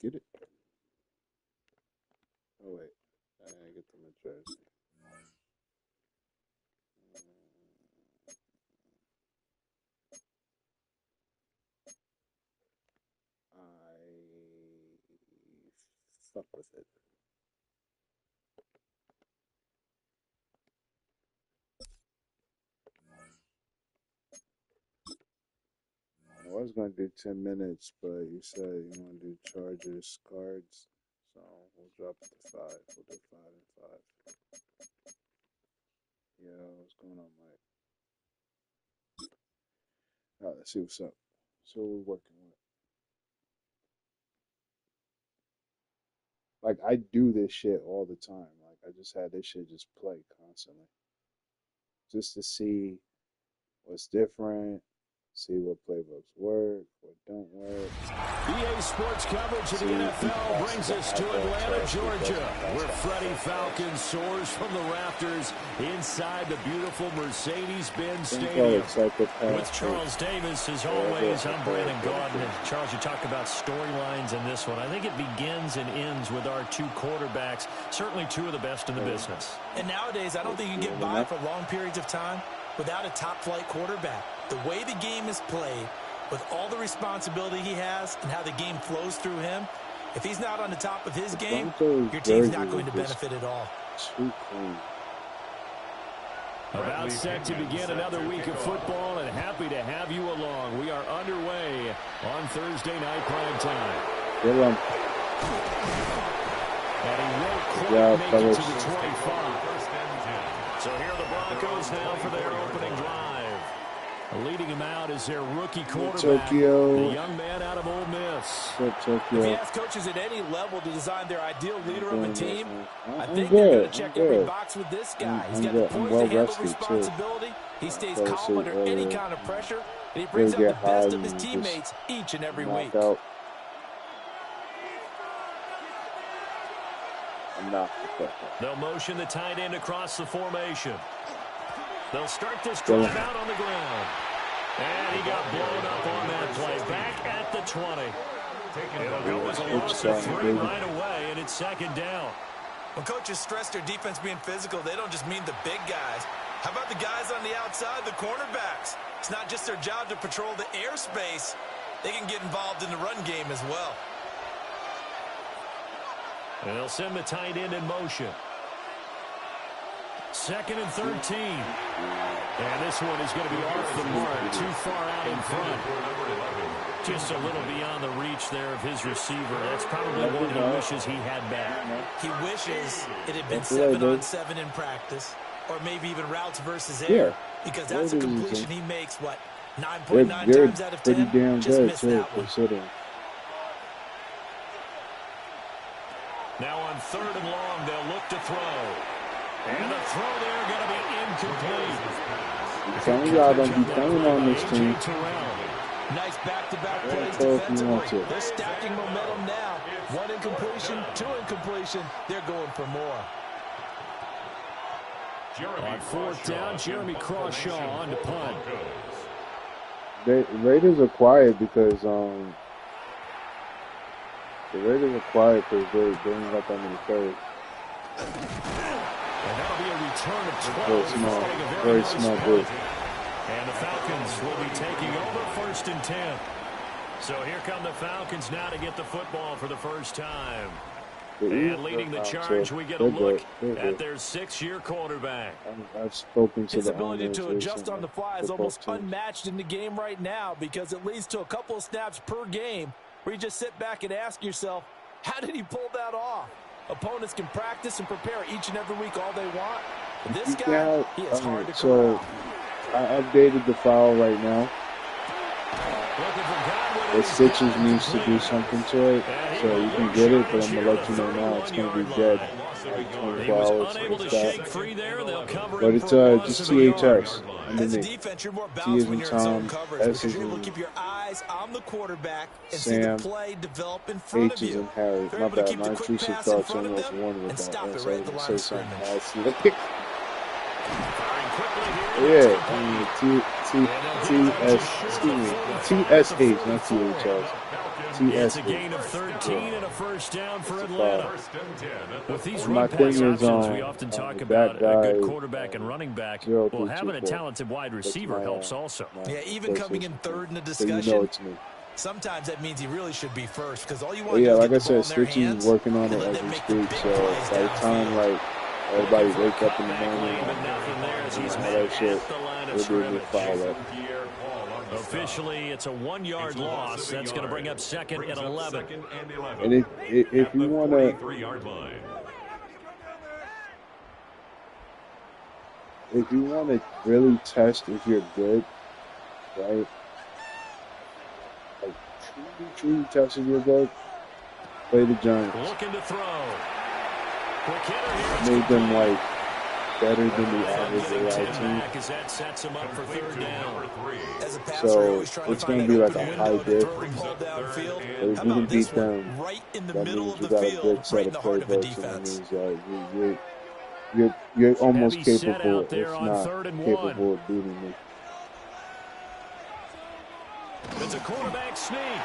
get it. Oh wait, I gotta get them a jersey. Fuck with it. I was gonna do 10 minutes, but you said you want to do Chargers cards, so we'll drop it to 5. We'll do 5 and 5. Yeah, what's going on, Mike? All right, let's see what's up. So we're working with. Like, I do this shit all the time. Like, I just had this shit just play constantly. Just to see what's different, see what playbooks work, what don't work. EA Sports coverage of the NFL brings us to Atlanta, Georgia, where Freddie Falcon soars from the rafters inside the beautiful Mercedes-Benz Stadium. With Charles Davis, as always, I'm Brandon Gaudin. Charles, you talk about storylines in this one. I think it begins and ends with our two quarterbacks, certainly two of the best in the business. And nowadays, I don't think you can get by for long periods of time without a top-flight quarterback. The way the game is played, with all the responsibility he has and how the game flows through him, if he's not on the top of his game, your team's not going to benefit at all. About set to begin another week of football, and happy to have you along. We are underway on Thursday night prime time. Good one. And he won't quite make it to the 25. So here are the Broncos now for their opening drive. Leading him out is their rookie quarterback, the young man out of Ole Miss. If you ask coaches at any level to design their ideal leader of a team, I think they're going to check every box with this guy. He's got the poise to handle responsibility. He stays calm under any kind of pressure, and he brings out the best of his teammates each and every week. They'll motion the tight end across the formation. They'll start this drive out on the ground. And he got blown up on that play. Back at the 20. It'll go as a loss of 3 right away, and it's second down. When coaches stress their defense being physical, they don't just mean the big guys. How about the guys on the outside, the cornerbacks? It's not just their job to patrol the airspace. They can get involved in the run game as well. And they'll send the tight end in motion. 2nd and 13. And this one is going to be off the mark, too far out in front. Just a little beyond the reach there of his receiver. That's probably one he wishes he had back. He wishes it had been 7-on-7 in practice, or maybe even routes versus air, because that's a completion he makes, 9.9 times out of 10? Just missed that one. Now on 3rd and long, they'll look to throw. And the throw there going to be incomplete. Some of y'all don't be playing on this team. Nice back-to-back plays defensively. They're stacking momentum now. 1 incompletion, 2 incompletion. They're going for more. On 4th down, Jeremy Crawshaw on to punt. The Raiders are quiet because they ain't got that many players. And that'll be a return of 12. Very small group. And the Falcons will be taking over 1st and 10. So here come the Falcons now to get the football for the first time. And leading the charge, we get a look at their 6-year quarterback. I've spoken to his ability to adjust on the fly is almost unmatched in the game right now, because it leads to a couple of snaps per game where you just sit back and ask yourself, how did he pull that off? Opponents can practice and prepare each and every week all they want. But this guy, he is hard to corral. I updated the file right now. The Stitches needs to do something to it, so you can get it, but I'm going to let you know now it's going to be dead. Like 24 hours, but it's just THS underneath. T is in Tom, S is in Sam, H is in Harry. My bad, my intrusive thoughts almost warned about that, so I didn't say something. Yeah, TSH, not THS. It's a gain of 13 and a first down for Atlanta. With these My run thing pass is, options, we often talk about a good quarterback and running back. Well, having a talented wide receiver helps also. Yeah, even coming in third in the discussion. So you know it's me. Sometimes that means he really should be first because all you want to do is like get I the ball said, in their Stitching hands is working on it and as we make the speak. big So plays by the time downfield. like everybody wake up in the morning But and nothing there as he's all met that shit, at the line of it'll be a new scrimmage. foul up. Officially, it's a 1-yard loss. That's going to bring up 2nd and 11. And if you want to, really test if you're good, right? Like truly test if you're good, play the Giants. Looking to throw. Made them like better than the average AI team. That sets him up for 3rd down. So it's going to be like a high dip. But if you can beat them, that means you got a good set of playbooks, and that means you're almost capable, if not capable of beating me. It's a quarterback sneak.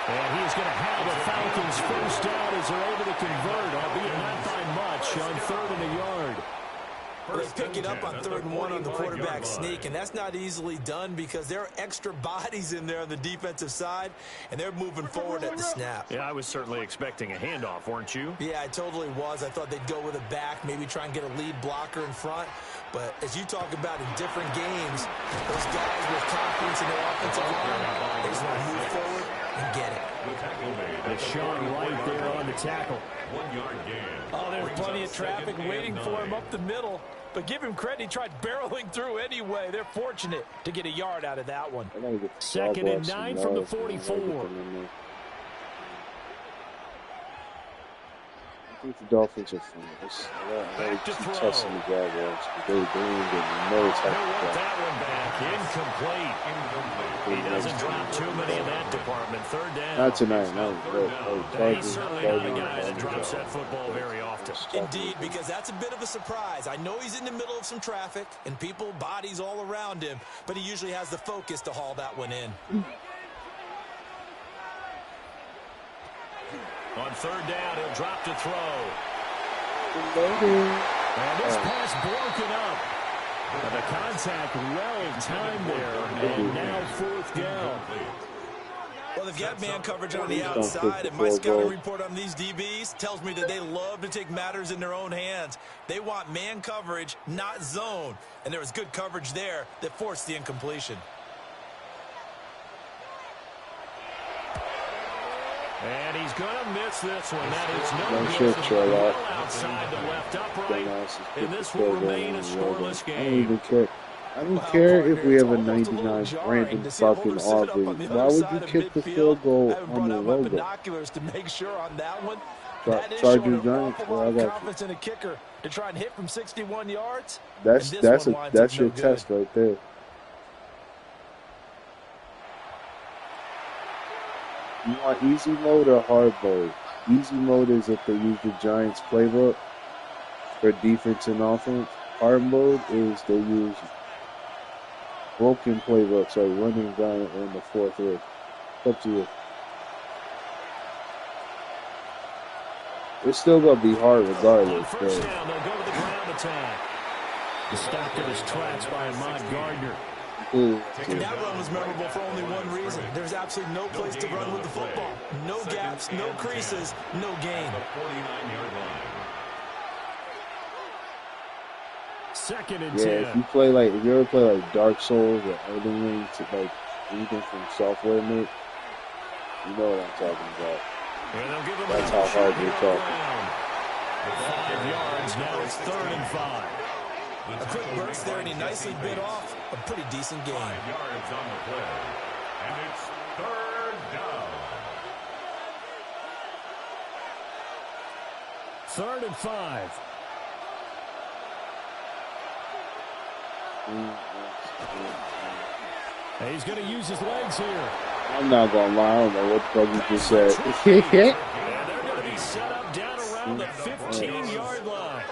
And he's going to have the Falcons first down as they're able to convert, albeit not by much, on 3rd and a yard. Well, they pick it up on 3rd and 1 on the quarterback sneak, and that's not easily done because there are extra bodies in there on the defensive side, and they're moving forward at the snap. Yeah, I was certainly expecting a handoff, weren't you? Yeah, I totally was. I thought they'd go with a back, maybe try and get a lead blocker in front. But as you talk about in different games, those guys with confidence in their offensive line, they just want to move forward and get it. And Sean right there on the tackle. 1-yard gain. Oh, there's plenty of traffic waiting for him up the middle. But give him credit, he tried barreling through anyway. They're fortunate to get a yard out of that one. 2nd and 9 from the 44. I think the Dolphins are fine. I keep testing the Jaguars. They ain't getting no type of that one back. Incomplete. He doesn't drop too many in that department. 3rd down. Not tonight. No. He's certainly not a guy that drops that football very often. Indeed, because that's a bit of a surprise. I know he's in the middle of some traffic and people, bodies all around him, but he usually has the focus to haul that one in. On 3rd down, he'll drop to throw. And this pass broken up. And the contact well timed there. And now 4th down. Well, they've got man coverage on the outside, and my scouting report on these DBs tells me that they love to take matters in their own hands. They want man coverage, not zone. And there was good coverage there that forced the incompletion. And he's going to miss this one. That is outside the left upright. And this will remain a scoreless game. I don't even care. I don't care if we have a 99 random fucking RV. Why would you kick the field goal on the logo? To make sure on that one. Chargers Giants. Well, I got confidence in a kicker to try and hit from 61 yards. That's your test right there. You want easy mode or hard mode? Easy mode is if they use the Giants playbook for defense and offense. Hard mode is they use broken playbooks like running down in the 4th year. Up to you. It's still going to be hard regardless. First down, they'll go to the ground attack. Stopped in his tracks by Ahmad Gardner. And that run was memorable for only one reason. There's absolutely no place to run with the football. No gaps, no creases, no gain. 2nd and 10. Yeah, if you ever play like Dark Souls or Elden Ring, to like anything from software mate, you know what I'm talking about. That's how hard you're talking. 5 yards, now it's 3rd and 5. A quick burst there, and he nicely bit off a pretty decent game. 5 yards on the play, and it's 3rd down. 3rd and 5. And he's going to use his legs here. I'm not going to lie, I don't know what the fuck you just said. And they're going to be set up down around the 15-yard line.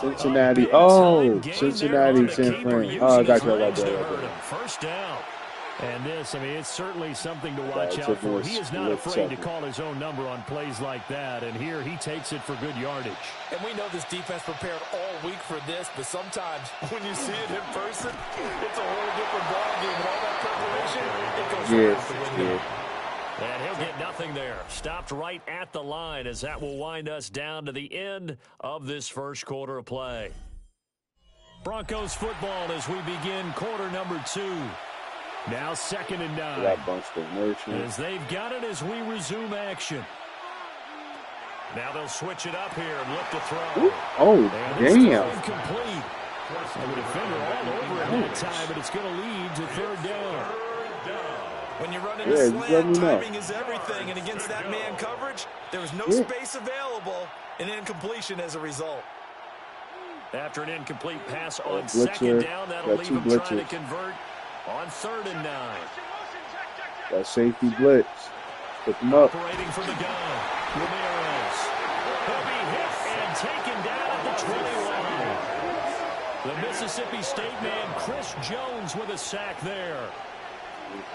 Cincinnati. Oh, Cincinnati, San Fran. Oh, I got you. First down. And this, I mean, it's certainly something to watch out for. He is not afraid to call his own number on plays like that. And here he takes it for good yardage. And we know this defense prepared all week for this, but sometimes when you see it in person, it's a whole different ballgame. And all that preparation, it goes right out the window. And he'll get nothing there. Stopped right at the line as that will wind us down to the end of this first quarter of play. Broncos football as we begin quarter number 2. Now 2nd and 9. As they've got it as we resume action. Now they'll switch it up here and look to throw. Ooh. Oh, damn. Incomplete. The defender all over it that time, but it's going to lead to 3rd down. When you're running a slant, timing is everything. And against that man coverage, there was no space available, and incompletion as a result. After an incomplete pass on 2nd down, that'll leave him trying to convert on 3rd and 9. That safety blitz. Pick him up. Operating from the gun. Ramirez. He'll be hit and taken down at the 21. The Mississippi State man, Chris Jones, with a sack there.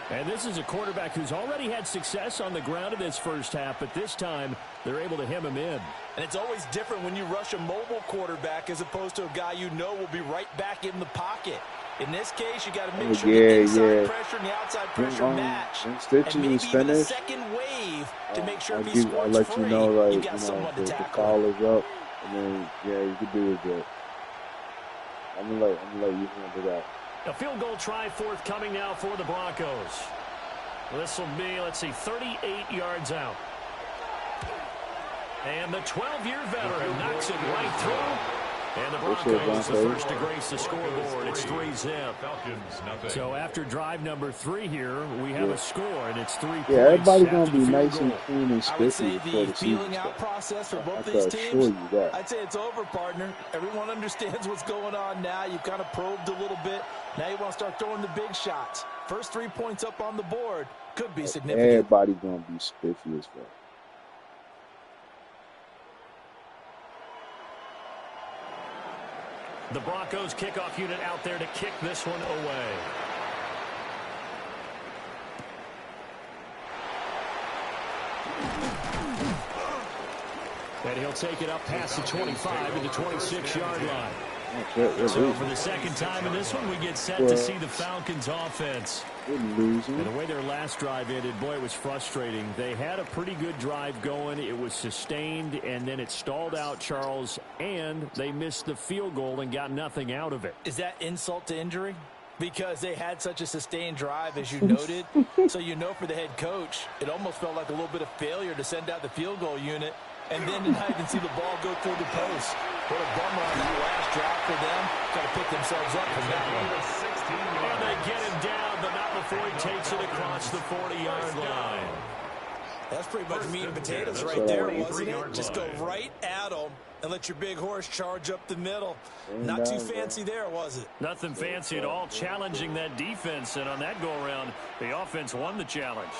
And this is a quarterback who's already had success on the ground in this first half, but this time they're able to hem him in. And it's always different when you rush a mobile quarterback as opposed to a guy you know will be right back in the pocket. In this case, you got to make sure the inside pressure and the outside pressure match. And maybe even a second wave to make sure if he squirts free, you know, like, you got someone to tackle. The foul is up, and then, you can do it good. I'm gonna let you handle that. A field goal try forthcoming now for the Broncos. This will be, let's see, 38 yards out. And the 12-year veteran knocks it right through. And the Broncos the first to grace the scoreboard. It's 3-zip. So after drive number 3 here, we have a score, and it's 3 points. Yeah, everybody's going to be nice and clean and spiffy. I would say the feeling out process for both these teams, I'd say it's over, partner. Everyone understands what's going on now. You've kind of probed a little bit. Now you want to start throwing the big shots. First 3 points up on the board could be significant. Everybody's going to be spiffy as well. The Broncos kickoff unit out there to kick this one away. And he'll take it up past the 25 to the 26-yard line. So for the second time in this one, we get set to see the Falcons offense. And the way their last drive ended, boy, it was frustrating. They had a pretty good drive going. It was sustained, and then it stalled out, Charles, and they missed the field goal and got nothing out of it. Is that insult to injury? Because they had such a sustained drive, as you noted. So you know for the head coach, it almost felt like a little bit of failure to send out the field goal unit. And then tonight and see the ball go through the post. What a bummer on that last drive for them. Got to pick themselves up from that one. And they get him down, but not before he takes it across the 40-yard line. That's pretty much meat and potatoes right there, wasn't it? Just go right at them and let your big horse charge up the middle. Not too fancy there, was it? Nothing fancy at all, challenging that defense. And on that go-around, the offense won the challenge.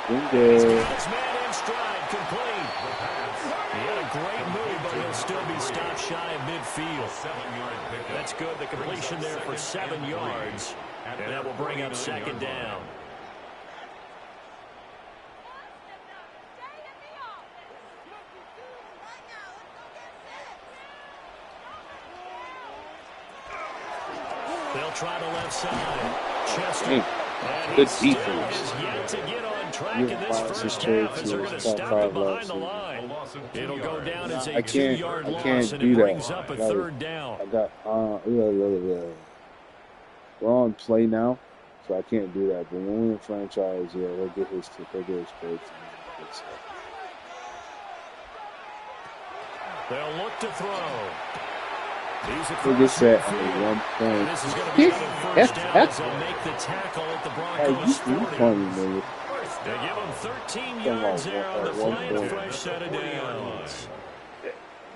He's got his man in stride, complete. He had a great move, but he'll still be stopped shy of midfield. That's good. The completion there for 7 yards. And that will bring up 2nd down. They'll try the left side. Chester. Good defense. Yet to get on track in this first half as they're going to stop him behind the line. It'll go down as a 2-yard loss, and it brings up a 3rd down. I got we're on play now, so I can't do that. But when we're in franchise, they'll get his plates. They'll look to throw. Look at that at 1 point. This is going to be another first down as they'll make the tackle at the Broncos 40. They give them 13 yards there on the flying fresh set of downs.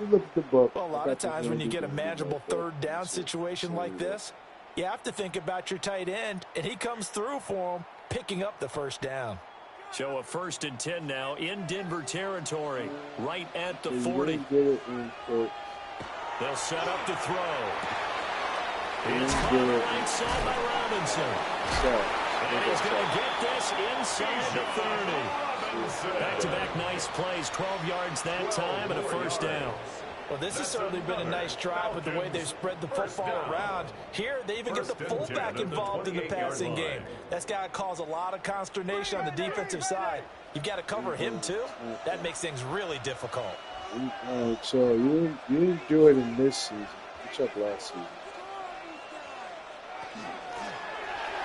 Look at the book. Well, a lot of times when you get a manageable 3rd down situation like this, you have to think about your tight end, and he comes through for him, picking up the first down. So a 1st and 10 now in Denver territory, right at the 40. They'll set up to throw. It's caught on the right side by Robinson. And he's going to get this inside the 30. Back-to-back nice plays, 12 yards that time, and a 1st down. Well, this has certainly been a nice drive with the way they've spread the football around. Here, they even get the fullback involved in the passing game. That's got to cause a lot of consternation on the defensive side. You've got to cover him, too. That makes things really difficult. So you didn't do it in this season. You checked last season.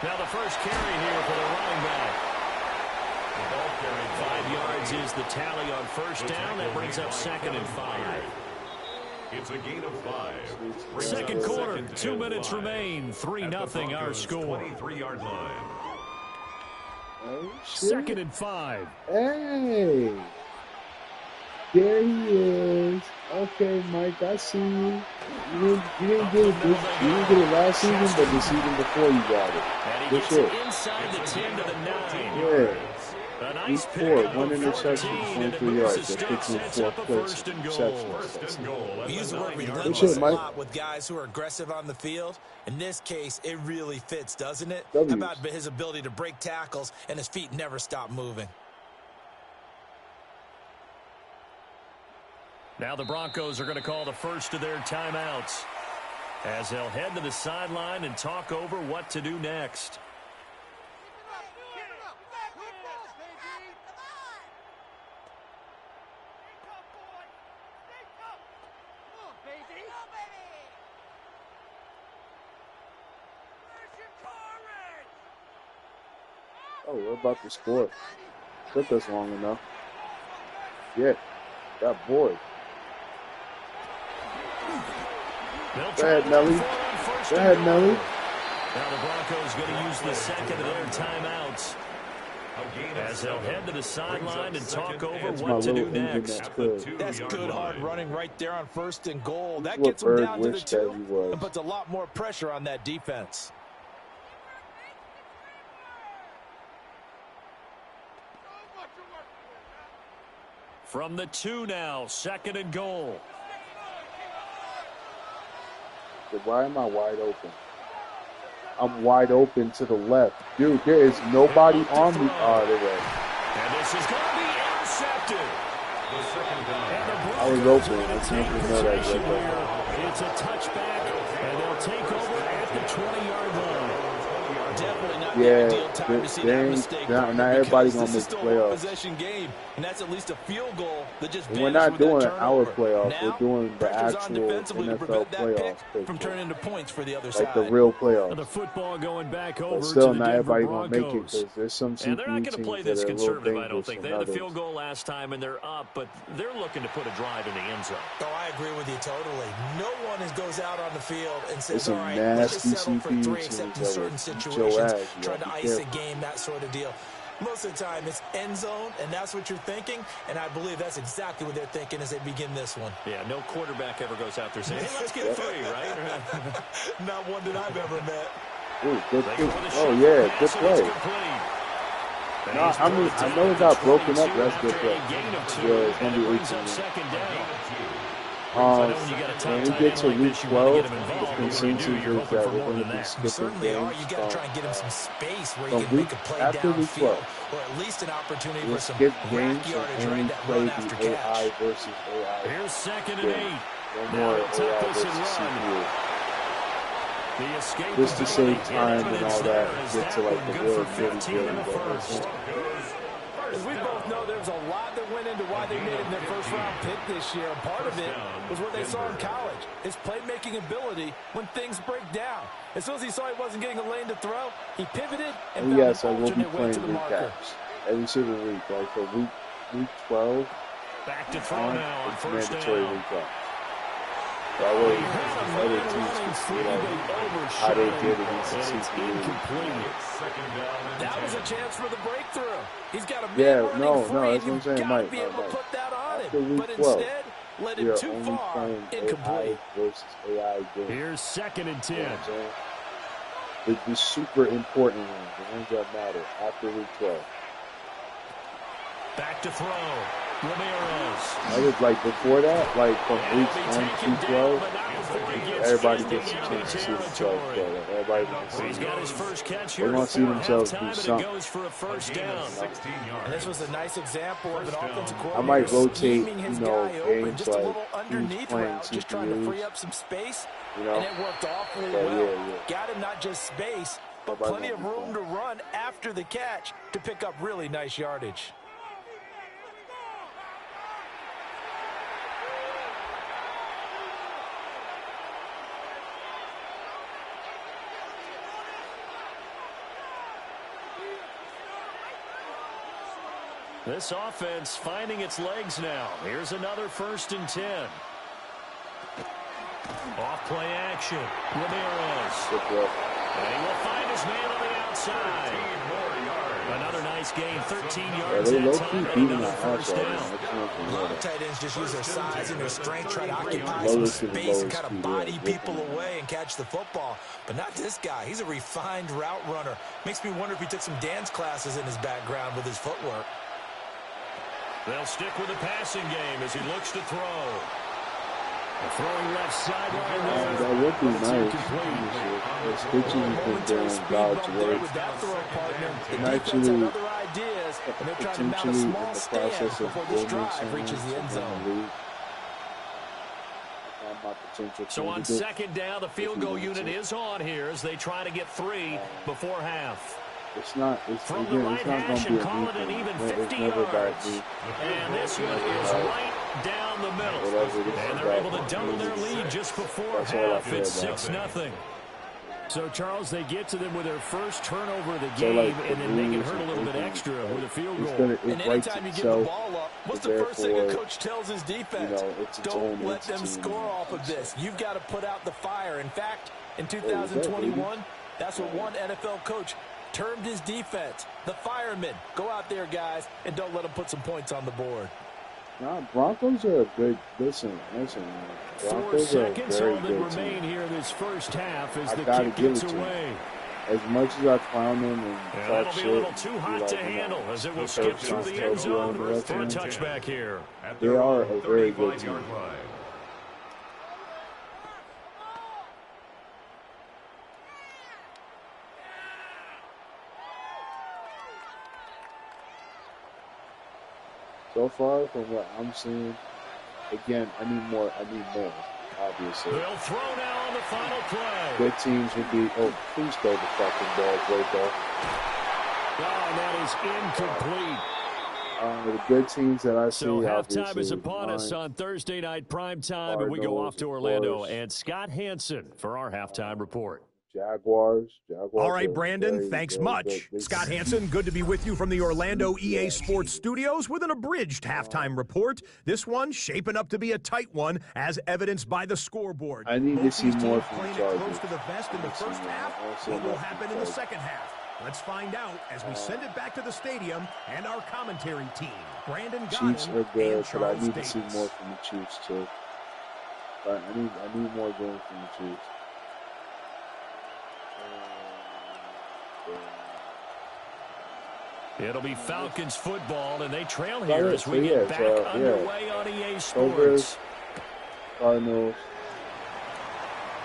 Now the first carry here for the running back. 5 yards is the tally on 1st down. That brings up 2nd and 5. It's a gain of 5. Second quarter, 2 minutes remain. 3-0 our score. 23-yard line. Oh, 2nd and 5. Hey, there he is. Okay, Mike, I see you. You didn't get it last season, but the season before you got it. And he gets it inside the 10 to the 9. Yeah. A nice Four, one interception, 23 yards. That puts him in 4th place. We use the word relentless a lot with guys who are aggressive on the field. In this case, it really fits, doesn't it? How about his ability to break tackles and his feet never stop moving? Now the Broncos are going to call the first of their timeouts as they'll head to the sideline and talk over what to do next. Oh, we're about to score. Took us long enough. Yeah, that boy. Go ahead, Nelly. Go ahead, Nelly. Now the Broncos going to use the second of their timeouts as they'll head to the sideline and talk over what to do next. That's good hard running right there on 1st and goal. That gets them down to the 2 and puts a lot more pressure on that defense. From the 2 now, 2nd and goal. Why am I wide open? I'm wide open to the left. Dude, there is nobody on me. Oh, there was. And this is going to be intercepted. I was open. I can't even know that yet. It's a touchback, and they'll take over at the 20-yard line. Definitely not Yeah, the ideal time to see that mistake. not everybody's going to make playoffs. Possession game, and that's at least a field goal that just we're not doing our playoffs. Now, we're doing the actual NFL playoffs. From turning into points for the other like side. the real playoffs. The football going back over but still, to the not Denver everybody's going to make it Broncos. because there's some And they're not teams going to play that this are a little conservative, I don't dangerous think. than They had the others. field goal last time, and they're up, but they're looking to put a drive in the end zone. Oh, I agree with you totally. No one goes out on the field and says, It's a all right, let's just nasty settle for CP 3 except in teams certain that will beat situations, your ass. You trying to gotta be ice a careful. game, that sort of deal. Most of the time, it's end zone, and that's what you're thinking, and I believe that's exactly what they're thinking as they begin this one. Yeah, no quarterback ever goes out there saying, hey, let's get 3, right? Not one that I've ever met. Ooh, good. Oh, yeah, good play. No, I mean, I know it got broken up. That's good play. Yeah, it's going to be 18. When we get to week 12, the consensus is that we're going to be skipping games You got to try and get him some space where from you can week make a play after week downfield, 12. or at least an opportunity We'll for some skip rack games yardage and right only that play run after the catch. AI versus AI. Here's 2nd and 8. No more Now take AI this and versus run. CPU. The escape Just to save time and all that, there, get to like the good real for nitty 15 in gritty. the first. As we both know, there's a lot that went into why they made him their first-round pick this year. And part of it was what they saw in college, his playmaking ability when things break down. As soon as he saw he wasn't getting a lane to throw, he pivoted and found Yes, I an will be alternate way playing to the recaps marker. every single week. Like for week 12, Back to throw now on it's first mandatory down. recap. That way, other teams can see like how they did against the CPU. That was a chance for the breakthrough. He's got a man Yeah, running no, free, that's and what I'm you've saying, got Mike, to be able to Mike. put that on After him. week But 12, instead, let we it are too only far, playing incomplete. AI versus AI games. Here's 2nd and 10. You know what I'm saying? The super important ones, the ones that matter after week 12. Back to throw. Ramirez. I was like before that, like from weeks 1 through 12, everybody gets a chance to see themselves play. Like everybody gets He's got his first catch they're here gonna see themselves do halftime, and it something. goes for a first down. And this was a nice example of an offensive I coordinator might rotate, scheming his you know, guy open, games just a like little underneath playing route, just trying to free up some space, and it worked awfully well. Got him not just space, but plenty of room to run after the catch to pick up really nice yardage. This offense finding its legs now. Here's another 1st and 10. Off play action. Ramirez. And he will find his man on the outside. Another nice gain, 13 yards that time, and another first down. A lot of tight ends just use their size and their strength, try to occupy some space and kind of body people away and catch the football. But not this guy. He's a refined route runner. Makes me wonder if he took some dance classes in his background with his footwork. They'll stick with the passing game as he looks to throw. Throwing left sideline there. That would be nice. As pitching has been doing God's work. And actually, potentially in the process of building someone So on second down, the field goal unit is on here as they try to get 3 before half. It's not. It's from again, the right it's not hash going and to call it an even 50 yards. And this one is right down the middle. And they're able to double their lead just before half. It's 6-0. So, Charles, they get to them with their first turnover of the game, and then they can hurt a little bit extra with a field goal. And anytime you give the ball up, what's the first thing a coach tells his defense? Don't let them score off of this. You've got to put out the fire. In fact, in 2021, that's what one NFL coach termed his defense, the firemen. Go out there, guys, and don't let them put some points on the board. Nah, Broncos are a good. Listen. Broncos are a very good team. Remain here this first half as I the gotta kick give gets it to away. him. As much as I clown them and talk shit, that'll be a little too hot to handle as it will skip through the end zone for a touchback here. They are a very good team. So far, from what I'm seeing, again, I need more, obviously. They'll throw now on the final play. Good teams would be, please throw the fucking ball, Blake. And that is incomplete. The good teams that I see, so halftime is upon us on Thursday night prime time, and we go off to Orlando. And Scott Hansen for our halftime report. Jaguars. All right, Brandon, thanks much. Scott Hansen, good to be with you from the Orlando EA Sports Studios with an abridged halftime report. This one shaping up to be a tight one, as evidenced by the scoreboard. I need to see more from the Chargers. Close to the vest in the first half. What will happen in the second half? Let's find out as we send it back to the stadium and our commentary team. Brandon Chiefs are good, but I need Davis. to see more from the Chiefs too. But I need more games from the Chiefs. It'll be Falcons football, and they trail here as we get back underway on EA Sports. Cardinals,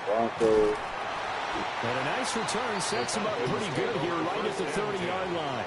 Broncos. And a nice return sets them up pretty good here right at the 30-yard line.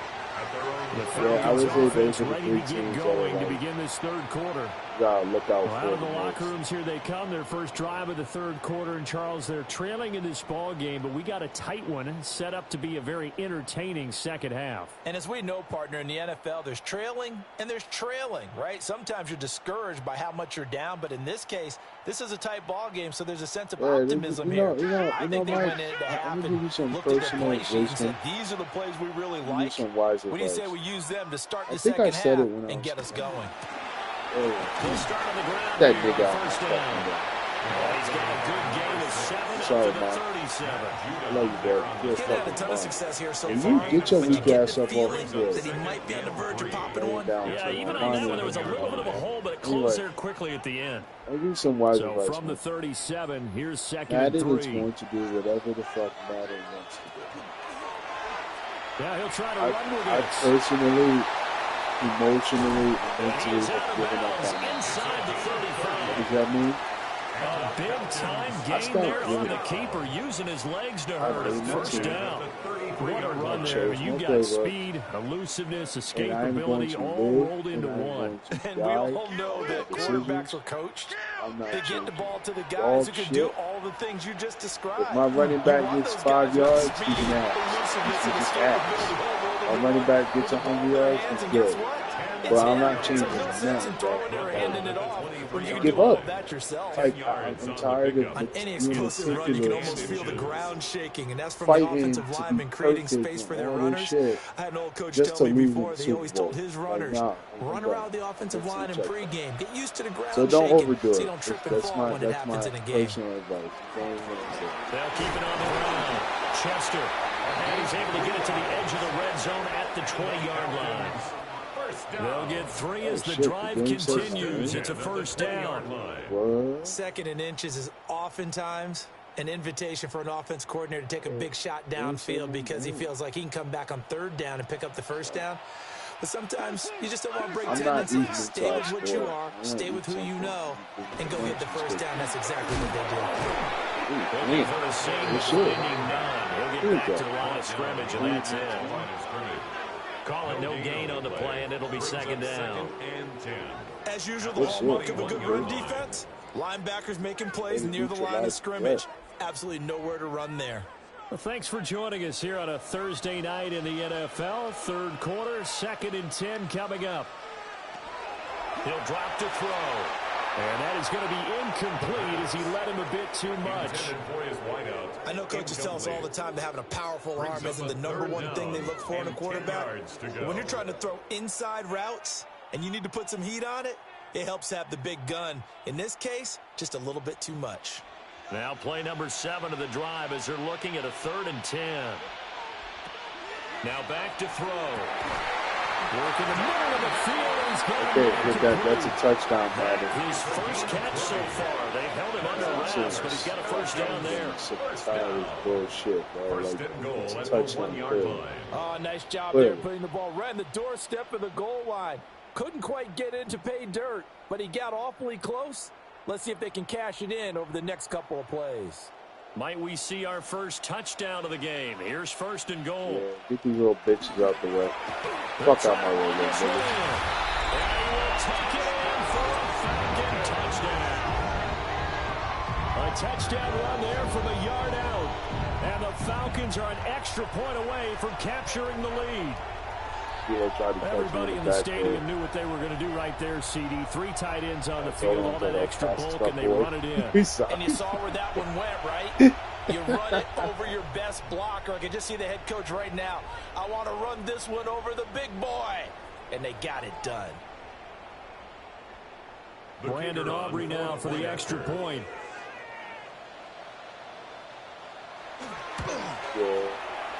The Falcons offense ready to get going to begin this third quarter. Look out out of the locker rooms here they come. Their first drive of the third quarter. And, Charles, they're trailing in this ball game, but we got a tight one set up to be a very entertaining second half. And as we know, partner, in the NFL, there's trailing and there's trailing, right? Sometimes you're discouraged by how much you're down, but in this case, this is a tight ball game, so there's a sense of optimism here. I think they went into half and looked at their play sheet and said, these are the plays we really like. What do you say we use them to start the second half and get us going? He'll start on the ground. That nigga. First down. He's got a good gain of 7 Sorry, up to the 37. I love you, Derek. He's had a ton of success here so and far. you get your weak ass up off the field. That he might be on the verge of popping one. Yeah, even on that one, there was a little bit of a hole, but it closed there quickly at the end. I'll give you some wise so advice, from the 37, here's second Madden and 3. is going to do whatever the fuck Madden wants to do. Yeah, he'll try to run with it. I personally emotionally and mentally have given up on him. What does that mean? A big-time gain there from the keeper, using his legs to hurt him. First down. What a run there. And you've got speed, elusiveness, escapability all rolled into one. And we all know that quarterbacks are coached. They get the ball to the guys who can do all the things you just described. If my running back gets 5 yards, he's an ass. He's just ass. My running back gets 100 yards, he's good. But I'm not changing it now, bro. Give up. Like, I'm tired of on any explosive run, you can almost feel the ground shaking, and that's from the offensive linemen creating space for their runners. I had an old coach tell me before that he always told his runners, run around the offensive line in pregame. Get used to the ground shaking. So don't overdo it. So you don't trip and fall when it happens in a game. Personal advice. They'll keep it on the ground. Chester, and he's able to get it to the edge of the red zone at the 20-yard line. They'll get 3 as the drive continues. It's a first down. Second and inches is oftentimes an invitation for an offense coordinator to take a big shot downfield because he feels like he can come back on third down and pick up the first down. But sometimes you just don't want to break tendencies. Stay with what you are, stay with who you know, and go get the first down. That's exactly what they do. Looking for the same finding none. He'll get back to the line of scrimmage, and that's it. Call it no gain on the play, and it'll be second down. As usual, the hallmark of a good run defense, linebackers making plays near the line of scrimmage. Absolutely nowhere to run there. Well, thanks for joining us here on a Thursday night in the NFL. Third quarter, 2nd and 10 coming up. He'll drop to throw. And that is going to be incomplete as he led him a bit too much. I know coaches tell us all the time that having a powerful arm isn't the #1 thing they look for in a quarterback. But when you're trying to throw inside routes and you need to put some heat on it, it helps have the big gun. In this case, just a little bit too much. Now play number 7 of the drive as they're looking at a 3rd and 10. Now back to throw. Work in the middle of the field. That's a touchdown, Madden. His first catch so far. They held him under wraps, but he's got a first down there. Bullshit, bro. Like, it's a touchdown. Oh, nice job there putting the ball right in the doorstep of the goal line. Couldn't quite get in to pay dirt, but he got awfully close. Let's see if they can cash it in over the next couple of plays. Might we see our first touchdown of the game? Here's 1st and goal. Yeah, get these little bitches out the way. Fuck out my way, little bitches. And he will take it in for a Falcon touchdown. A touchdown run there from a yard out. And the Falcons are an extra point away from capturing the lead. Everybody in the stadium knew what they were going to do right there, CD. 3 tight ends on the field, all that extra bulk, and they run it in. And you saw where that one went, right? You run it over your best blocker. I can just see the head coach right now. I want to run this one over the big boy. And they got it done. Brandon Aubrey now for the extra point.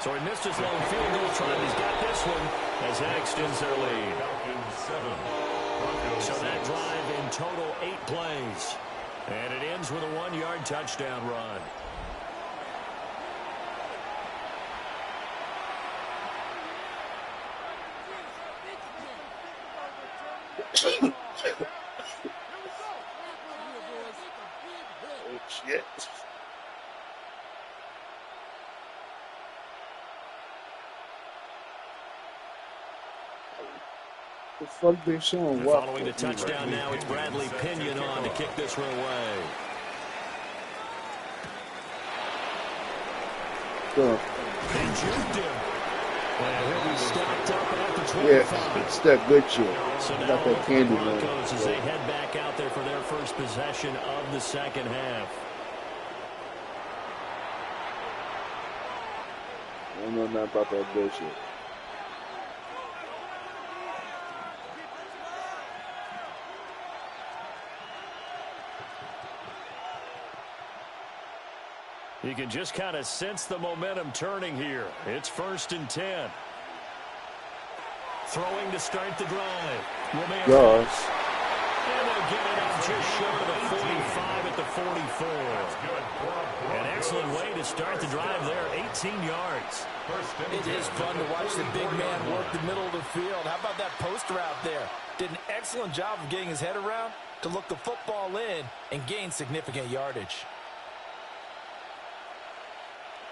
So he missed his long field goal try. He's got this one as that extends their lead. So that drive in total 8 plays. And it ends with a 1-yard touchdown run. Oh, shit. The fuck they showing what? Following the touchdown now, it's Bradley Pinion on to kick this one away. Go. They juked him. And he'll be stopped up at the 25. Yeah, it's that good shit. So now got that candy, the Broncos man. as they head back out there for their first possession of the second half. I don't know nothing about that bullshit. You can just kind of sense the momentum turning here. It's 1st and 10. Throwing to start the drive. Gosh. And they'll get it up just short of the 45 at the 44. An excellent way to start the drive there, 18 yards. It is fun to watch the big man work the middle of the field. How about that post route there? Did an excellent job of getting his head around to look the football in and gain significant yardage.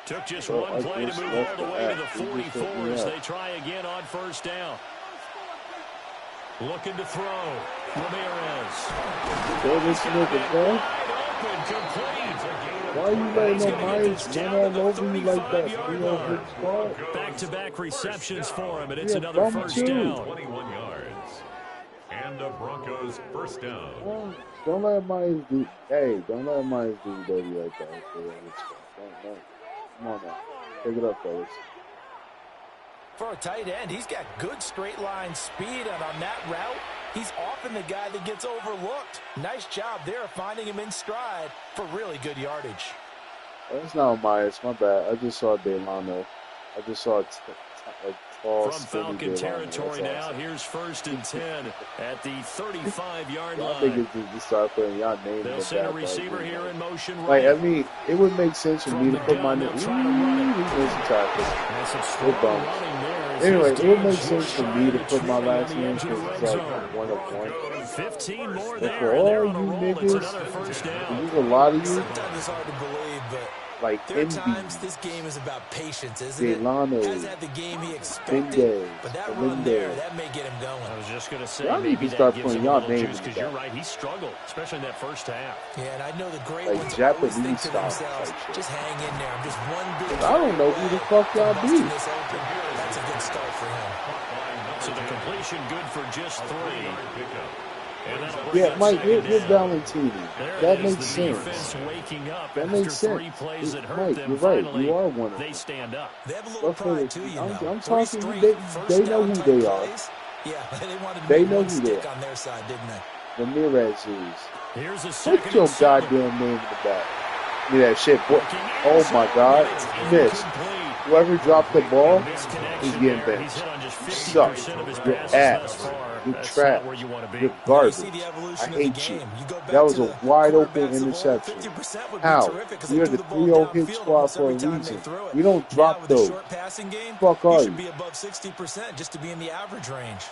Took just one play to move all the way to the 44 as they try again on first down. Looking to throw. Ramirez. Why are you letting no Myers run all over you like that? Back-to-back receptions for him, and it's another first down. 21 yards. And the Broncos first down. Don't let Myers do. Hey, don't let Myers do dirty like that. Come on now. Pick it up, fellas. For a tight end, he's got good straight line speed, and on that route, he's often the guy that gets overlooked. Nice job there finding him in stride for really good yardage. That's not Myers, my bad. I just saw Delano. I just saw a tall, from Falcon territory now. Here's 1st and 10 at the 35-yard line. I think it's just start putting y'all names. They'll send a receiver here in motion. Like, I mean, it would make sense for me to put my name. Anyway, it would make sense for me to put my last name because it's like 1 of 1. 15 more there. For all you niggas, there's a lot of you. Sometimes it's hard to believe, but like there are times this game is about patience, isn't it? Has had the game he expected, but that run there, that may get him going. I was just going to say, y'all need to start putting y'all names because you're right, he struggled, especially in that first half. Yeah, and I know the great like ones Japanese always think to style, themselves, just hang in there. I'm just one big I don't know who the fuck y'all be. That's a good start for him. So the completion good for just 3. Yeah, Mike, you're Valentini. That makes sense. That makes sense. Mike, you're right. You are one of them. They stand up. They have a little pride too, you know. I'm talking. They know who they are. Yeah, they wanted to they make know one who they stick are. on their side, didn't they? Ramirez is. Here's a Put your goddamn name in the back. Look at that shit, boy. Oh my God, missed. Whoever dropped the ball is getting benched. You suck. You're ass. You're trash. You're garbage. I hate you. That was a wide open interception. How? You're the 3-0 hit squad for a reason. You don't drop those. Fuck are you? Should be above 60% just to be in the average range.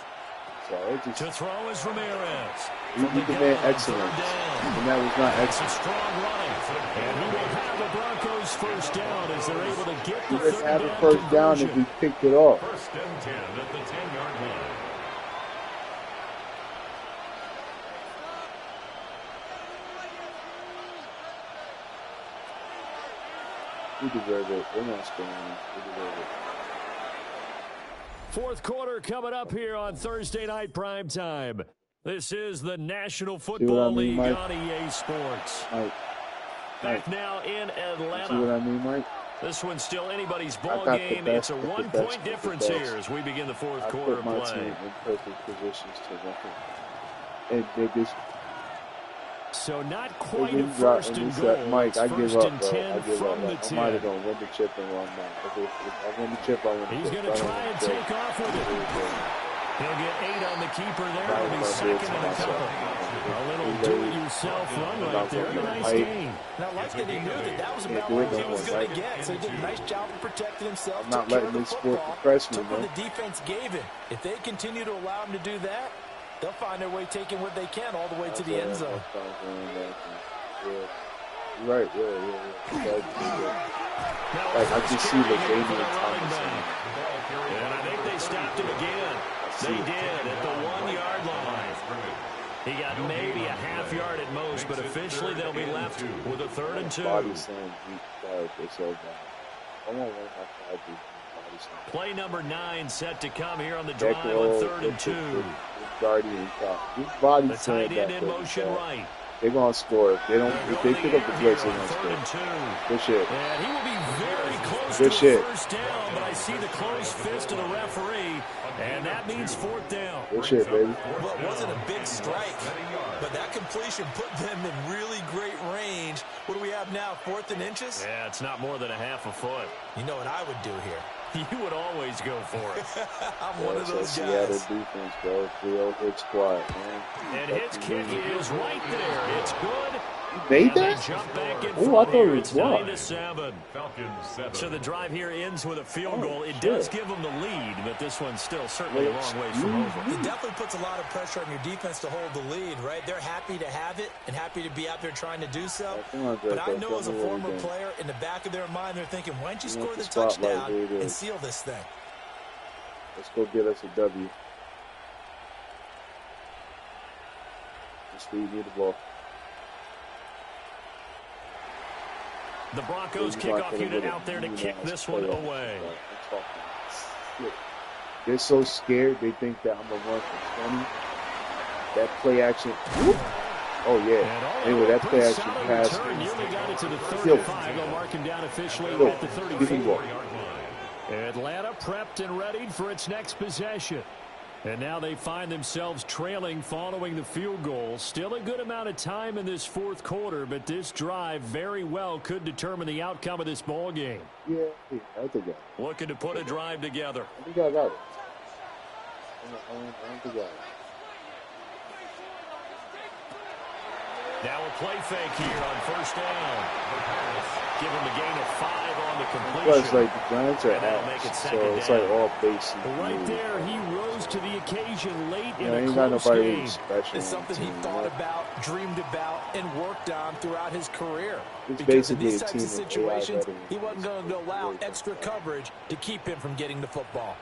To throw is Ramirez. You demand excellence, and that was not excellent. Strong running, and he will have the Broncos first down as they're able to get the third down. Have a first down if we picked it off. 1st and 10 at the 10-yard line. We deserve it. We're not scoring. We deserve it. Fourth quarter coming up here on Thursday Night Primetime. This is the National Football League on EA Sports. Back now in Atlanta. See what I mean, Mike? This one's still anybody's ball game. It's a 1-point difference here as we begin the fourth quarter of play. I put my team in perfect positions to win. And biggest. So not quite a 1st and goal. Mike, I give up, bro. I give up. I'm I'm either going to win the chip and run now. If I win the chip, I win the chip. He's going to try and take off with it. He'll get 8 on the keeper there. It'll be 2nd and a couple. A little do-it-yourself run right there. A nice gain. And I like that he knew that was about what he was going to get. So he did a nice job of protecting himself. I'm not letting this sport depress me, man. The defense gave him. If they continue to allow him to do that, they'll find their way taking what they can all the way to the end zone. Right, yeah. Like, I just see the Damian Thomas. And I think they stopped him again. They did at the 1-yard line. He got maybe a half yard at most, but officially they'll be left with a 3rd and 2. Play number 9 set to come here on the drive on 3rd and 2. The tight end in motion right. They're going to score. If they pick up the blitz, they're going to score. Good shit. And he will be very close to the first down, but I see the closed fist of the referee, and that means 4th down. Good shit, baby. Well, it wasn't a big strike, but that completion put them in really great range. What do we have now, 4th and inches? Yeah, it's not more than a half a foot. You know what I would do here? You would always go for it. I'm one of those Seattle guys. defense, bro. 3-0 hit squad, man. And his kick is right there. It's good. You made that? Oh, I thought it was blocked. 9-7. Falcons 7. So the drive here ends with a field goal. It does give them the lead, but this one's still certainly a long ways from over. It definitely puts a lot of pressure on your defense to hold the lead, right? They're happy to have it and happy to be out there trying to do so. But I know as a former player, in the back of their mind, they're ting, why don't you score the touchdown and seal this thing? Let's go get us a W. Let's feed me the ball. The Broncos kickoff unit out there to kick this one away. They're so scared, they think that I'm going to run for 20. That play action. Whoop. Oh, yeah. Anyway, that play action pass. Nearly got it to the 35. They'll mark him down officially at the 34. Atlanta prepped and readied for its next possession. And now they find themselves trailing following the field goal. Still a good amount of time in this fourth quarter, but this drive very well could determine the outcome of this ball game. Yeah, I think I got it. Looking to put a drive together. I think I got it. I don't think I got it. Now a play fake here on first down. Give him a gain of 5 on the completion. Plus, like, the Giants are ass, so it's like all basic. Right there, he rose to the occasion late in a ain't got close nobody game. really special. It's something he thought about, dreamed about, and worked on throughout his career. It's Because in basically these a types team of of situations, AI he wasn't going to allow extra coverage to keep him from getting the football.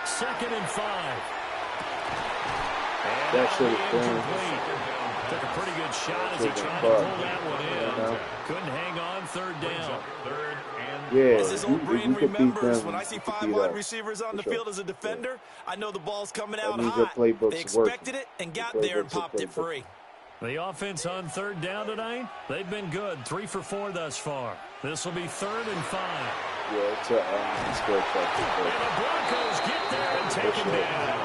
Second and 5. And That should have been. took a pretty good shot as he tried to pull that one in. Couldn't hang on third down. Yeah, As this old brain you could beat remembers, them. when I see You could 5 beat wide us, receivers on for the sure. field as a defender, I know the ball's coming out means your hot. playbook's They expected working. it and got Your there and playbook's a popped it playbook. free. The offense on third down tonight, they've been good. 3 for 4 thus far. This will be 3rd and 5. Yeah, it's a square And the Broncos get there and take him down.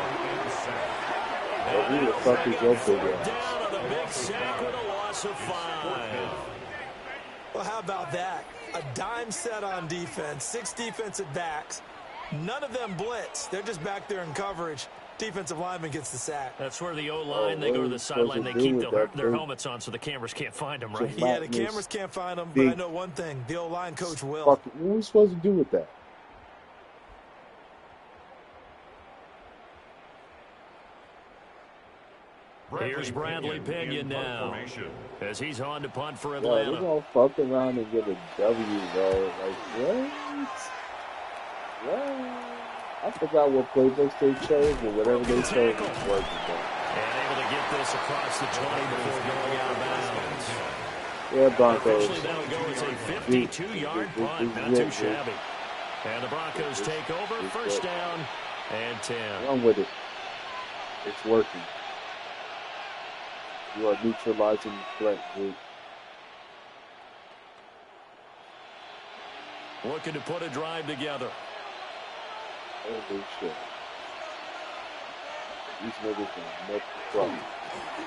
Who the fuck is your big ass? Down on a big sack with a loss of 5. Well, how about that? A dime set on defense, 6 defensive backs. None of them blitz. They're just back there in coverage. Defensive lineman gets the sack. That's where the O-line, they go to the sideline, they keep their helmets on so the cameras can't find them, right? Yeah, the cameras can't find them, but I know one thing. The O-line coach will. Fuck, what are we supposed to do with that? Here's Bradley Pinion now as he's on to punt for Yo, Atlanta. they're gonna fuck around and get a W, bro. Like, what? What? I forgot what playbooks they chose, but whatever they chose was working, bro. And able to get this across the 20 before going out of bounds. Yeah, Broncos. Officially, that'll go as a 52-yard punt. Not too shabby. And the Broncos take over. First down and 10. Run with it. It's working. You are neutralizing the threat, dude. Looking to put a drive together. Holy shit. These niggas gonna make the trouble.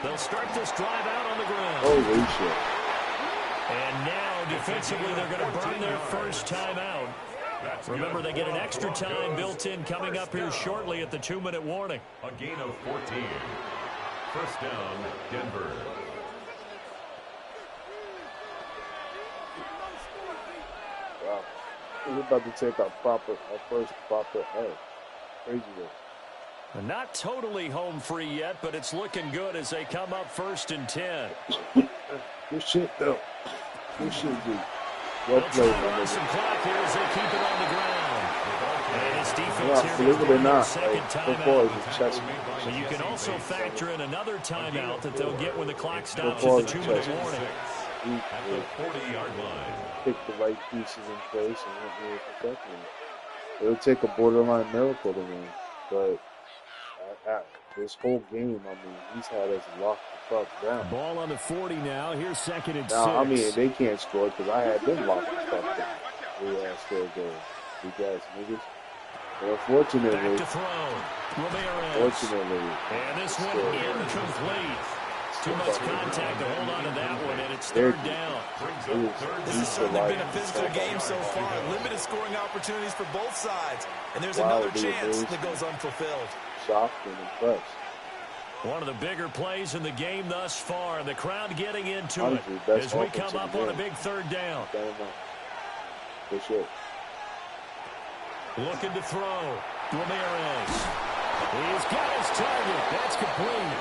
They'll start this drive out on the ground. Holy shit. And now, defensively, they're going to burn their first time out. Remember, they get an extra time built in coming up here shortly at the 2-minute warning. A gain of 14. First down, Denver. Wow. We're about to take our first proper L. Crazy way. Not totally home free yet, but it's looking good as they come up 1st and 10. Good shit, though. Good shit, dude. Well played, my nigga. Some clock here as they keep it on the ground. And his defense Yeah, here believe it or not, second like, timeout. football is a chess But you can also factor in another timeout that they'll get when the clock stops Football at the is 2-minute chess. warning. At the 40-yard line. Pick the right pieces in place and went here for second. It'll take a borderline miracle to win, but this whole game, I mean, he's had us locked the fuck down. Ball on the 40 now. Here's 2nd and 6. Now, I mean, they can't score because I had them locked the fuck down. We had still go. Big ass niggas. But unfortunately, Back to throw. Ramirez. fortunately, And this one incomplete. Too much contact to hold on to that one, and it's third down. This has certainly been a physical game so far. Limited scoring opportunities for both sides. And there's another chance that goes unfulfilled. Shocked and impressed. One of the bigger plays in the game thus far. The crowd getting into it as we come up on a big third down. For sure. Looking to throw. Ramirez. He's got his target. That's complete.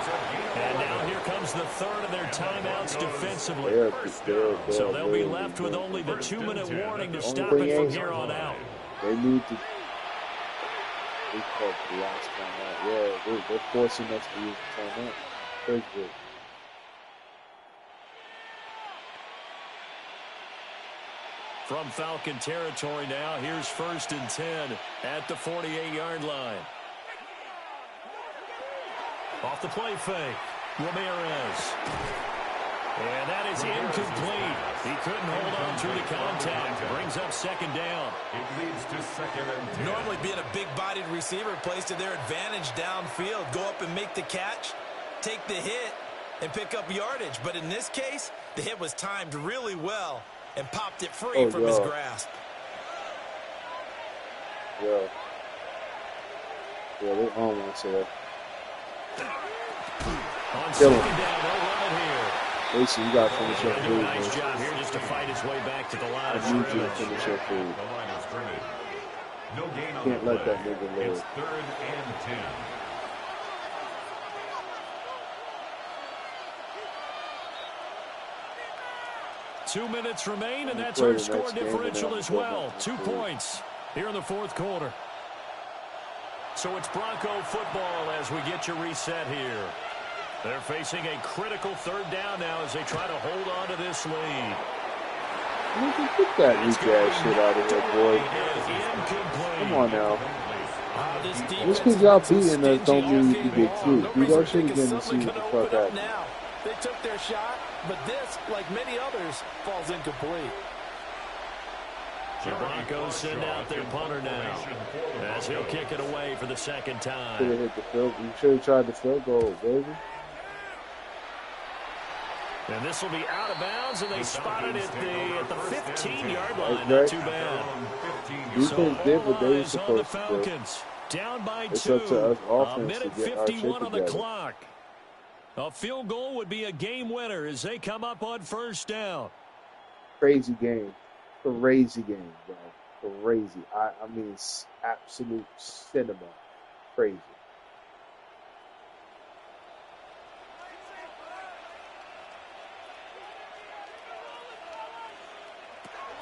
And now here comes the third of their timeouts defensively. So they'll be left with only the 2-minute warning to stop it from here on out. They need to. They called the last timeout. Yeah, they're forcing us to use the timeout. Very good. From Falcon territory now, here's 1st and 10 at the 48-yard line. Off the play fake, Ramirez. And that is incomplete. He couldn't hold on through the contact. Brings up 2nd down. It leads to 2nd and 10. Normally being a big-bodied receiver plays to their advantage downfield. Go up and make the catch, take the hit, and pick up yardage. But in this case, the hit was timed really well and popped it free from his grasp. Yeah, they own one, so on 2nd down, they'll run it here. Listen, you got to finish your food. Nice job here just to fight his way back to the line of I need you to scrimmage. finish your food. The line of scrimmage. No gain on Can't the let play. that nigga live. It's 3rd and 10. Two minutes remain, and that's our score differential as well. 2 points here in the 4th quarter. So it's Bronco football as we get you reset here. They're facing a critical 3rd down now as they try to hold on to this lead. Get that weak ass shit out of here, boy. Come on now. Just because y'all beating us don't mean you can get through. Do that shit again and see what the fuck happens. They took their shot, but this, like many others, falls incomplete. The Broncos send out their punter now as he'll kick it away for the 2nd time. Should have hit the field. You should have tried the field goal, baby. And this will be out of bounds, and they spotted it at the 15-yard line. Not too bad. Defense did what they were So all eyes on the supposed to do. Falcons. Down by It's 2. up to us A offense minute to get our shit 51 on the together. clock. A field goal would be a game winner as they come up on 1st down. Crazy game. Crazy game, bro. Crazy. I mean, it's absolute cinema. Crazy.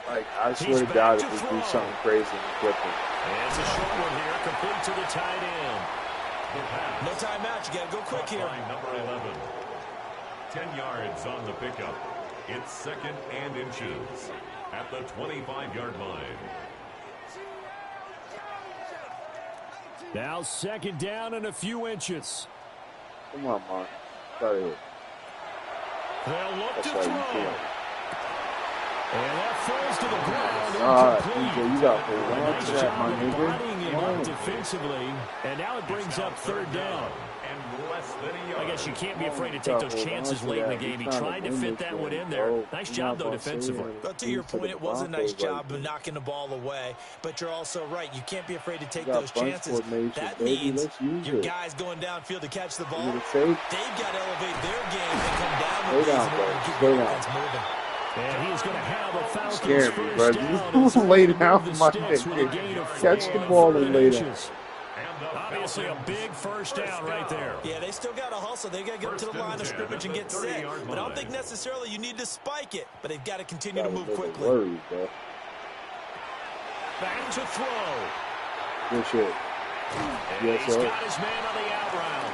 Like, I swear to God, if we do something crazy in the Clippers. And it's a short one here, complete to the tight end. No timeout. You got to go quick here. Number 11. 10 yards on the pickup. It's 2nd and inches at the 25-yard line. Now 2nd down and a few inches. Come on, Mark. Get out of here. They'll look That's to why you throw. can't. And that falls to the ground. All right, Incomplete. DJ, you got to hold on Nice to that, job my of nigga. bodying him Come up on. defensively. And now it brings up 3rd down. And less than a I yard. guess you can't be afraid to take those chances late in the game. He tried to fit that one in there. Nice job, though, defensively. But to your point, it was a nice job of knocking the ball away. But you're also right. You can't be afraid to take those chances. That means your guys going downfield to catch the ball. They've got to elevate their game and come down with these in order to keep the offense moving. And he's going to have a Falcons Scared me, first bro. down. You lay down, my nigga. Catch the ball and lay down. Obviously a big first down right there. Yeah, they still got to hustle. They got to get to the line of scrimmage and get set. But I don't think necessarily you need to spike it. But they've got to continue to move quickly. Worried, bro. Back to throw. Good shit. And Yes, he's sir. got his man on the out route.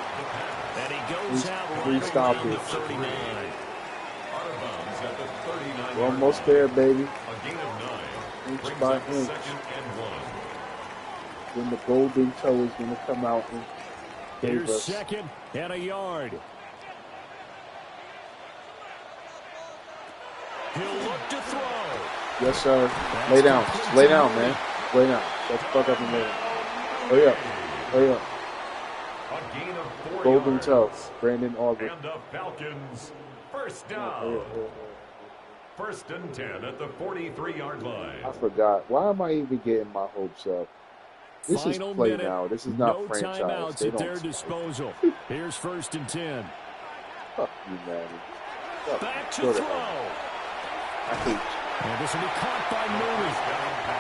And he goes out Please right stop around the it. 39. Out of bounds at the 39. We're almost there, baby. A gain of 9. Inch Brings by up inch. 2nd and 1. Then the golden toe is going to come out and save Here's us. 2nd and a yard. He'll look to throw. Yes, sir. Lay down. Just lay down, man. Lay down. Shut the fuck up and lay down. Hurry up. Hurry up. A gain of 4 Golden yards. toe, Brandon Aubrey. And the Falcons, first down. First and 10 at the 43-yard line. I forgot. Why am I even getting my hopes up? This Final is play minute. now. This is not No franchise. timeouts They at their don't disposal. Here's first and 10. Fuck you, man. Back to Go throw. I hate you. And this will be caught by Mooney.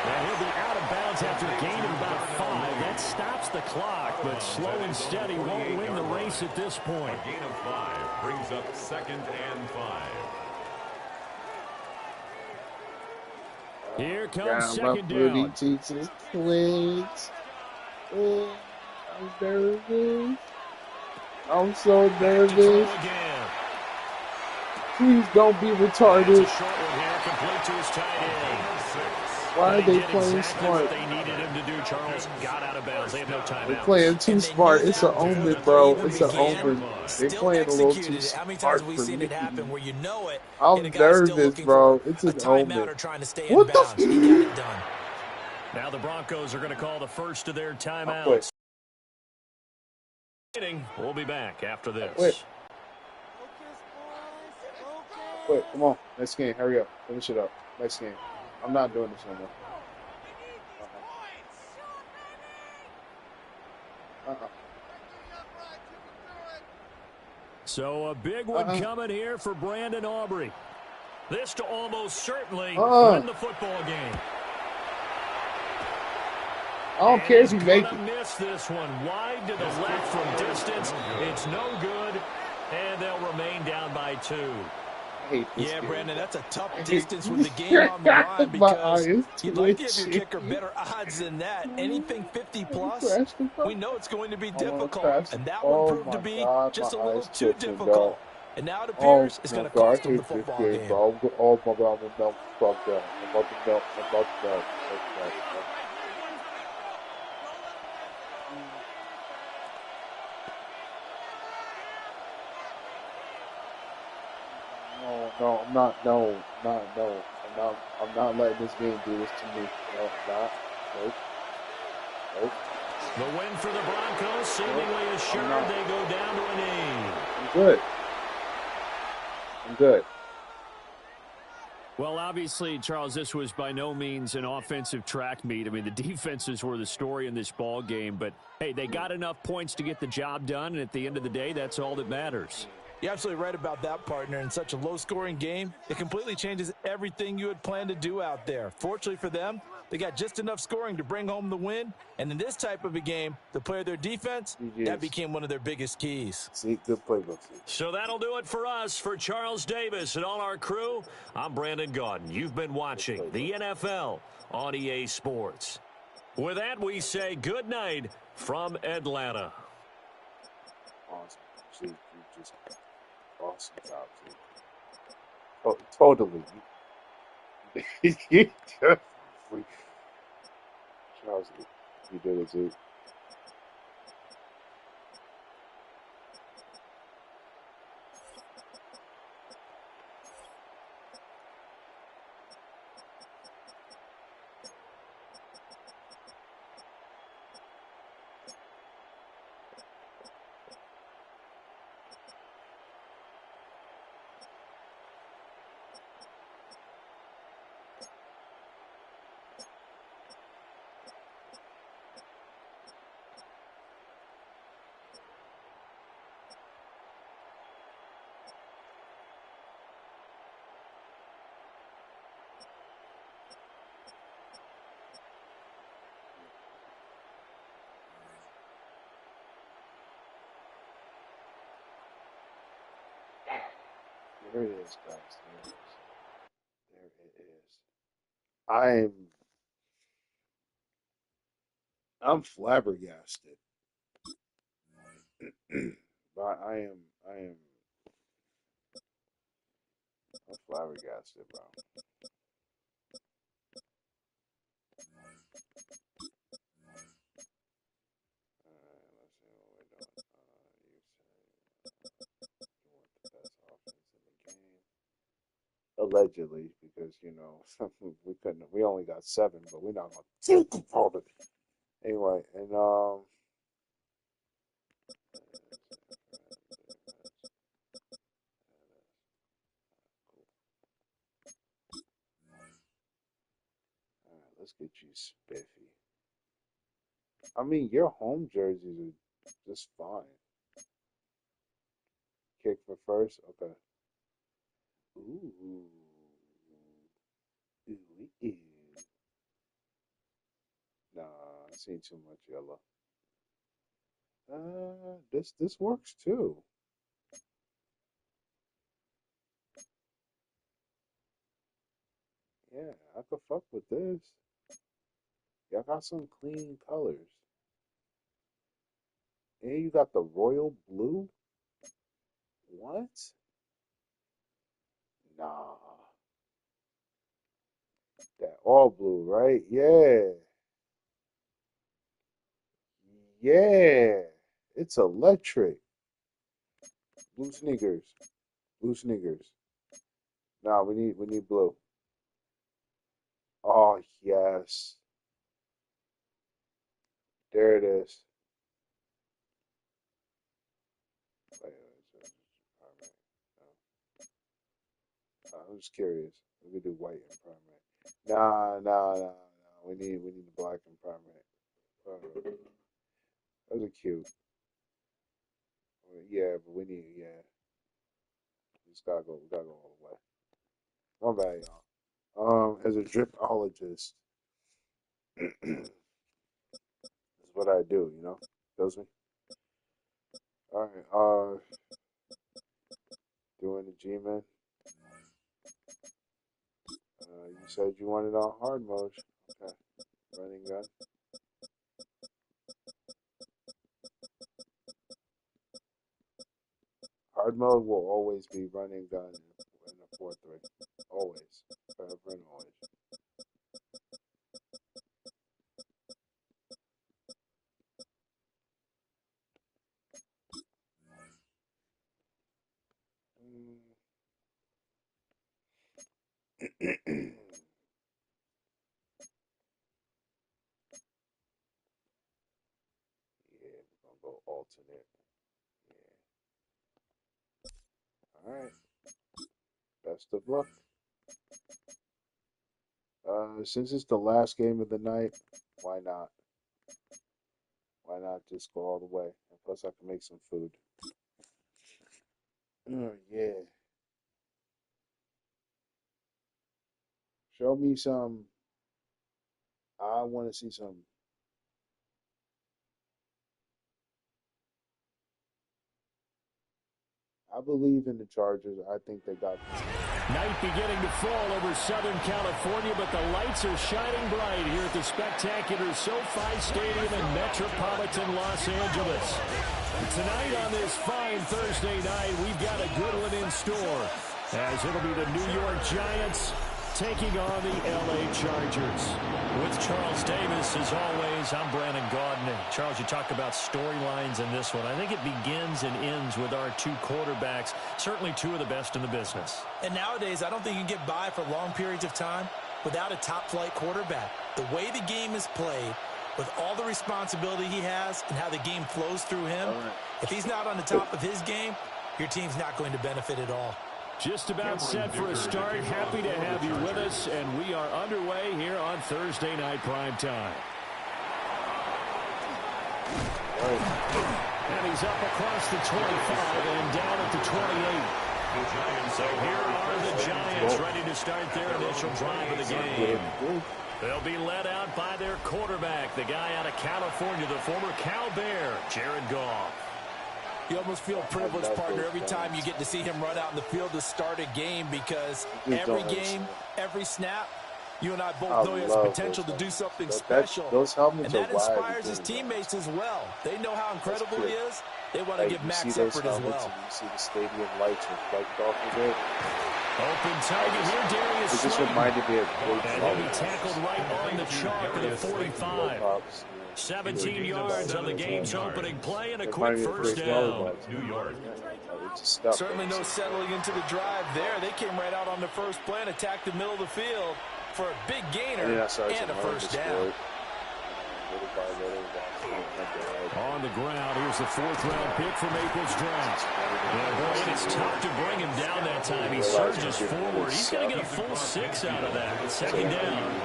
And he'll be out of bounds after a gain of about 5. That stops the clock, but slow and steady won't win the race at this point. A gain of 5 brings up second and 5. Here comes second down. Teaches twins. Oh, I'm nervous. I'm so nervous. Please don't be retarded. Why are they playing smart? They needed him to do. Charles got out of bounds. They have no timeouts. They're playing too smart. It's an omen, bro. It's an omen. They're playing a little too smart for me. I'm nervous, bro. It's an omen. What the f? Now the Broncos are going to call the first of their timeouts. We'll be back after this. Wait, come on. Next game. Hurry up. Finish it up. Next game. I'm not doing this no more. So a big one coming here for Brandon Aubrey. This to almost certainly win the football game. I don't care if you make it. Miss this one wide to the left from distance. It's no good, and they'll remain down by 2. Yeah, Brandon, that's a tough distance with the game on the line because you'd like to give your kicker better odds than that. Anything 50-plus, we know it's going to be difficult, and that one proved to be just a little too difficult. And now it appears it's going to cost them the football game. Oh, my God, I'm about to fuck that. I'm about to melt. I'm about to melt. No, I'm not. No. I'm not letting this game do this to me. No, I'm not. Nope. The win for the Broncos, seemingly assured they go down to an A. I'm good. Well, obviously, Charles, this was by no means an offensive track meet. I mean, the defenses were the story in this ball game, but hey, they got enough points to get the job done, and at the end of the day, that's all that matters. You're absolutely right about that, partner. In such a low-scoring game, it completely changes everything you had planned to do out there. Fortunately for them, they got just enough scoring to bring home the win. And in this type of a game, to play their defense, that became one of their biggest keys. See, good playbook. So that'll do it for us. For Charles Davis and all our crew, I'm Brandon Gaudin. You've been watching the NFL on EA Sports. With that, we say good night from Atlanta. Awesome. See, you just... Awesome job, too. Oh, totally. Charles, you did it, too. There it is, guys. There it is. I'm flabbergasted. But I'm flabbergasted, bro. Let's see what we're doing. You said you want the best offense in the game. Allegedly, because we only got 7, but we're not gonna take all of it. Anyway, and Let's get you spiffy. I mean, your home jerseys are just fine. Kick for first? Okay. Ooh. Ooh. Nah, I seen too much yellow. This works too. Yeah, I could fuck with this. Y'all got some clean colors. And you got the royal blue? What? Nah. That all blue, right? Yeah. Yeah. It's electric. Blue sneakers. Blue sneakers. Nah, we need blue. Oh yes. There it is. Wait, I'm just curious. We could do white and primary. Nah. We need the black and primary. Those are cute. Yeah, but we just we gotta go all the way. My bad, y'all. As a dripologist, this is what I do, Does me. All right, doing the G-Man. You said you wanted on hard mode. Okay, running gun. Hard mode will always be running gun in a 4-3. Always. Forever and always. Yeah, we're gonna go alternate. Yeah. Alright. Best of luck. Since it's the last game of the night, why not? Why not just go all the way? And plus I can make some food. Oh yeah. Show me some. I want to see some. I believe in the Chargers. I think they got this. Night beginning to fall over Southern California, but the lights are shining bright here at the spectacular SoFi Stadium in metropolitan Los Angeles. Tonight on this fine Thursday night, we've got a good one in store, as it'll be the New York Giants taking on the L.A. Chargers. With Charles Davis, as always, I'm Brandon Gaudin. Charles, you talk about storylines in this one. I think it begins and ends with our two quarterbacks, certainly two of the best in the business. And nowadays, I don't think you can get by for long periods of time without a top-flight quarterback. The way the game is played, with all the responsibility he has and how the game flows through him, if he's not on the top of his game, your team's not going to benefit at all. Just about set for a start. Happy to have you with us, and we are underway here on Thursday Night Prime Time. And he's up across the 25 and down at the 28. So here are the Giants ready to start their initial drive of the game. They'll be led out by their quarterback, the guy out of California, the former Cal Bear, Jared Goff. You almost feel privileged, partner, every time you get to see him run out in the field to start a game, because every game, every snap, you and I both know he has potential to do something special. And that inspires his teammates as well. They know how incredible he is. They want to give max effort as well. You see the stadium lights reflect off of it. Open target here, Darius. It just reminded me of and he'll be tackled right on the chalk at the 45. 17 yards on the game's opening play and a quick first down. New York. Certainly no settling into the drive there. They came right out on the first play and attacked the middle of the field for a big gainer and a first down. On the ground, here's the fourth-round pick for Maples draft. And it's tough to bring him down that time. He surges forward. He's going to get a full 6 out of that. Second down.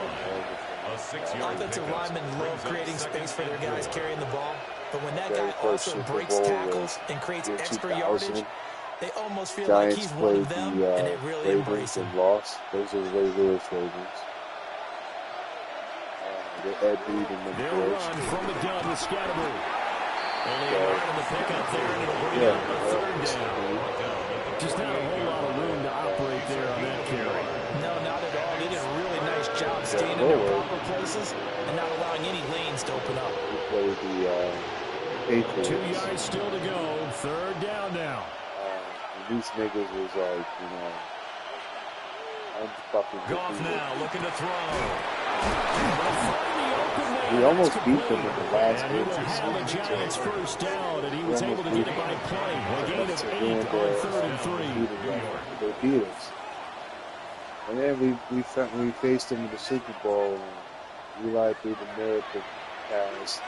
Offensive linemen love creating space for their guys carrying the ball, but when that guy also breaks tackles and creates extra yardage, they almost feel like he's one of them, and they really embrace him. Lost. Those are the Ray Lewis Ravens. Ed Reed and then they'll run from the gun with Scatterbury. Only a yard in the pickup there, and it'll bring up a third down. Just not a whole lot of room to operate there on that carry. No, not at all. They did a really nice job staying in their proper places and not allowing any lanes to open up. We played the Patriots. 2 yards still to go. Third down now. These niggas was like, you know, I'm fucking Goff now looking to throw. We almost beat them in the last game. The Giants first down, and he was able to get it by play. A gain of 8 on 3rd and 3. They beat us. And then we faced them in the Super Bowl, and Eli threw the miracle pass.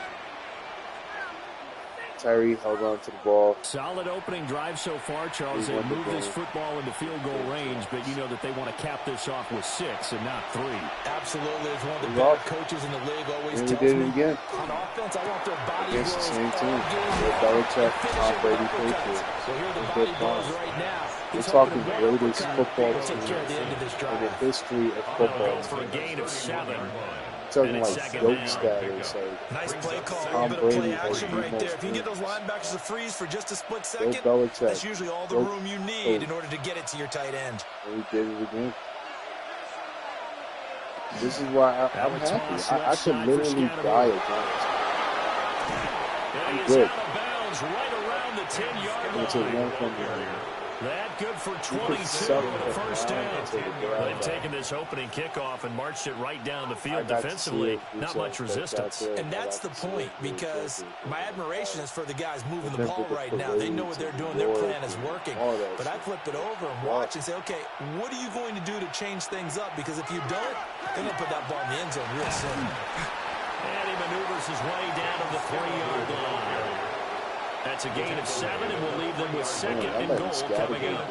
Tyree held on to the ball. Solid opening drive so far, Charles. They moved this football into field goal range, but you know that they want to cap this off with 6 and not 3. Absolutely. As one of the better coaches in the league always tells me, did it again. On offense, I want their body against the rolls same team. all Belichick, Tom Brady, Patriots. So here are the body balls right now. We're talking greatest football team in the history of football. For a gain of 7. Talking like goat status, like nice play call, Tom a little bit of Brady, play action right there. If you can get those linebackers to freeze for just a split second, that's usually all the room you need in order to get it to your tight end. And we did it again. This is why I'm happy. I could literally die at Giants. Good. Right around the 10-yard line. That good for 22 and a first down. They've taken this opening kickoff and marched it right down the field defensively. Not much resistance. And that's the point, because my admiration is for the guys moving the ball right now. They know what they're doing. Their plan is working. But I flip it over and watch and say, okay, what are you going to do to change things up? Because if you don't, they're going to put that ball in the end zone real soon. And he maneuvers his way down to the 3-yard line. That's a gain of 7, and we'll leave them with 2nd and goal coming up.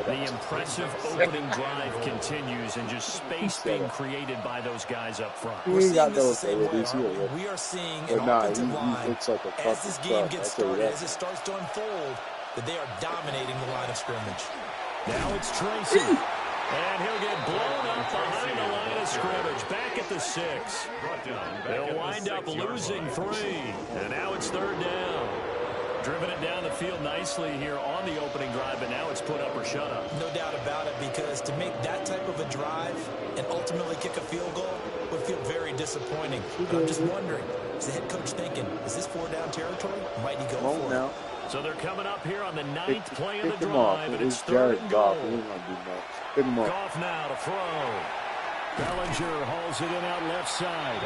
The impressive opening drive continues, and just space being created by those guys up front. He ain't got those abilities here. We are seeing an offensive line, as this game gets started, as it starts to unfold, that they are dominating the line of scrimmage. Now it's Tracy. And he'll get blown up behind the line of scrimmage. Back at the 6. They'll wind up losing 3. And now it's 3rd down. Driven it down the field nicely here on the opening drive, but now it's put up or shut up. No doubt about it, because to make that type of a drive and ultimately kick a field goal would feel very disappointing. But I'm just wondering, is the head coach thinking, is this 4-down territory? Might he go for it? So they're coming up here on the 9th play of the drive, and it's 3rd and goal. Goff now to throw. Bellinger hauls it in out left side.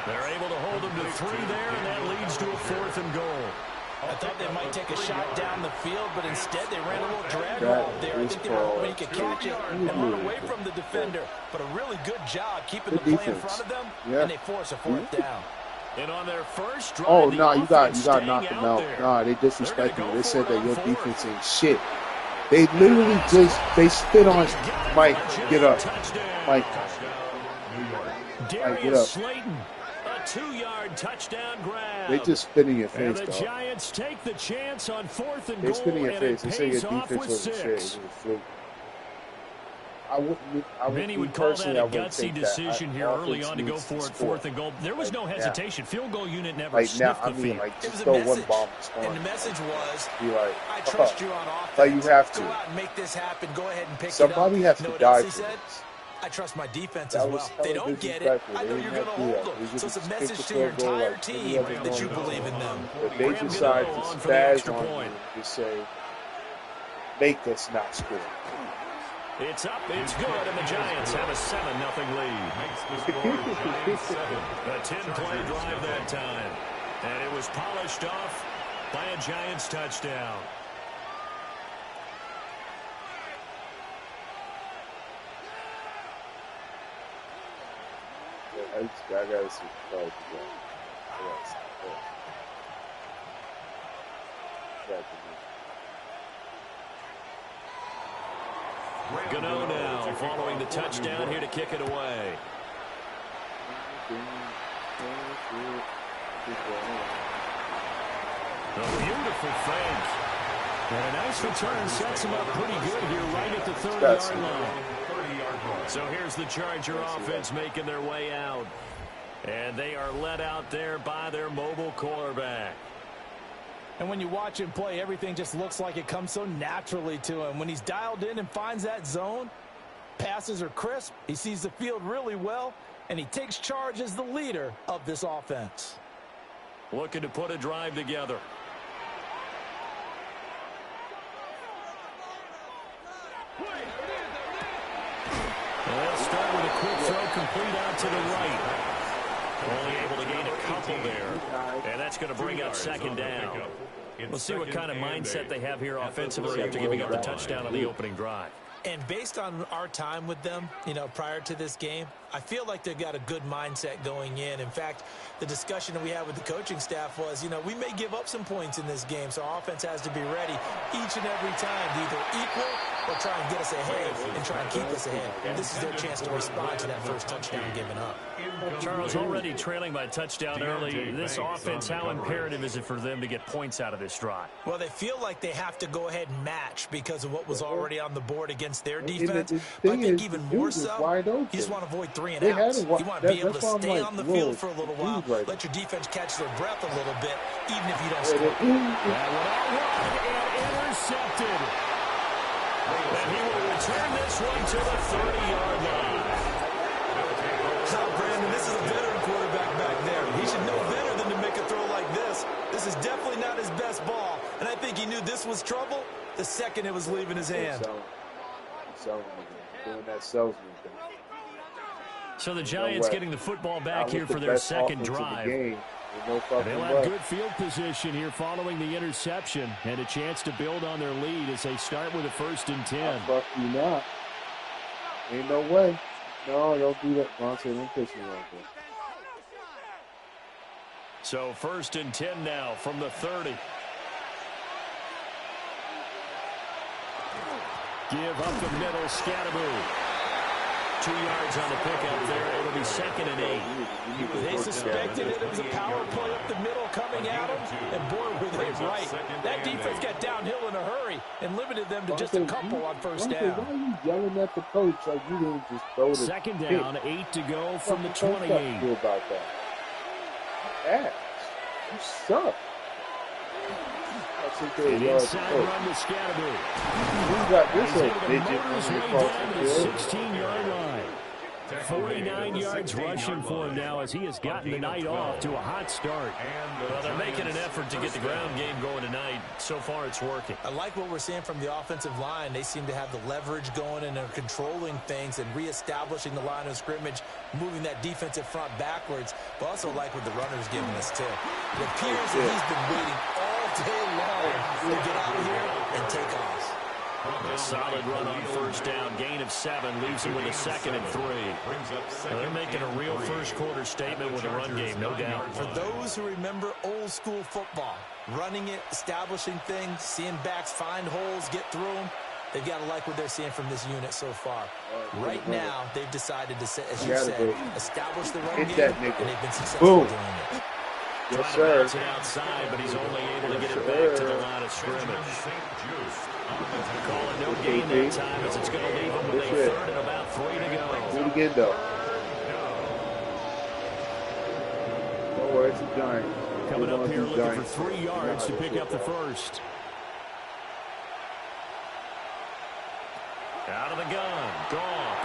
They're able to hold him to 3 there, and that leads to a 4th and goal. I thought they might take a shot down the field, but instead they ran a little drag route there. I think they were hoping he could catch it and run away from the defender. But a really good job keeping the play in front of them, and they force a 4th down. And on their first drive, oh, no, you got to knock them out. Nah, they disrespect me. They said that your defense ain't shit. They literally they spit on Mike, get up. Mike, get up. Slayton, a 2-yard touchdound grab. They just spit in your face, and the dog. Giants take the chance on 4th and they goal, spit in your face. They say your defense was wasn't shit. It was a fluke. Many would call that a gutsy decision here early on to go for it 4th and goal. There was no hesitation. Field goal unit never sniffed the field. It was a message, and the message was, I trust you on offense. Like you have to. Go out and make this happen. Go ahead and pick Somebody it up. has to die for this. I trust my defense as well. If they don't get it, I know you're going to hold them. So it's a message to your entire team that you believe in them. But they decide to spaz on you and just say, make us not score. It's up, it's good, and the Giants have a 7-0 lead. A 10-play drive that time. And it was polished off by a Giants touchdown. I gotta see the play again. Gano now following the touchdown here to kick it away. A beautiful fake. And a nice return sets him up pretty good here right at the 30-yard line. So here's the Charger offense making their way out. And they are led out there by their mobile quarterback. And when you watch him play, everything just looks like it comes so naturally to him. When he's dialed in and finds that zone, passes are crisp, he sees the field really well, and he takes charge as the leader of this offense. Looking to put a drive together. They'll start with a quick throw complete out to the right. Only able to gain a couple there. And that's going to bring up second down. We'll see what kind of mindset they have here offensively after giving up the touchdown on the opening drive. And based on our time with them, prior to this game, I feel like they've got a good mindset going in. In fact, the discussion that we had with the coaching staff was, we may give up some points in this game, so our offense has to be ready each and every time to either equal or try and get us ahead and try and keep us ahead. And this is their chance to respond to that first touchdown given up. Charles, already trailing by touchdown early. This offense, how imperative is it for them to get points out of this drive? Well, they feel like they have to go ahead and match because of what was already on the board against their defense. But I think even more so, you just want to avoid 3 and outs. You want to be able to stay on the field for a little while, let your defense catch their breath a little bit, even if you don't score. That one out wide and intercepted. And he will return this one to the 30-yard line. Now, Brandon, this is a veteran quarterback back there. He should know better than to make a throw like this. This is definitely not his best ball, and I think he knew this was trouble the second it was leaving his hand. Doing that salesman thing. So the Giants getting the football back here for their second drive. They'll have good field position here following the interception and a chance to build on their lead as they start with a 1st and 10. Fuck you not. Ain't no way. No, don't do that. Monster, don't piss me like that. So 1st and 10 now from the 30. Give up the middle, Scatteroo. 2 yards on the pickup there. It'll be 2nd and 8. They suspected it was a power play up the middle coming at them, and boy, were they right. That defense got downhill in a hurry and limited them to just a couple on first down. Why are you yelling at the coach like you didn't just throw the 2nd down, 8 to go from the 28. About that. Ass. You suck. An inside run to Scatteroo. We got this He's a able to digit motor his way across down to the the field. 16-yard line. 49 yards rushing for him now as he has gotten the night off to a hot start. Well, they're making an effort to get the ground game going tonight. So far, it's working. I like what we're seeing from the offensive line. They seem to have the leverage going and are controlling things and reestablishing the line of scrimmage, moving that defensive front backwards, but also like what the runner's giving us, too. It appears that he's been waiting all day long to get out here and take off. A solid run on first down. Gain of 7 leaves him with a 2nd and 3. Well, they're making a real first-quarter statement with a run game, no doubt. For those who remember old-school football, running it, establishing things, seeing backs find holes, get through them, they've got to like what they're seeing from this unit so far. Right now, they've decided to, as you said, establish the run game, and they've been successful doing it. Yes, sir. It outside, but he's only able to get it back to the line of scrimmage. Call it no gain that time as it's going to leave him with a 3rd and about 3 to go. Do it again, though. Don't worry, it's a giant. Coming up here looking for 3 yards to pick up the first. Out of the gun. Gone.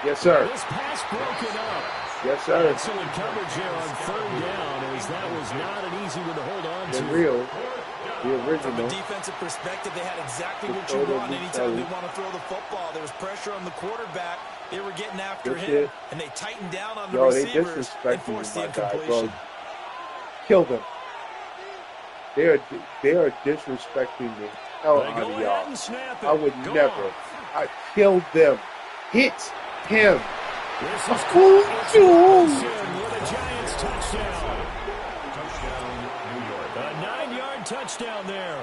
Yes, sir. This pass broken up. Yes, sir. Excellent coverage there on 3rd down as that was not an easy one to hold on to. The original. From a defensive perspective, they had exactly what you want anytime they want to throw the football. There was pressure on the quarterback. They were getting after him, and they tightened down on the receivers and forced the incompletion. Kill them. They are disrespecting the hell out of y'all. I would never. I killed them. Hit him. This is with a Giants touchdown. A 9-yard touchdown there.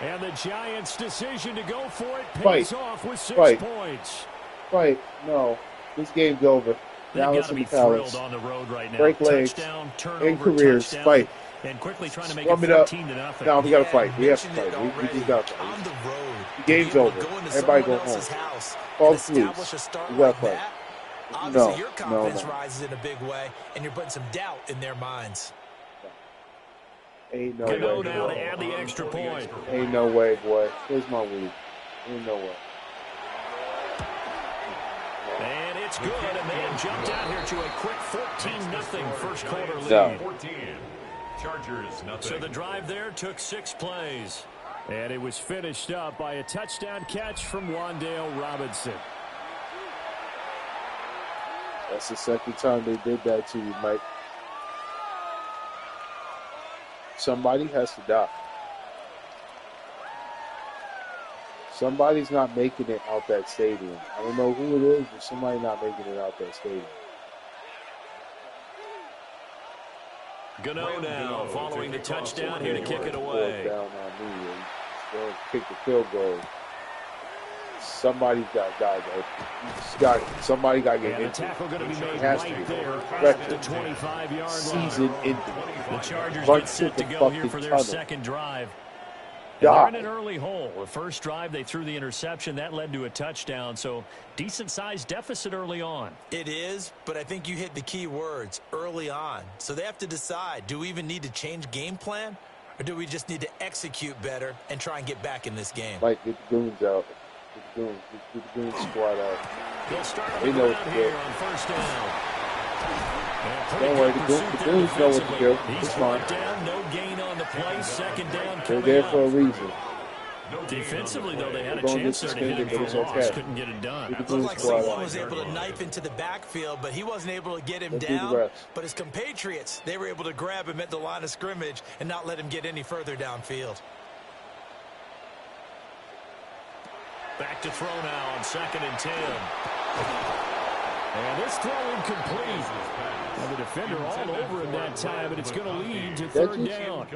And the Giants' decision to go for it pays off with 6 points. Fight. No. This game's over. Now They've got to be thrilled on the road right now. Break legs. Touchdown, In turnover, careers. touchdown, Fight. and quickly trying to make Scrum it it up. 14-0. No, we got to fight. We have to mentioned it fight. We already. just got to fight. On the road, The game's to be able over. to go into Everybody someone go home. else's house Call and the establish police. a start We got like to fight. that. Obviously, No, your confidence no. rises in a big way, and you're putting some doubt in their minds. Ain't no Cano way, now boy. to add the extra point. Ain't no way, boy. Here's my weed. Ain't no way. And it's good, and they have jumped out here to a quick 14-0 first quarter lead. No. 14. Chargers, nothing. So the drive there took 6 plays. And it was finished up by a touchdown catch from Wan'Dale Robinson. That's the second time they did that to you, Mike. Somebody has to die. Somebody's not making it out that stadium. I don't know who it is, but somebody not making it out that stadium. Gano now following the touchdown here to kick it away. Down on me. They'll kick the field goal. Somebody's got to die, though. Somebody got to get And the injured. tackle going to be made Has to right be. there Correct. at the 25-yard line. Season ending. The Chargers Run get set to to the go here fucking for their tunnel. second drive. And Die. they're in an early hole. The first drive, they threw the interception. That led to a touchdown. So decent-sized deficit early on. It is, but I think you hit the key words early on. So they have to decide, do we even need to change game plan? Or do we just need to execute better and try and get back in this game? Mike, get the goons out. Get the goons squad out. They'll start They know what to do. on first down. Don't worry, the goons know what to do. It's fine. Down, no gain on the play. Second down. They're there for a reason. Defensively, though, they had a They're gonna chance get there to hit him suspended, but for it's a loss. okay. Couldn't get it done. Get the Looked goons like squad someone out. was able to knife into the backfield, but he wasn't able to get him Let's do the down. rest. But his compatriots, they were able to grab him at the line of scrimmage and not let him get any further downfield. Back to throw now on 2nd and 10. And this throw incomplete. And the defender all over him that time, and it's going to lead to third down.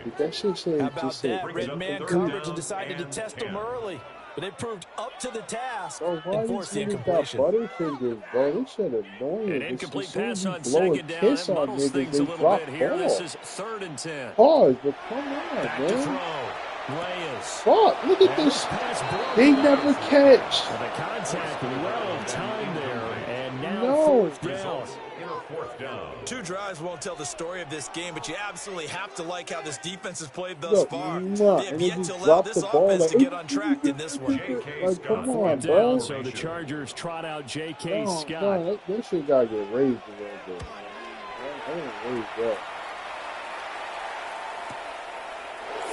Did that shit say How about just say that? Red man coverage and decided to test him early. But they proved up to the task Bro, why and these forced the niggas got incompletion. butterfingers, bro? This shit annoying. An As incomplete soon pass as you on blow a 2nd down. kiss That on muddles niggas, things a they little drop bit here. ball. This is 3rd and 10. Pause, but come on, Back to man. throw. Reyes. Fuck, look at this. They never catch. And the contact well timed there. And now No. 4th down. Fourth down. 2 drives won't tell the story of this game, but you absolutely have to like how this defense has played thus Look, far. nah, They have and yet they to just allow drop this the ball offense like, to get on track in this one. Like, come on, Down, bro. so the Chargers trot out J.K. No, Scott. no, that shit gotta get raised a little bit. I ain't raised up.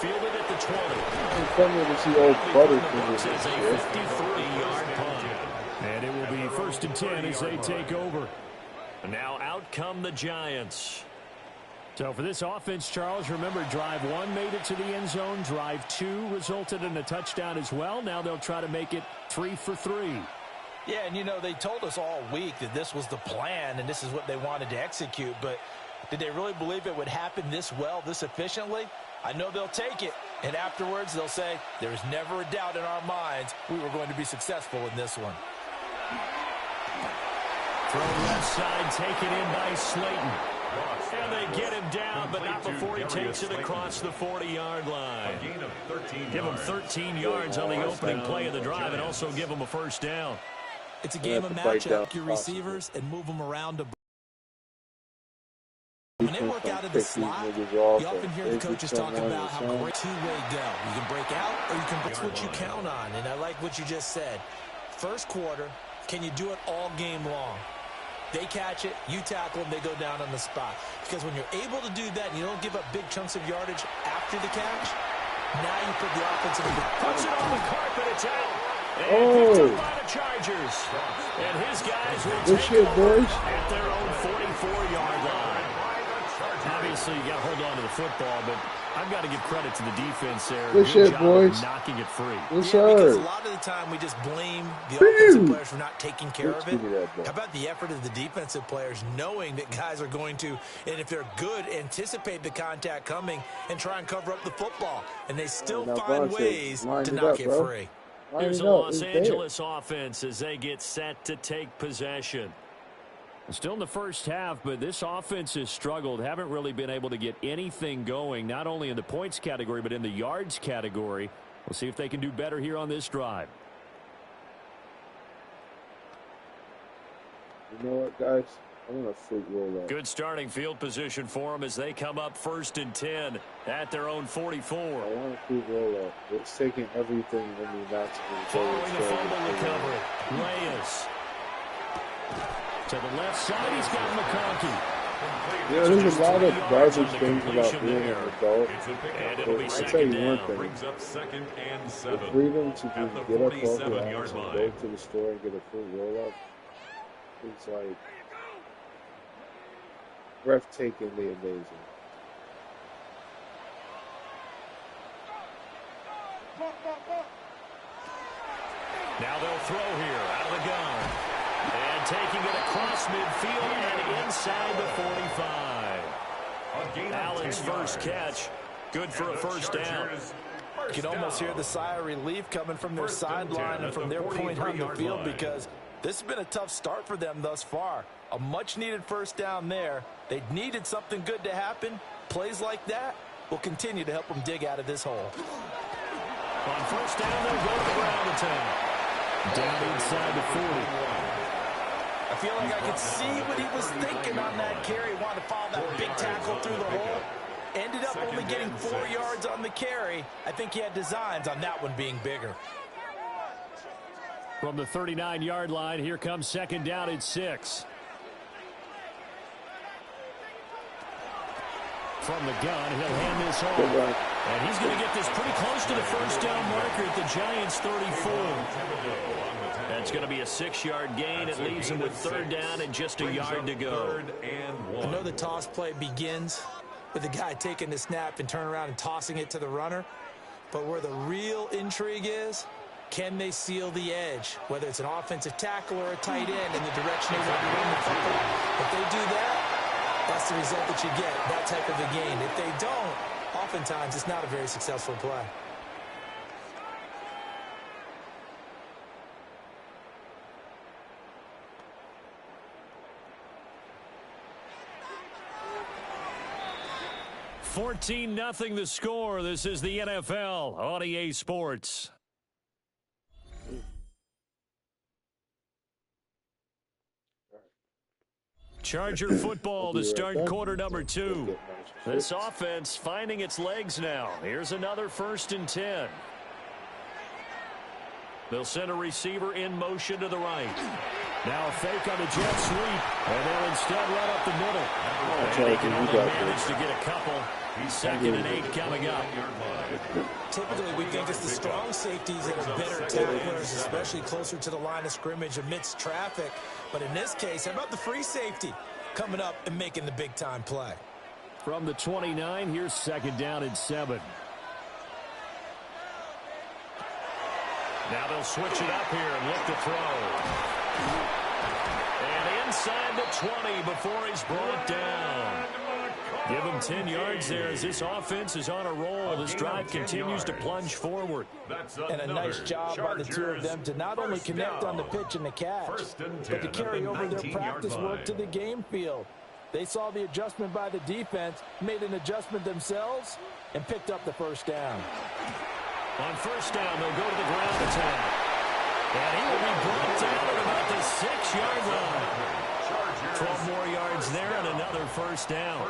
Fielded at the 20. I'm coming to see old Butterfingers It's a and shit. 53-yard punt. And it will be 1st and 10 as they take over. And now out come the Giants. So for this offense, Charles, remember drive 1 made it to the end zone. Drive 2 resulted in a touchdown as well. Now they'll try to make it 3 for 3. Yeah, and you know, they told us all week that this was the plan and this is what they wanted to execute, but did they really believe it would happen this well, this efficiently? I know they'll take it, and afterwards they'll say, there's never a doubt in our minds we were going to be successful in this one. Throw left side, taken in by Slayton. And they get him down, but not before he takes it across the 40-yard line. Give him 13 yards on the opening play of the drive and also give him a first down. It's a game of matchup, your receivers, and move them around to when they work out of the slot, you often hear the coaches talk about how great two-way go. You can break out or you can break. That's what you count on, and I like what you just said. First quarter, can you do it all game long? They catch it, you tackle them, they go down on the spot. Because when you're able to do that and you don't give up big chunks of yardage after the catch, now you put the offense in the Puts it on the carpet, it's out. And picked up by the Chargers. And his guys will take over at their own 44-yard line. Obviously, you got to hold on to the football, but I've got to give credit to the defense there. Good shit, job boys. of knocking it free. Yes, because a lot of the time we just blame the offensive players for not taking care of it. How about the effort of the defensive players knowing that guys are going to, and if they're good, anticipate the contact coming and try and cover up the football. And they still find ways to knock it free. Here's the Los Angeles offense as they get set to take possession. Still in the first half, but this offense has struggled. Haven't really been able to get anything going, not only in the points category, but in the yards category. We'll see if they can do better here on this drive. You know what, guys? I'm going to fruit roll up. Good starting field position for them as they come up 1st and 10 at their own 44. I want to fruit roll up. It's taking everything in me not to be following the fumble recovery. Reyes. To the left side, he's got McConkey. Yeah, there's a lot of garbage things about being an adult. I'll tell you one thing. The freedom to just get up off your ass and go to the store and get a fruit roll up, it's like breathtakingly amazing. Now they'll throw here out of the gun. And taking it across midfield and inside the 45. Allen's first catch. Good for a first down. You can almost hear the sigh of relief coming from their sideline and from their point on the field, because this has been a tough start for them thus far. A much-needed first down there. They needed something good to happen. Plays like that will continue to help them dig out of this hole. On first down, they'll go to the ground attack. Down inside the 40. I feel like I could see what he was thinking on that carry. Wanted to follow that big tackle through the hole. Ended up only getting 4 yards on the carry. I think he had designs on that one being bigger. From the 39-yard line, here comes 2nd down at 6. From the gun, he'll hand this off. And he's going to get this pretty close to the first down marker at the Giants' 34. That's going to be a 6-yard gain. It leaves him with 3rd down and just a yard to go. I know the toss play begins with the guy taking the snap and turning around and tossing it to the runner. But where the real intrigue is, can they seal the edge? Whether it's an offensive tackle or a tight end in the direction they want to run the football. If they do that, that's the result that you get, that type of a gain. If they don't, oftentimes it's not a very successful play. $14-0 the score. This is the NFL on EA Sports. Charger football to start quarter number 2. This offense finding its legs now. Here's another 1st and 10. They'll send a receiver in motion to the right. Now a fake on the jet sweep, and they'll instead run up the middle. And they can only manage to get a couple. 2nd and 8 coming up. Typically, we think it's the strong safeties that are better tacklers, especially closer to the line of scrimmage amidst traffic. But in this case, how about the free safety coming up and making the big-time play? From the 29, here's 2nd down and 7. Now they'll switch it up here and look to throw. And inside the 20 before he's brought down. Give him 10 yards there as this offense is on a roll. This drive continues to plunge forward. And a nice job by the two of them to not only connect on the pitch and the catch, but to carry over their practice work to the game field. They saw the adjustment by the defense, made an adjustment themselves, and picked up the first down. On first down, they'll go to the ground attack. And he will be brought down at about the 6-yard line. 12 more yards there and another first down.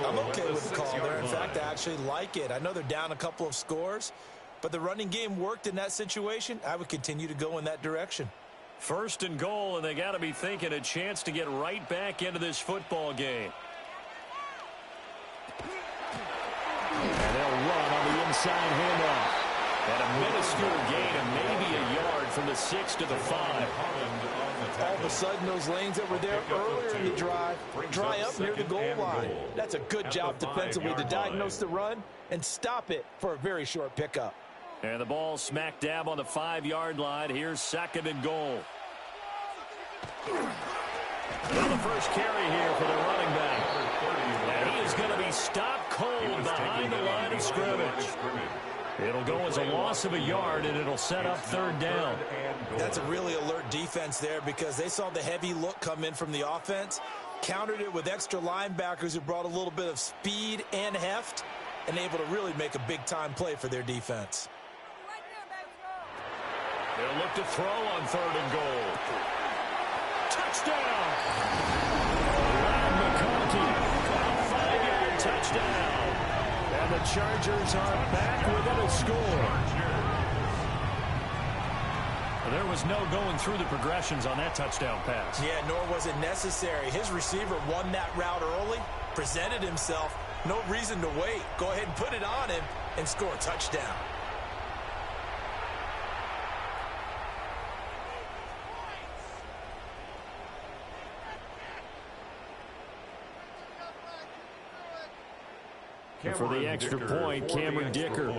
I'm okay with the call there. In fact, I actually like it. I know they're down a couple of scores, but the running game worked in that situation. I would continue to go in that direction. 1st and goal, and they got to be thinking a chance to get right back into this football game. And they'll run on the inside handoff. And a minuscule gain of maybe a yard from the 6 to the 5. All of a sudden, those lanes that were there earlier in the drive dry up near the goal line. That's a good job defensively to diagnose the run and stop it for a very short pickup. And the ball smack dab on the 5-yard line. Here's 2nd and goal. Now the first carry here for the running back. And he is going to be stopped cold behind the line of scrimmage. It'll go as a loss of a yard, and it'll set up third down. That's a really alert defense there because they saw the heavy look come in from the offense, countered it with extra linebackers who brought a little bit of speed and heft, and able to really make a big-time play for their defense. They'll look to throw on 3rd and goal. Touchdown! Ryan McConkey, a 5-yard touchdown. And the Chargers are back within a score. There was no going through the progressions on that touchdown pass. Yeah, nor was it necessary. His receiver won that route early, presented himself. No reason to wait. Go ahead and put it on him and score a touchdown. And for the extra point, Cameron Dicker.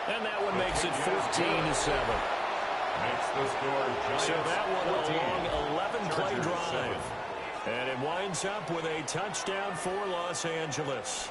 And that one makes it 14-7. So that one a long 11-play drive. And it winds up with a touchdown for Los Angeles.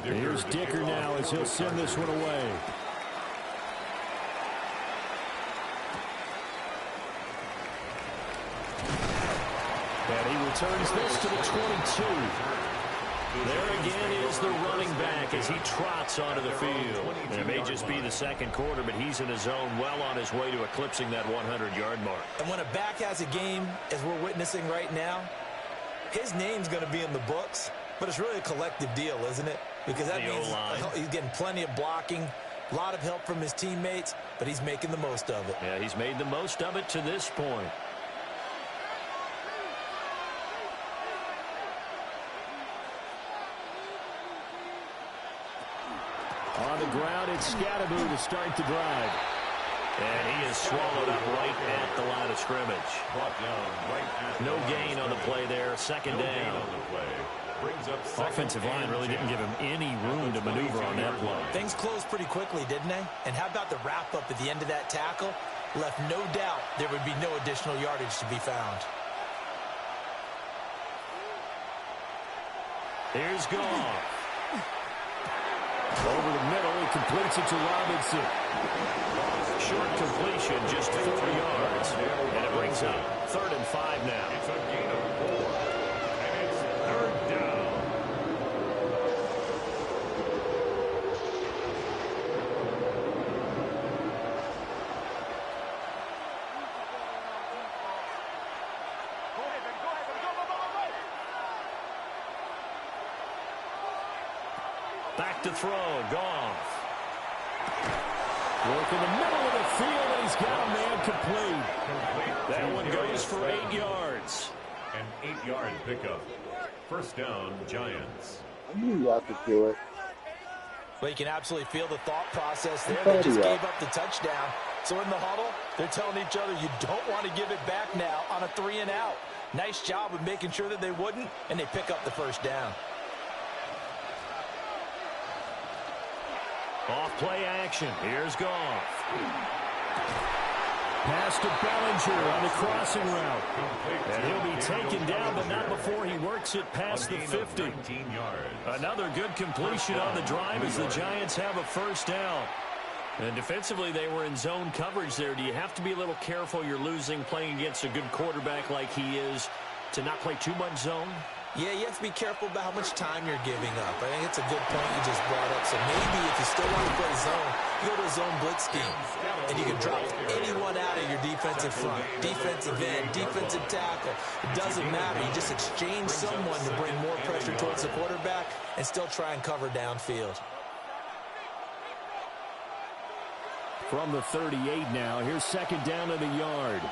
Here's Dicker now as he'll send this one away. And he returns this to the 22. There again is the running back as he trots onto the field. It may just be the second quarter, but he's in his zone, well on his way to eclipsing that 100-yard mark. And when a back has a game, as we're witnessing right now, his name's going to be in the books. But it's really a collective deal, isn't it? Because that means he's getting plenty of blocking, a lot of help from his teammates, but he's making the most of it. Yeah, he's made the most of it to this point. On the ground, it's Scatteroo to start the drive. And he is swallowed up right at the line of scrimmage. No gain on the play there, second down. Offensive line really didn't give him any room to maneuver on that play. Things closed pretty quickly, didn't they? And how about the wrap-up at the end of that tackle? Left no doubt there would be no additional yardage to be found. Here's Goff. Over the middle, he completes it to Robinson. Short completion, just 4 yards. And it brings up 3rd and 5 now. It's a gain of 4. And it's 3rd down. Back to throw, Goff. Work in the middle of the field, and he's got a man complete. That one goes for 8 yards. An 8-yard pickup. First down, Giants. I knew you have to do it. Well, you can absolutely feel the thought process there. They just gave up the touchdown. So in the huddle, they're telling each other, you don't want to give it back now on a 3-and-out. Nice job of making sure that they wouldn't, and they pick up the first down. Off play action. Here's Goff. Pass to Bellinger on the crossing route. And he'll be taken down, but not before he works it past the 50. Another good completion on the drive as the Giants have a first down. And defensively, they were in zone coverage there. Do you have to be a little careful? You're losing, playing against a good quarterback like he is, to not play too much zone? Yeah, you have to be careful about how much time you're giving up. I think it's a good point you just brought up. So maybe if you still want to play zone, you go to a zone blitz scheme. And you can drop anyone out of your defensive front, defensive end, defensive tackle. It doesn't matter. You just exchange someone to bring more pressure towards the quarterback and still try and cover downfield. From the 38 now, here's second down in the yard.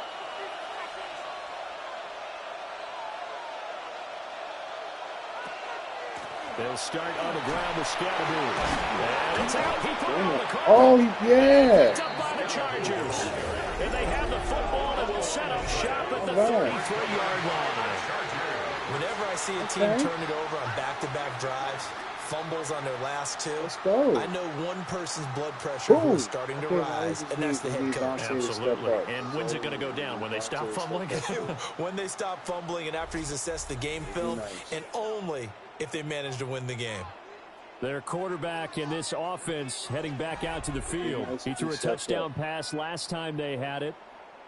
They'll start on the ground with Scatterby. And it's out. He put it on the corner. Oh, yeah. Picked up by the Chargers. And they have the football and will set up shop at the 33-yard line. Whenever I see a team turn it over on back-to-back drives, fumbles on their last two, I know one person's blood pressure is starting to rise, and that's the head coach. Absolutely. And when's it going to go down? When they stop fumbling? When they stop fumbling and after he's assessed the game film, and only if they manage to win the game. Their quarterback in this offense heading back out to the field. He threw a touchdown pass last time they had it.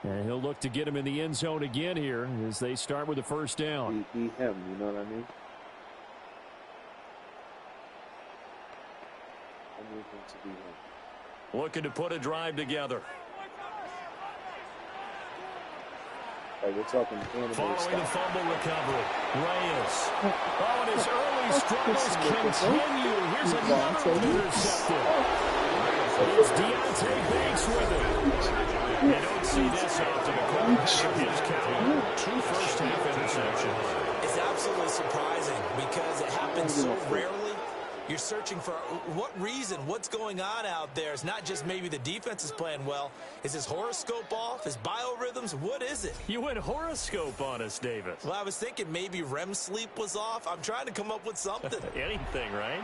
And he'll look to get him in the end zone again here as they start with the first down. Be him, you know what I mean? I need him to be him. Looking to put a drive together. We're talking following the fumble recovery. Reyes. Oh, and his early struggles continue. Here's another intercepted. It's Deontay Banks with it. You don't see this often. According to his count, 2 first-half interceptions. It's absolutely surprising because it happens so rarely. You're searching for what reason, what's going on out there. It's not just maybe the defense is playing well. Is his horoscope off? His biorhythms? What is it? You went horoscope on us, Davis. Well, I was thinking maybe REM sleep was off. I'm trying to come up with something. Anything, right?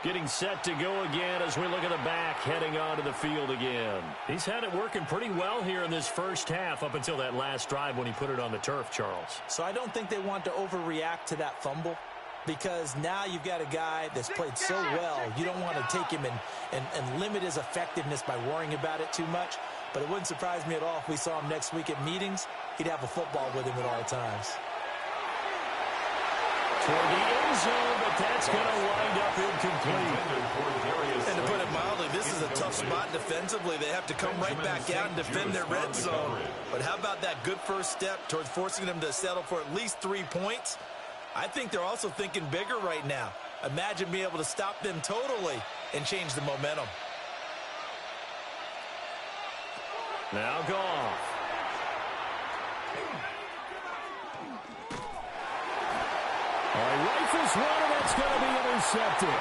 Getting set to go again as we look at the back, heading onto the field again. He's had it working pretty well here in this first half up until that last drive when he put it on the turf, Charles. So I don't think they want to overreact to that fumble, because now you've got a guy that's played so well. You don't want to take him and limit his effectiveness by worrying about it too much. But it wouldn't surprise me at all if we saw him next week at meetings. He'd have a football with him at all times. Toward the end zone, but that's going to wind up incomplete. And to put it mildly, this is a tough spot defensively. They have to come right back out and defend their red zone. But how about that good first step towards forcing them to settle for at least 3 points? I think they're also thinking bigger right now. Imagine being able to stop them totally and change the momentum. Now Goff. Rifles one, and that's going to be intercepted.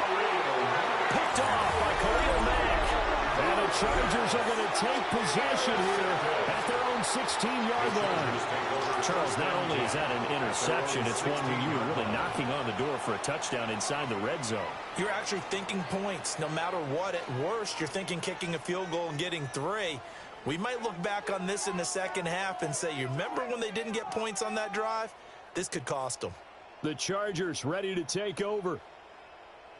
Picked off by Khalil Mack. And the Chargers are going to take possession here at their own 16-yard line. Charles, not only is that an interception, it's one where you were really knocking on the door for a touchdown inside the red zone. You're actually thinking points. No matter what, at worst, you're thinking kicking a field goal and getting 3. We might look back on this in the second half and say, you remember when they didn't get points on that drive? This could cost them. The Chargers ready to take over.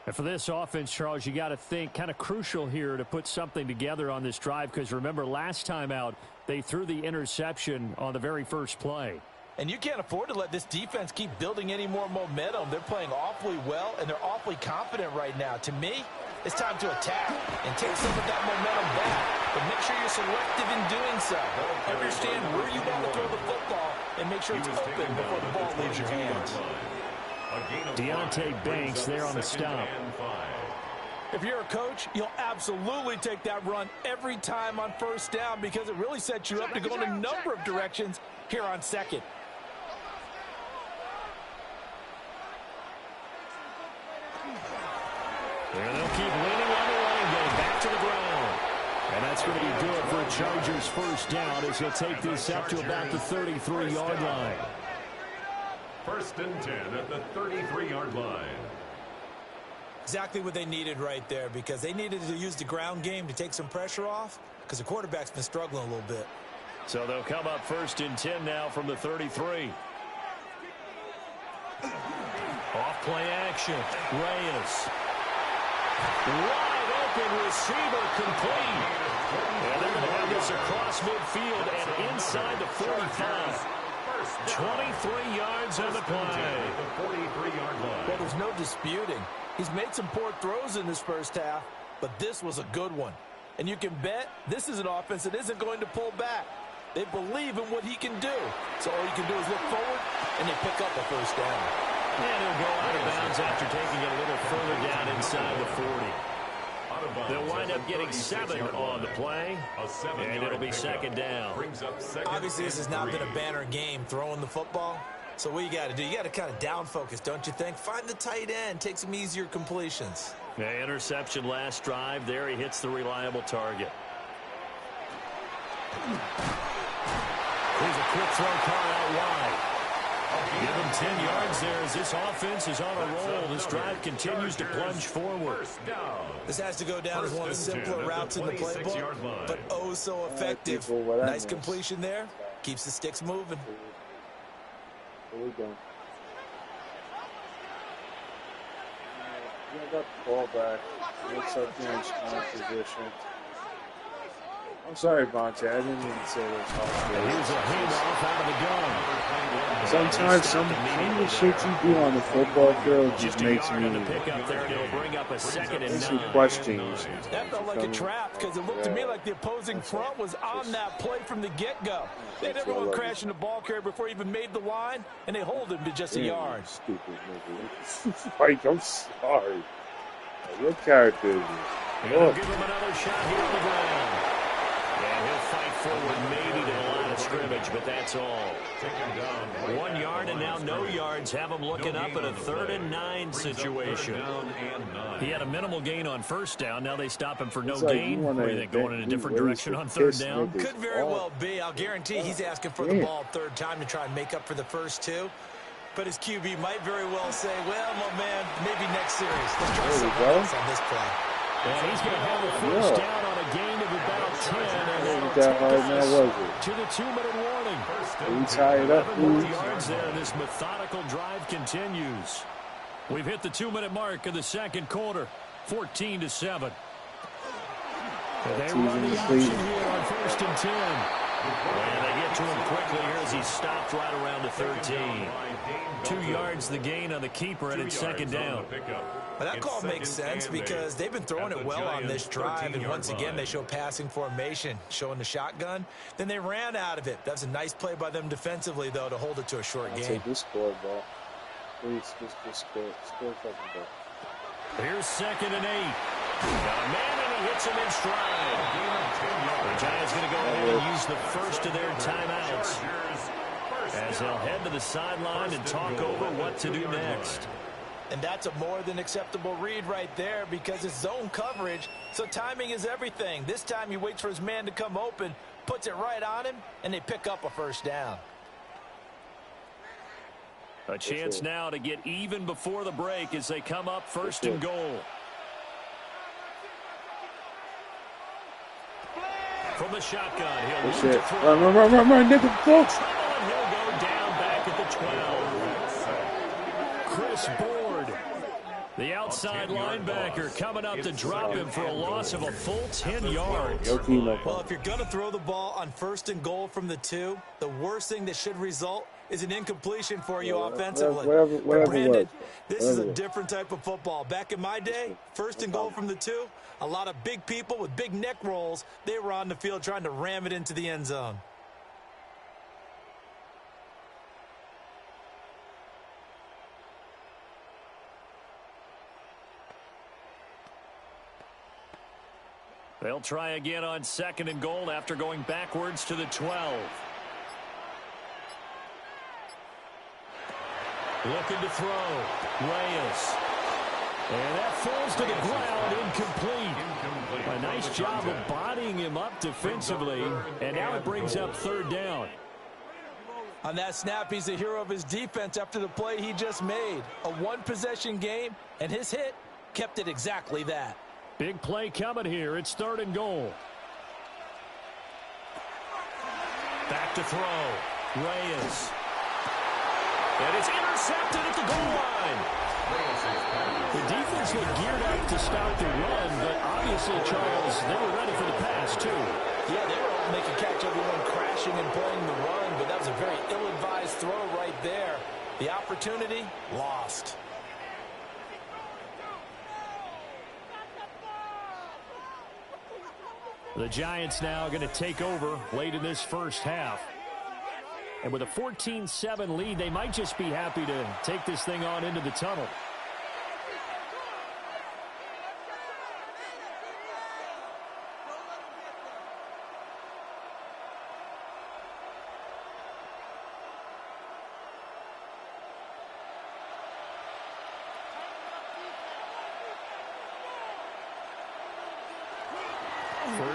And for this offense, Charles, you got to think kind of crucial here to put something together on this drive, because remember last time out, they threw the interception on the very first play. And you can't afford to let this defense keep building any more momentum. They're playing awfully well, and they're awfully confident right now. To me, it's time to attack and take some of that momentum back. But make sure you're selective in doing so. Understand where you want to throw the football and make sure it's open before the ball leaves your hands. Deontay Banks there on the stop. If you're a coach, you'll absolutely take that run every time on first down, because it really sets you up to go in a number of directions here on second. And they'll keep leaning on the running game back to the ground. And that's going to be good for a Chargers first down as he'll take this up to about the 33-yard line. 1st and 10 at the 33-yard line. Exactly what they needed right there, because they needed to use the ground game to take some pressure off, because the quarterback's been struggling a little bit. So they'll come up 1st and 10 now from the 33. Off play action. Reyes. Wide open receiver complete. And they're going to have this across midfield and inside the 45. 23 yards on the play. Well, there's no disputing. He's made some poor throws in this first half, but this was a good one. And you can bet this is an offense that isn't going to pull back. They believe in what he can do. So all you can do is look forward, and they pick up a first down. And he'll go out of bounds after taking it a little further down inside the 40. They'll wind up getting 7 on the play, and it'll be 2nd down. Obviously, this has not been a banner game throwing the football, So what you got to do, you got to kind of down focus, don't you think? Find the tight end, take some easier completions. Yeah, interception last drive. There he hits the reliable target. Here's a quick throw caught out wide. Give him 10 yards there as this offense is on a roll. This drive continues to plunge forward. This has to go down as one of the simpler routes in the playbook, but oh so effective. Nice completion there. Keeps the sticks moving. Here we go. Got the ball back. Looks like you're in strong position. I'm sorry, Bonte. I didn't even say this. Here's a handoff out of the gun. Sometimes some of the shit you do on the football field just makes me question. That felt like a trap because it looked to me like the opposing front was on that play from the get-go. They had everyone crashing the ball carrier before he even made the line, and they hold him to just a yard. Stupid nigga. Mike, I'm sorry. Your character is. They'll give him another shot here on the ground. And he'll fight forward maybe to the line of scrimmage, but that's all. 1 yard and now no yards have him looking up at a 3rd and 9 situation. He had a minimal gain on first down. Now they stop him for no gain. What do you think, going in a different direction on 3rd down? Could very well be. I'll guarantee he's asking for the ball 3rd time to try and make up for the first 2. But his QB might very well say, well, my man, maybe next series. Let's try something else on this play. And he's going to have a first down on a gain of about 10. And to the 2-minute warning. We tie it up. 11 yards there. This methodical drive continues. We've hit the 2-minute mark of the second quarter. 14-7. They run the option here on 1st and 10. And they get to him quickly here as he stopped right around the 13. 2 yards the gain on the keeper, and it's 2nd down. Well, that call makes sense because they've been throwing it well on this drive, and once again they show passing formation, showing the shotgun. Then they ran out of it. That was a nice play by them defensively, though, to hold it to a short game. Take this score, ball. Please, just score fucking ball. Here's 2nd and 8. Got a man, and he hits him in stride. The Giants going to go ahead and use the first of their timeouts as they'll head to the sideline and talk over what to do next. And that's a more than acceptable read right there because it's zone coverage, so timing is everything. This time he waits for his man to come open, puts it right on him, and they pick up a first down. A chance now to get even before the break as they come up 1st and goal. From the shotgun, he'll move to throw. Run, nigga, folks. And he'll go down back at the 12. Chris Board, the outside linebacker, coming up to drop him for a loss of a full 10 yards. Well, if you're going to throw the ball on 1st and goal from the 2, the worst thing that should result is an incompletion for you offensively. Brandon, this is a different type of football. Back in my day, 1st and goal from the 2, a lot of big people with big neck rolls, they were on the field trying to ram it into the end zone. They'll try again on 2nd and goal after going backwards to the 12. Looking to throw. Reyes. And that falls to the ground, incomplete. A nice job of bodying him up defensively. And now it brings up 3rd down. On that snap, he's a hero of his defense after the play he just made. A one-possession game, and his hit kept it exactly that. Big play coming here. It's 3rd and goal. Back to throw. Reyes. And it's intercepted at the goal line. The defense looked geared up to stop the run, but obviously, Charles, they were ready for the pass, too. Yeah, they were hoping they could catch everyone crashing and playing the run, but that was a very ill-advised throw right there. The opportunity, lost. The Giants now going to take over late in this first half. And with a 14-7 lead, they might just be happy to take this thing on into the tunnel.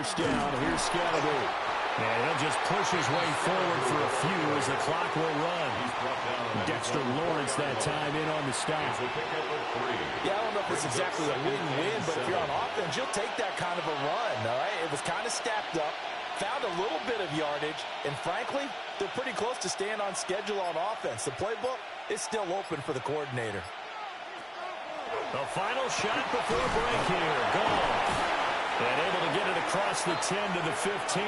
first down. Here's Scalaboo. And he'll just push his way forward for a few as the clock will run. Dexter Lawrence that time in on the stop. Yeah, I don't know if it's exactly a win-win, but if you're on offense, you'll take that kind of a run, all right? It was kind of stacked up, found a little bit of yardage, and frankly, they're pretty close to staying on schedule on offense. The playbook is still open for the coordinator. The final shot before break here. Gone. And able to get it across the 10 to the 15.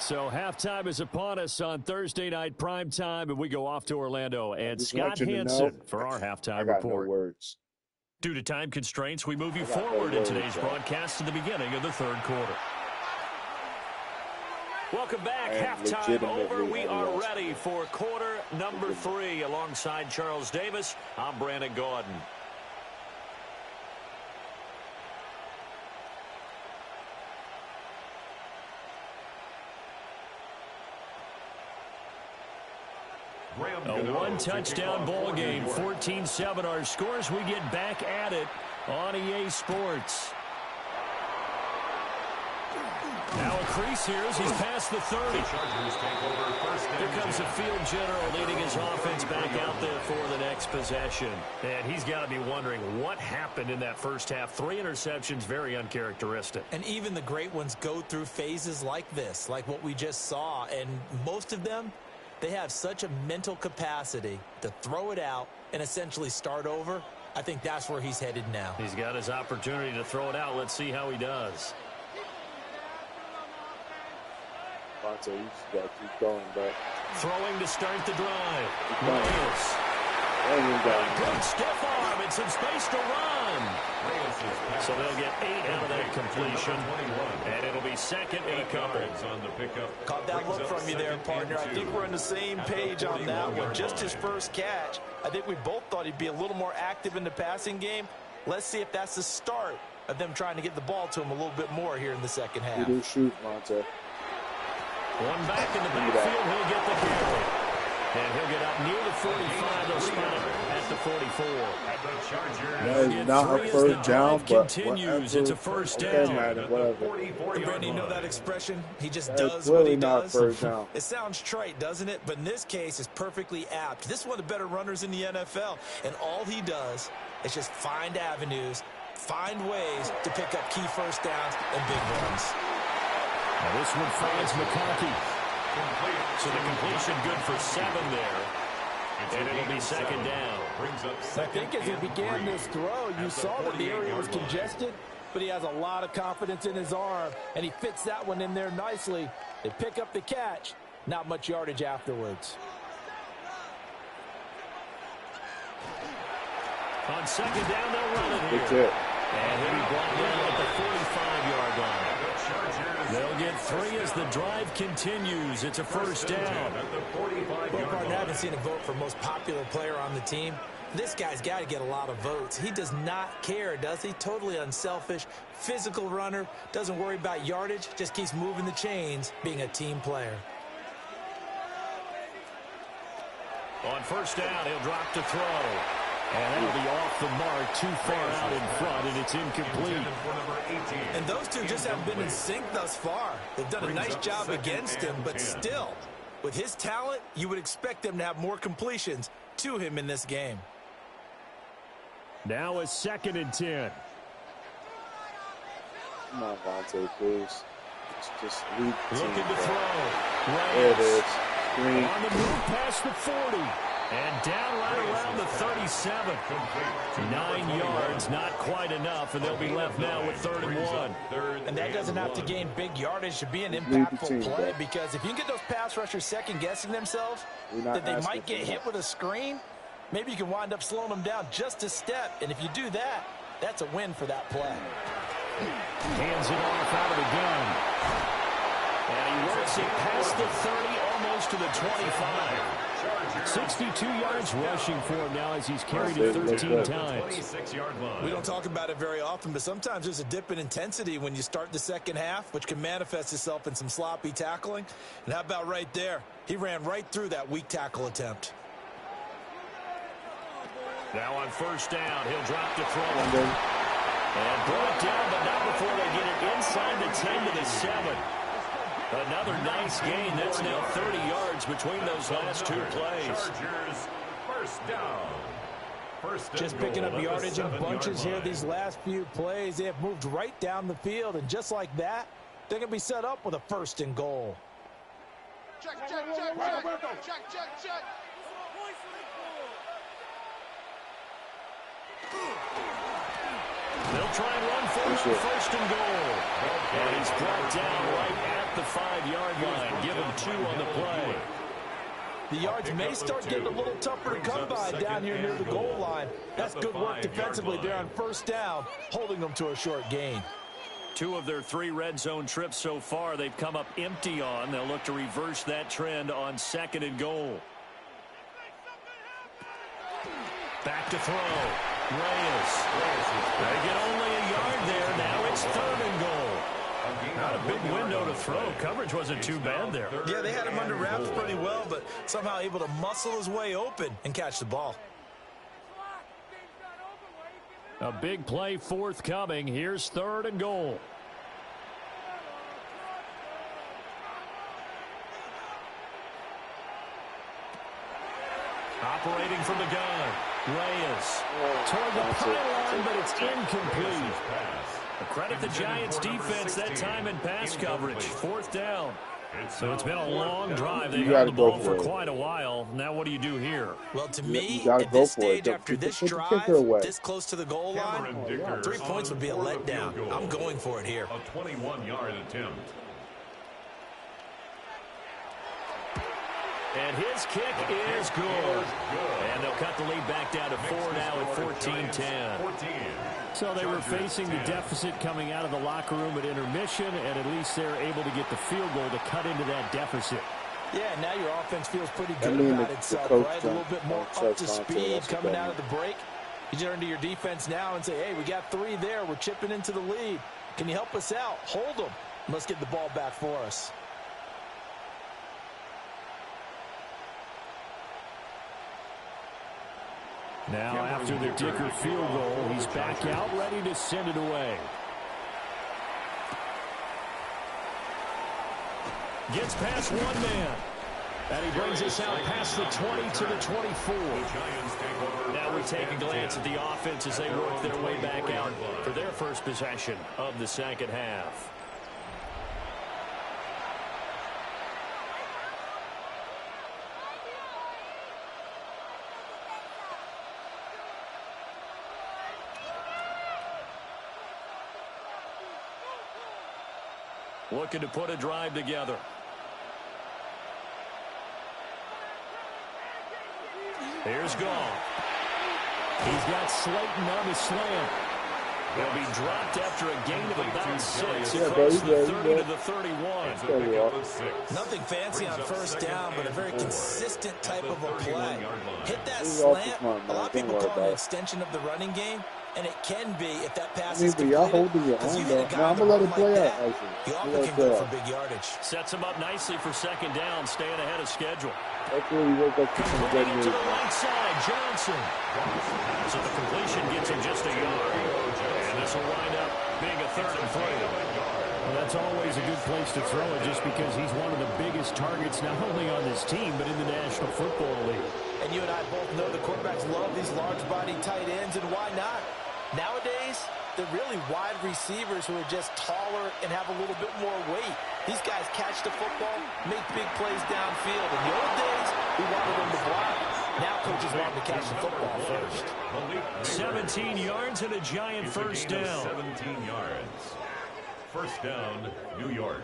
So halftime is upon us on Thursday night prime time, and we go off to Orlando. And Scott Hansen for our halftime report. No words. Due to time constraints, we move you forward in today's broadcast to the beginning of the third quarter. Welcome back. Halftime over. We are ready for quarter number 3. Alongside Charles Davis, I'm Brandon Gordon. A one-touchdown ball game, 14-7 our scores. We get back at it on EA Sports. Now a crease here as he's past the 30. Here comes the field general leading his offense back out there for the next possession. And he's got to be wondering what happened in that first half. 3 interceptions, very uncharacteristic. And even the great ones go through phases like this, like what we just saw. And most of them, they have such a mental capacity to throw it out and essentially start over. I think that's where he's headed now. He's got his opportunity to throw it out. Let's see how he does. Bonte, you just got to keep going, but throwing to start the drive. Reyes. Good stiff arm and some space to run. So they'll get 8 out of that completion. And it'll be second and a couple. Caught that look from you there, partner. I think we're on the same page on that one. Just his first catch. I think we both thought he'd be a little more active in the passing game. Let's see if that's the start of them trying to get the ball to him a little bit more here in the second half. He do shoot, Monte. One back in the backfield, he'll get the carry. And he'll get up near the 45. They'll spot him at the 44. That is not a first down, but continues. It's a first down. Brandon, you know that expression? He just does what he does. First down. It sounds trite, doesn't it? But in this case, it's perfectly apt. This is one of the better runners in the NFL. And all he does is just find avenues, find ways to pick up key first downs and big runs. Now this one finds McConkey. So the completion good for 7 there. And it'll be second down. I think as he began this throw, you saw that the area was congested, but he has a lot of confidence in his arm, and he fits that one in there nicely. They pick up the catch, not much yardage afterwards. On second down, they'll run it here. And he'll be brought down at the 45-yard line. They'll get 3 as the drive continues. It's a first down. Well, partner, I haven't seen a vote for most popular player on the team. This guy's got to get a lot of votes. He does not care, does he? Totally unselfish, physical runner, doesn't worry about yardage, just keeps moving the chains, being a team player. On first down, he'll drop to throw. And that'll be off the mark, too far out in front, and it's incomplete. And those two just haven't been in sync thus far. They've done a nice job against him, but still, with his talent, you would expect them to have more completions to him in this game. Now a 2nd and 10. Come on, Vontae, please. Just lead the team. Looking to throw. There it is. Green. On the move past the 40. And down right around the 37. 9 yards, not quite enough, and they'll be left now with 3rd and 1. And that doesn't have to gain big yardage to be an impactful play, because if you can get those pass rushers second-guessing themselves, that they might get hit with a screen, maybe you can wind up slowing them down just a step. And if you do that, that's a win for that play. Hands it off out of the gun. And he works it past the 30, almost to the 25. 62 yards rushing for him now as he's carried it 13 times. We don't talk about it very often, but sometimes there's a dip in intensity when you start the second half, which can manifest itself in some sloppy tackling. And how about right there? He ran right through that weak tackle attempt. Now on first down, he'll drop to throw. And brought down, but not before they get it inside the 10 to the 7. Another nice gain. That's now 30 yards between those last two plays. Chargers, first down. Just picking up yardage in bunches here these last few plays. They have moved right down the field, and just like that, they're going to be set up with a 1st and goal. Check, check, check, check, check, check, check. They'll try and run for it, 1st and goal. And he's brought down right at the 5-yard line. Give him 2 on the play. The yards may start getting a little tougher to come by down here near the goal line. That's good work defensively there on 1st down, holding them to a short gain. 2 of their 3 red zone trips so far they've come up empty on. They'll look to reverse that trend on 2nd and goal. Back to throw. Reyes. They get only a yard there. Now it's 3rd and goal. Not a big window to throw. Coverage wasn't too bad there. Yeah, they had him under wraps pretty well, but somehow able to muscle his way open and catch the ball. A big play forthcoming. Here's 3rd and goal. Operating from the gun. Reyes toward the pylon, but it's incomplete. Credit the Giants defense that time in pass coverage. 4th down. So it's been a long drive. They've had the ball for quite a while. Now what do you do here? Well, to me, at this stage, after this drive, this close to the goal line, 3 points would be a letdown. I'm going for it here. A 21-yard attempt. And his kick is good. And they'll cut the lead back down to 4 now at 14-10. So they were facing the deficit coming out of the locker room at intermission, and at least they're able to get the field goal to cut into that deficit. Yeah, now your offense feels pretty good about itself, right? A little bit more up to speed coming out of the break. You turn to your defense now and say, hey, we got 3 there. We're chipping into the lead. Can you help us out? Hold them. Let's get the ball back for us. Now, after the Dicker field goal, he's back out, ready to send it away. Gets past 1 man. And he brings us out past the 20 to the 24. Now we take a glance at the offense as they work their way back out for their first possession of the 2nd half. Looking to put a drive together. Here's Goff. He's got Slayton on the slant. He'll be dropped after a gain of about 6 across the 30 to the 31. Nothing fancy on 1st down, but a very consistent type of a play. Hit that slant. A lot of people call it an extension of the running game. And it can be if that pass is completed. Y'all holding your own, though. Now I'm going to let it play out. You often can go for big yardage. Sets him up nicely for 2nd down, staying ahead of schedule. That's really woke up to some good news. To the right side, Johnson. So the completion gets him just a yard. And this will wind up being a 3rd and 3. Well, that's always a good place to throw it just because he's one of the biggest targets not only on this team but in the National Football League. And you and I both know the quarterbacks love these large-body tight ends, and why not? Nowadays, they're really wide receivers who are just taller and have a little bit more weight. These guys catch the football, make big plays downfield. In the old days, we wanted them to block. Now coaches want them to catch the football first. 17 yards and a giant 1st down. 17 yards. 1st down, New York.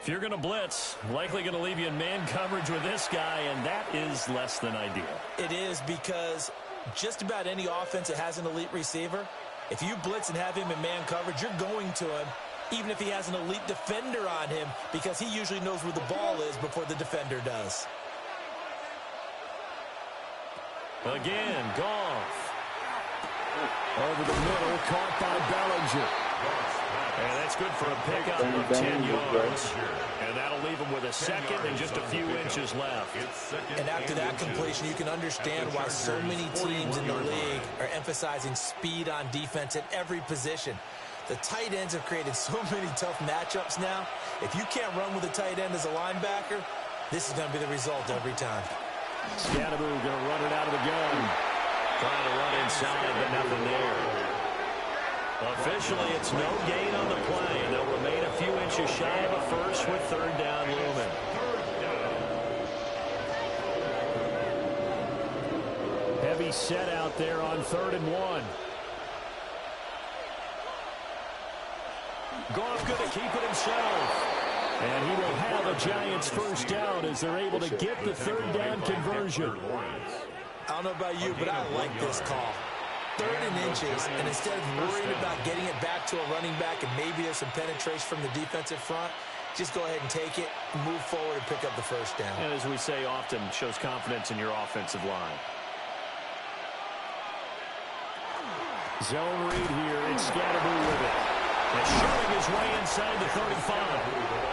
If you're going to blitz, likely going to leave you in man coverage with this guy, and that is less than ideal. It is, because just about any offense that has an elite receiver, if you blitz and have him in man coverage, you're going to him, even if he has an elite defender on him, because he usually knows where the ball is before the defender does. Again, Goff. Over the middle, caught by Bellinger. And that's good for a pickup of 10 yards. And that'll leave him with a second and just a few inches left. And after that completion, you can understand why so many teams in the league are emphasizing speed on defense at every position. The tight ends have created so many tough matchups now. If you can't run with a tight end as a linebacker, this is going to be the result every time. Scatteroo going to run it out of the gun. Trying to run inside, but nothing there. Officially, it's no gain on the play. They'll remain a few inches shy of a first with third down looming. Heavy set out there on 3rd and 1. Goff going to keep it himself. And he will have a Giants first down as they're able to get the third down conversion. I don't know about you, but I like this call. 3rd and inches, and instead of worrying about getting it back to a running back and maybe there's some penetration from the defensive front, just go ahead and take it, move forward, and pick up the first down. And as we say often, shows confidence in your offensive line. Zone read here, and Scatteroo with it. And shoving his way inside the 35.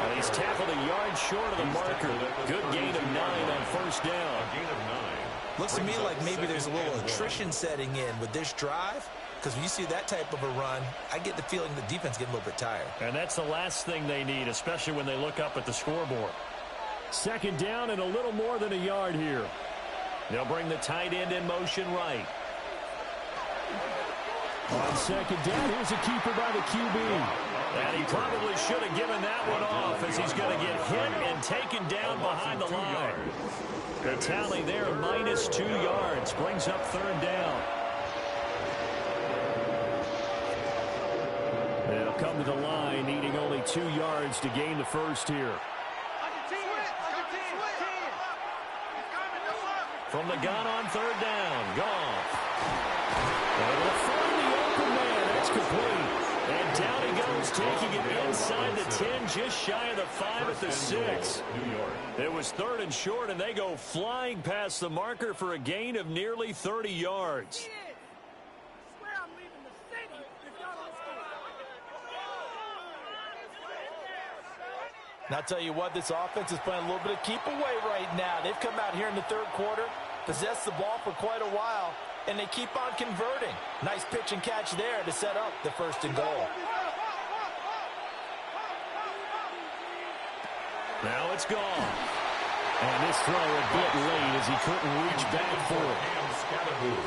And he's tackled a yard short of the marker. Good gain of 9 on first down. Gain of 9. Looks to me like maybe there's a little attrition setting in with this drive, because when you see that type of a run, I get the feeling the defense getting a little bit tired. And that's the last thing they need, especially when they look up at the scoreboard. 2nd down and a little more than a yard here. They'll bring the tight end in motion right. On 2nd down, here's a keeper by the QB. And he probably should have given that one off as he's going to get hit and taken down behind the line. The tally there, -2 yards, brings up 3rd down. They'll come to the line, needing only 2 yards to gain the first here. From the gun on 3rd down, Goff. And they'll find the open man. That's complete. And down he goes, taking it inside the 10, just shy of the 5 at the 6. It was 3rd and short, and they go flying past the marker for a gain of nearly 30 yards. And I'll tell you what, this offense is playing a little bit of keep away right now. They've come out here in the 3rd quarter, possessed the ball for quite a while, and they keep on converting. Nice pitch and catch there to set up the 1st and goal. Now it's gone. And this throw a bit late as he couldn't reach back for it.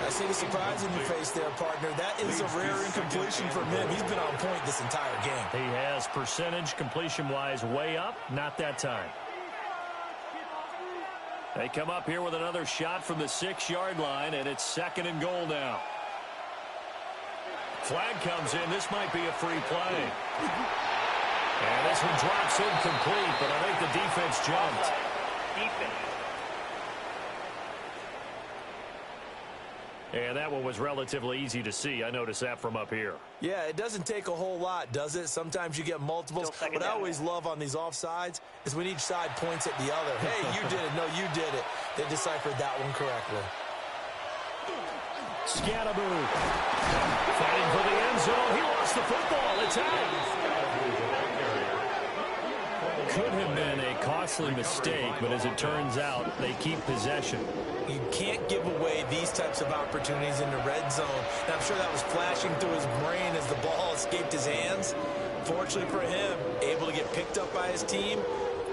I see the surprise in your face there, partner. That is a rare incompletion from him. He's been on point this entire game. He has percentage completion-wise way up. Not that time. They come up here with another shot from the 6-yard line, and it's 2nd and goal now. Flag comes in. This might be a free play. And this one drops incomplete, but I think the defense jumped. And that one was relatively easy to see. I noticed that from up here. Yeah, it doesn't take a whole lot, does it? Sometimes you get multiples. What I always love on these offsides is when each side points at the other. Hey, you did it. No, you did it. They deciphered that one correctly. Scatteroo fighting for the end zone. He lost the football. It's out. Could have been a costly mistake, but as it turns out, they keep possession. You can't give away these types of opportunities in the red zone. And I'm sure that was flashing through his brain as the ball escaped his hands. Fortunately for him, able to get picked up by his team,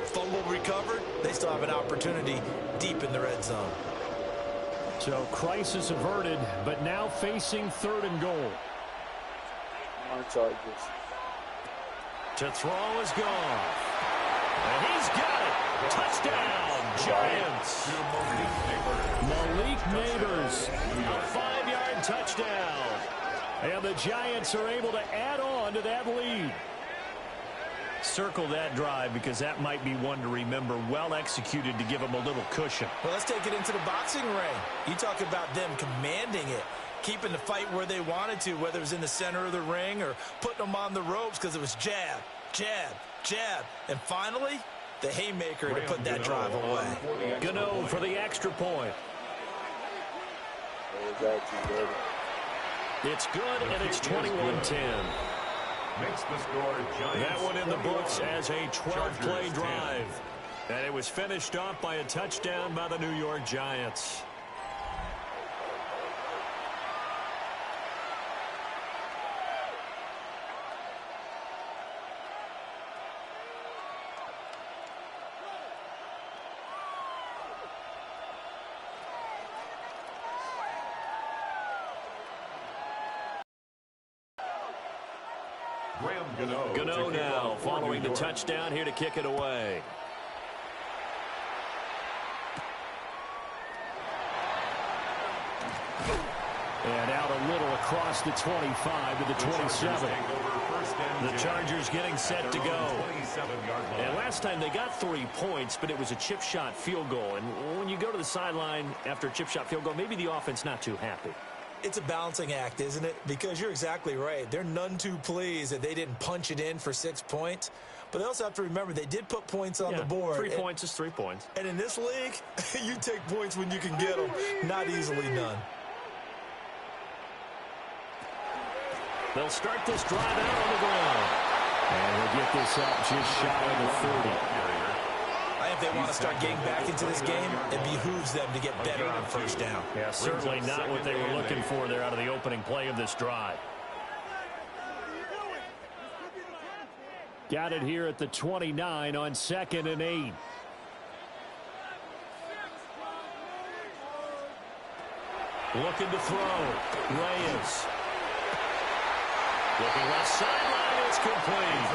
fumble recovered, they still have an opportunity deep in the red zone. So crisis averted, but now facing 3rd and goal. On charges. To throw is gone. And he's got it. Touchdown, Giants. Malik Neighbors, a 5-yard touchdown. And the Giants are able to add on to that lead. Circle that drive because that might be one to remember. Well executed to give them a little cushion. Well, let's take it into the boxing ring. You talk about them commanding it, keeping the fight where they wanted to, whether it was in the center of the ring or putting them on the ropes because it was jab, jab, jab. And finally, the haymaker to put that drive away. Gano for the extra point. It was actually good. It's good, and it's 21-10. makes the score Giants. That one in the books as a 12-play drive. And it was finished off by a touchdown by the New York Giants. Gano now following the touchdown here to kick it away. And out a little across the 25 to the 27. The Chargers getting set to go. And last time they got 3 points, but it was a chip shot field goal. And when you go to the sideline after a chip shot field goal, maybe the offense not too happy. It's a balancing act, isn't it? Because you're exactly right. They're none too pleased that they didn't punch it in for 6 points. But they also have to remember they did put points on the board. 3 points is 3 points. And in this league, you take points when you can get them. Not easily done. They'll start this drive out on the ground. And they'll get this up just shy of the 30. If they want to start getting back into this game, it behooves them to get better on first down. Yeah, certainly not what they were looking for there out of the opening play of this drive. Got it here at the 29 on 2nd and 8. Looking to throw. Reyes. Looking left sideline, it's complete.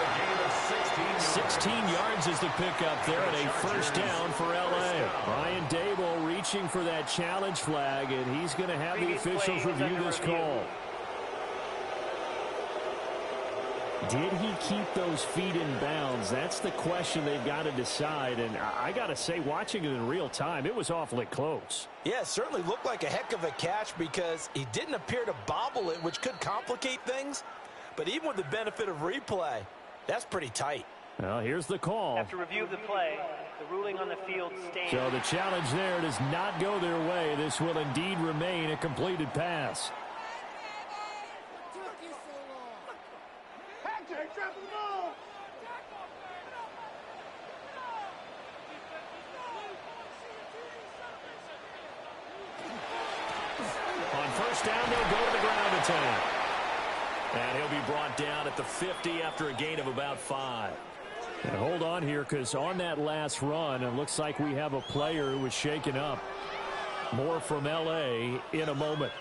16 yards is the pickup there and a first down for L.A. Brian Daboll reaching for that challenge flag, and he's going to have the officials review this call. Did he keep those feet in bounds? That's the question they've got to decide, and I got to say, watching it in real time, it was awfully close. Yeah, it certainly looked like a heck of a catch because he didn't appear to bobble it, which could complicate things. But even with the benefit of replay, that's pretty tight. Well, here's the call. After review of the play, the ruling on the field stands. So the challenge there does not go their way. This will indeed remain a completed pass. On first down, they'll go to the ground attack. And he'll be brought down at the 50 after a gain of about 5. And hold on here, because on that last run, it looks like we have a player who was shaken up. More from L.A. in a moment.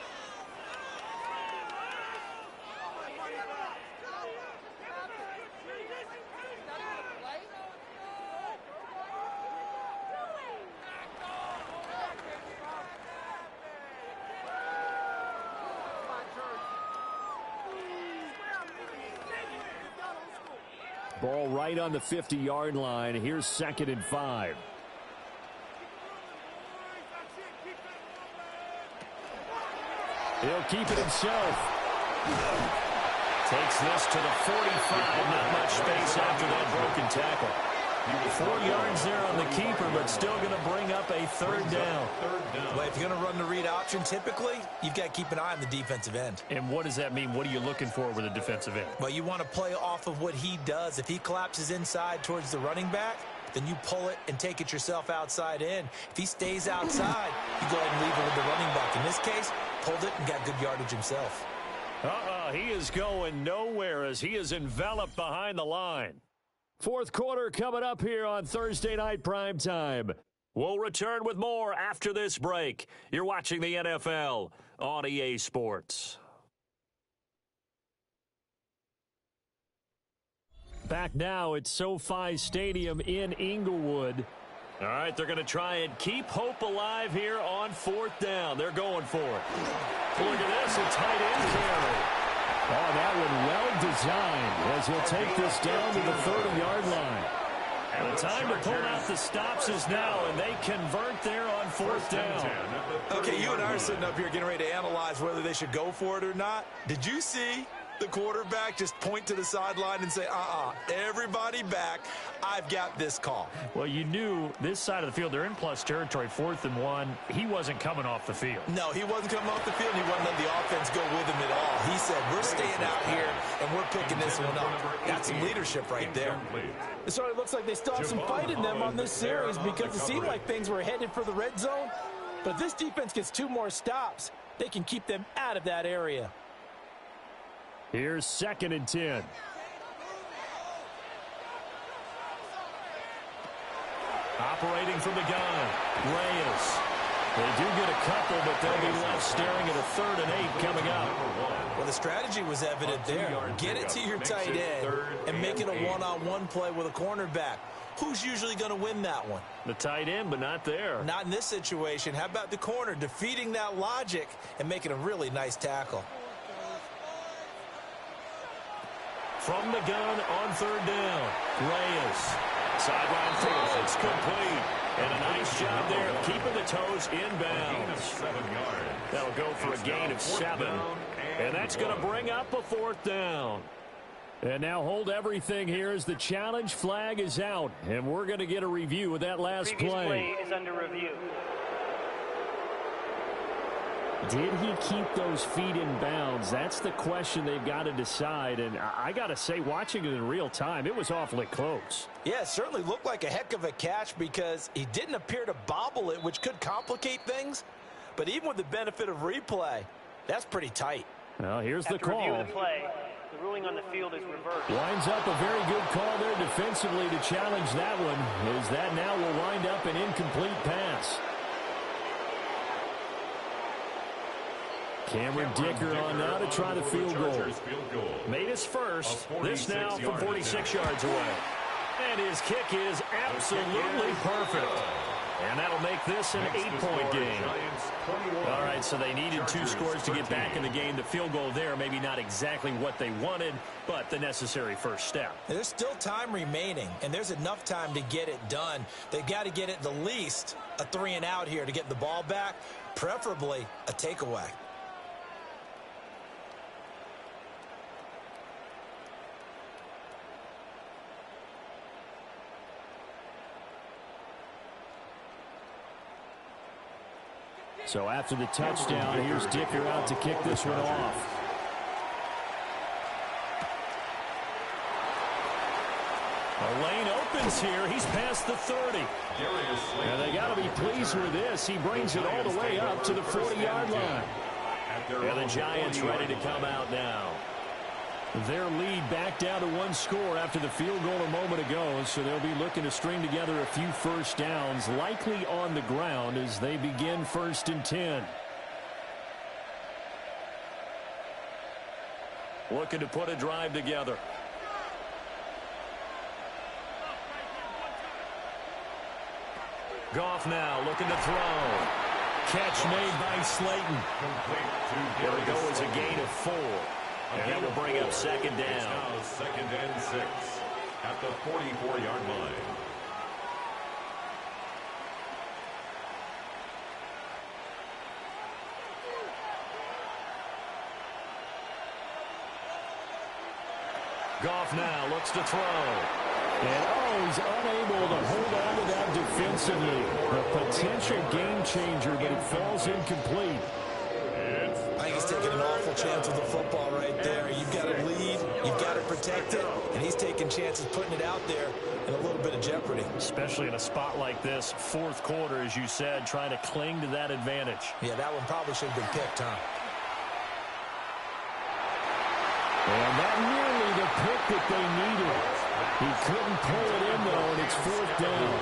Ball right on the 50-yard line. Here's 2nd and 5. He'll keep it himself. Takes this to the 45. Not much space after that broken tackle. 4 yards there on the keeper, but still going to bring up a 3rd down. Well, if you're going to run the read option, typically, you've got to keep an eye on the defensive end. And what does that mean? What are you looking for with a defensive end? Well, you want to play off of what he does. If he collapses inside towards the running back, then you pull it and take it yourself outside in. If he stays outside, you go ahead and leave it with the running back. In this case, pulled it and got good yardage himself. He is going nowhere as he is enveloped behind the line. 4th quarter coming up here on Thursday Night Primetime. We'll return with more after this break. You're watching the NFL on EA Sports. Back now at SoFi Stadium in Inglewood. All right, they're going to try and keep hope alive here on 4th down. They're going for it. Look at this, a tight end carry. Oh, that one well designed as he'll take this down to the 30-yard line. And the time to pull out the stops is now, and they convert there on 4th down. Okay, you and I are sitting up here getting ready to analyze whether they should go for it or not. Did you see the quarterback, just point to the sideline and say, everybody back. I've got this call. Well, you knew this side of the field, they're in plus territory, 4th and 1. He wasn't coming off the field. No, he wasn't coming off the field. He wasn't letting the offense go with him at all. He said, we're staying out here, and we're picking this one up. That's some leadership right there. So it looks like they still have some fight in them on this series because it seemed like things were headed for the red zone. But if this defense gets 2 more stops, they can keep them out of that area. Here's 2nd and 10. Operating from the gun, Reyes. They do get a couple, but they'll be left staring at a 3rd and 8 coming up. Well, the strategy was evident there. Get it to your tight end and make it a one-on-one play with a cornerback. Who's usually going to win that one? The tight end, but not there. Not in this situation. How about the corner defeating that logic and making a really nice tackle? From the gun on 3rd down, Reyes. Sideline throw, it's complete. And a nice job there of keeping the toes inbounds. That'll go for a gain of 7. And that's going to bring up a 4th down. And now hold everything here as the challenge flag is out. And we're going to get a review of that last play. play. Play is under review. Did he keep those feet in bounds? That's the question they've got to decide. And I got to say, watching it in real time, it was awfully close. Yeah, it certainly looked like a heck of a catch because he didn't appear to bobble it, which could complicate things. But even with the benefit of replay, that's pretty tight. Well, here's the call. After review of the play, the ruling on the field is reversed. Winds up a very good call there defensively to challenge that one, as that now will wind up an incomplete pass. Cameron Dicker on now to try the field goal. Made his first. This now from 46 yards away. And his kick is absolutely perfect. And that'll make this an 8-point game. All right, so they needed 2 scores to get back in the game. The field goal there, maybe not exactly what they wanted, but the necessary first step. There's still time remaining, and there's enough time to get it done. They've got to get it the least a 3-and-out here to get the ball back, preferably a takeaway. So after the touchdown, here's Dicker out to kick this one off. A lane opens here. He's past the 30. And they got to be pleased with this. He brings it all the way up to the 40-yard line. And the Giants ready to come out now. Their lead back down to 1 score after the field goal a moment ago, so they'll be looking to string together a few first downs, likely on the ground as they begin 1st and 10. Looking to put a drive together. Goff now looking to throw. Catch made by Slayton. There we go, as a gain of 4. And that will bring up 2nd down. It's now 2nd and 6 at the 44-yard line. Goff now looks to throw. And he's unable to hold on to that defensively. A potential game changer, but it falls incomplete. I think he's taking an awful chance with the football right there. You've got to lead, you've got to protect it, and he's taking chances putting it out there in a little bit of jeopardy. Especially in a spot like this, 4th quarter, as you said, trying to cling to that advantage. Yeah, that one probably should have been picked, huh? And that nearly the pick that they needed. He couldn't pull it in, though, and it's 4th down.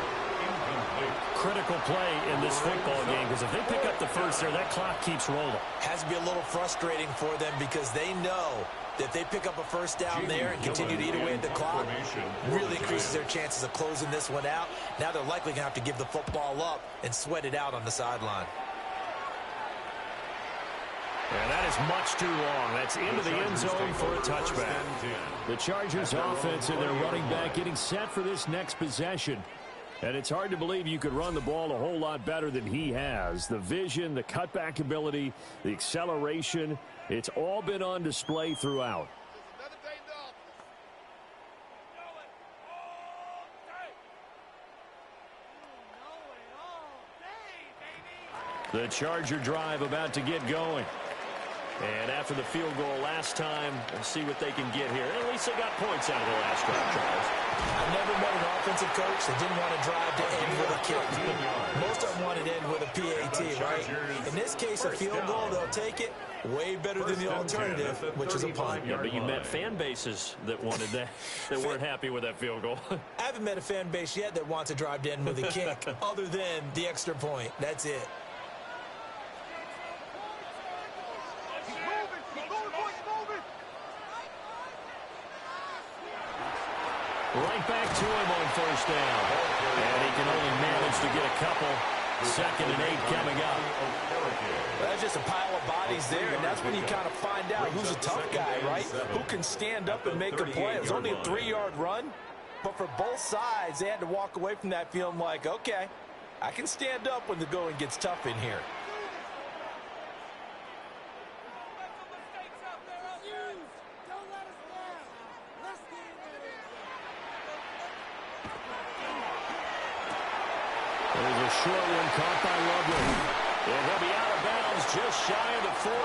Critical play in this football game, because if they pick up the first there, that clock keeps rolling. Has to be a little frustrating for them because they know that if they pick up a first down there and continue to eat away at the clock, really increases their chances of closing this one out. Now they're likely going to have to give the football up and sweat it out on the sideline. And that is much too long. That's into the end zone for a touchback. The Chargers offense and their running back getting set for this next possession. And it's hard to believe you could run the ball a whole lot better than he has. The vision, the cutback ability, the acceleration, it's all been on display throughout. The Charger drive about to get going. And after the field goal last time, we'll see what they can get here. At least they got points out of the last drive, Charles. I've never met an offensive coach that didn't want to drive to end with a kick. Most of them wanted to end with a PAT, right? In this case, a field goal, they'll take it. Way better than the alternative, which is a punt. Yeah, but you met fan bases that wanted that, that weren't happy with that field goal. I haven't met a fan base yet that wants to drive to end with a kick, other than the extra point. That's it. Right back to him on first down. And he can only manage to get a couple. 2nd and 8 coming up. Well, that's just a pile of bodies there, and that's when you kind of find out who's a tough guy, right? Who can stand up and make a play. It was only a 3-yard run, but for both sides, they had to walk away from that feeling like, okay, I can stand up when the going gets tough in here. There's a short one caught by Lovely. And he'll be out of bounds just shy of the 40.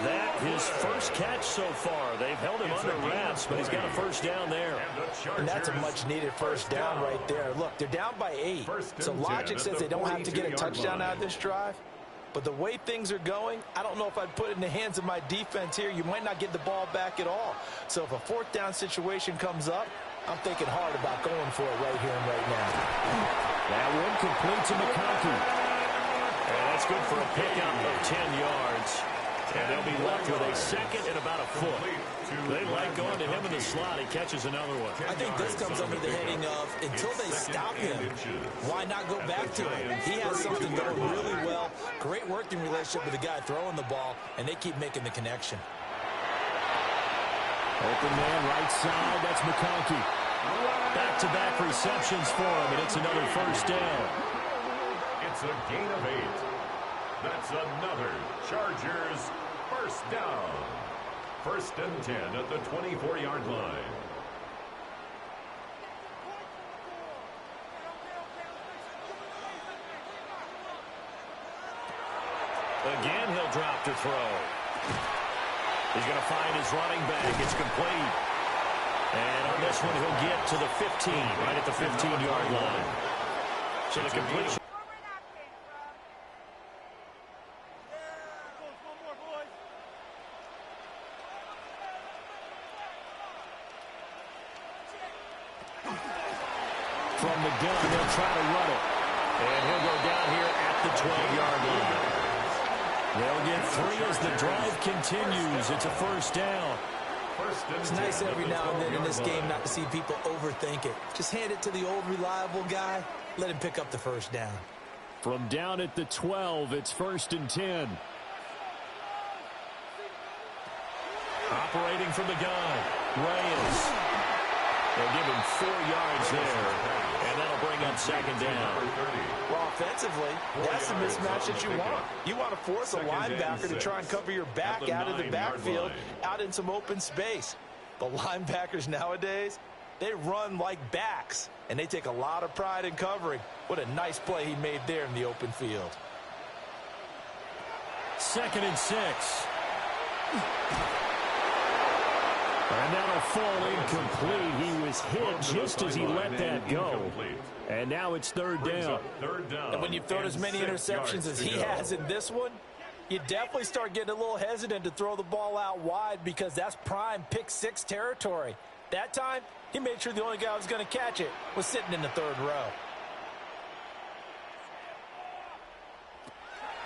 That his first catch so far. They've held him under wraps, but he's got a first down there. And that's a much-needed first down right there. Look, they're down by 8. So logic says they don't have to get a touchdown out of this drive. But the way things are going, I don't know if I'd put it in the hands of my defense here. You might not get the ball back at all. So if a 4th down situation comes up, I'm thinking hard about going for it right here and right now. That one complete to McConkey. And that's good for a pickup of 10 yards. And they'll be left with a 2nd and about a foot. They like going to him in the slot. He catches another one. I think this comes under the heading of, until they stop him, why not go back to him? He has something going really well. Great working relationship with the guy throwing the ball, and they keep making the connection. Open man right side. That's McConkey. Back-to-back receptions for him, and it's another first down. It's a gain of 8. That's another Chargers first down. 1st and 10 at the 24-yard line. Again, he'll drop to throw. He's going to find his running back. It's complete. And on this one, he'll get to the 15, right at the 15-yard line. So the completion. From the gun, they'll try to run it. And he'll go down here at the 12-yard line. They'll get 3 as the drive continues. It's a first down. It's nice every now and then in this game not to see people overthink it. Just hand it to the old reliable guy. Let him pick up the first down. From down at the 12, it's 1st and 10. Operating from the gun, Reyes. They'll give him 4 yards there, and that'll bring up 2nd down. Well, offensively, that's the mismatch that you want. You want to force a linebacker to try and cover your back out of the backfield, out in some open space. But linebackers nowadays, they run like backs, and they take a lot of pride in covering. What a nice play he made there in the open field. 2nd and 6. And that'll fall incomplete. He was hit just as he let that go. And now it's 3rd down. And when you've thrown as many interceptions as he has in this one, you definitely start getting a little hesitant to throw the ball out wide because that's prime pick-6 territory. That time, he made sure the only guy who was going to catch it was sitting in the 3rd row.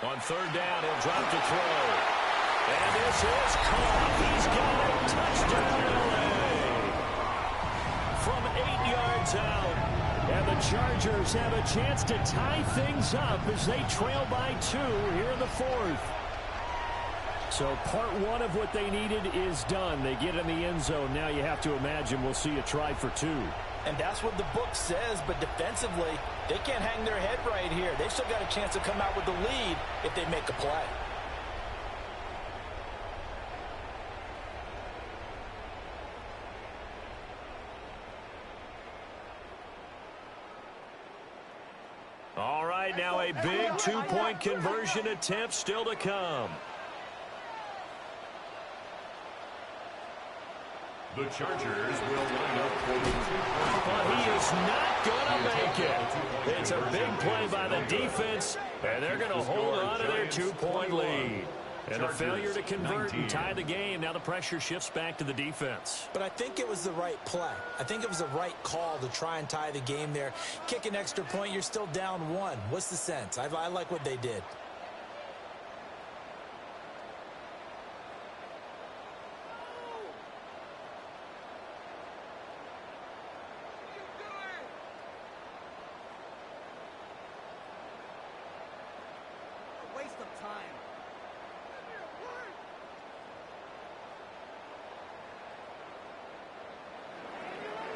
On 3rd down, he'll drop to throw. And this is caught. He's got it. Touchdown, LA. From 8 yards out. And the Chargers have a chance to tie things up as they trail by 2 here in the 4th. So part 1 of what they needed is done. They get in the end zone. Now you have to imagine we'll see a try for 2. And that's what the book says, but defensively, they can't hang their head right here. They've still got a chance to come out with the lead if they make a play. right, now a big two-point conversion attempt still to come. The Chargers will line up for the 2-point. But he is not going to make it. It's a big play by the defense, and they're going to hold on to their 2-point lead. And the failure to convert and tie the game, now the pressure shifts back to the defense. But I think it was the right play. I think it was the right call to try and tie the game there. Kick an extra point, you're still down 1. What's the sense? I like what they did.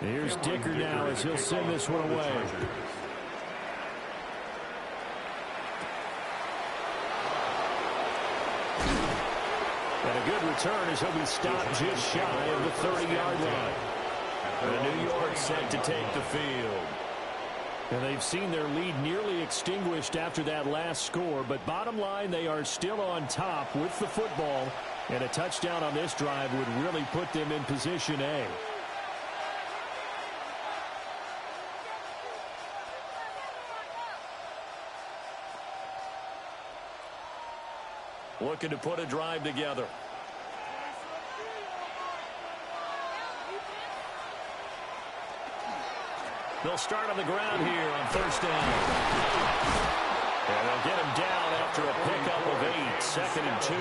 Here's Dicker now as he'll send this one away. And a good return as he'll be stopped just shy of the 30-yard line. And New York set to take the field. And they've seen their lead nearly extinguished after that last score. But bottom line, they are still on top with the football. And a touchdown on this drive would really put them in position A. Looking to put a drive together. They'll start on the ground here on first down. And they'll get him down after a pickup of 8, 2nd and 2.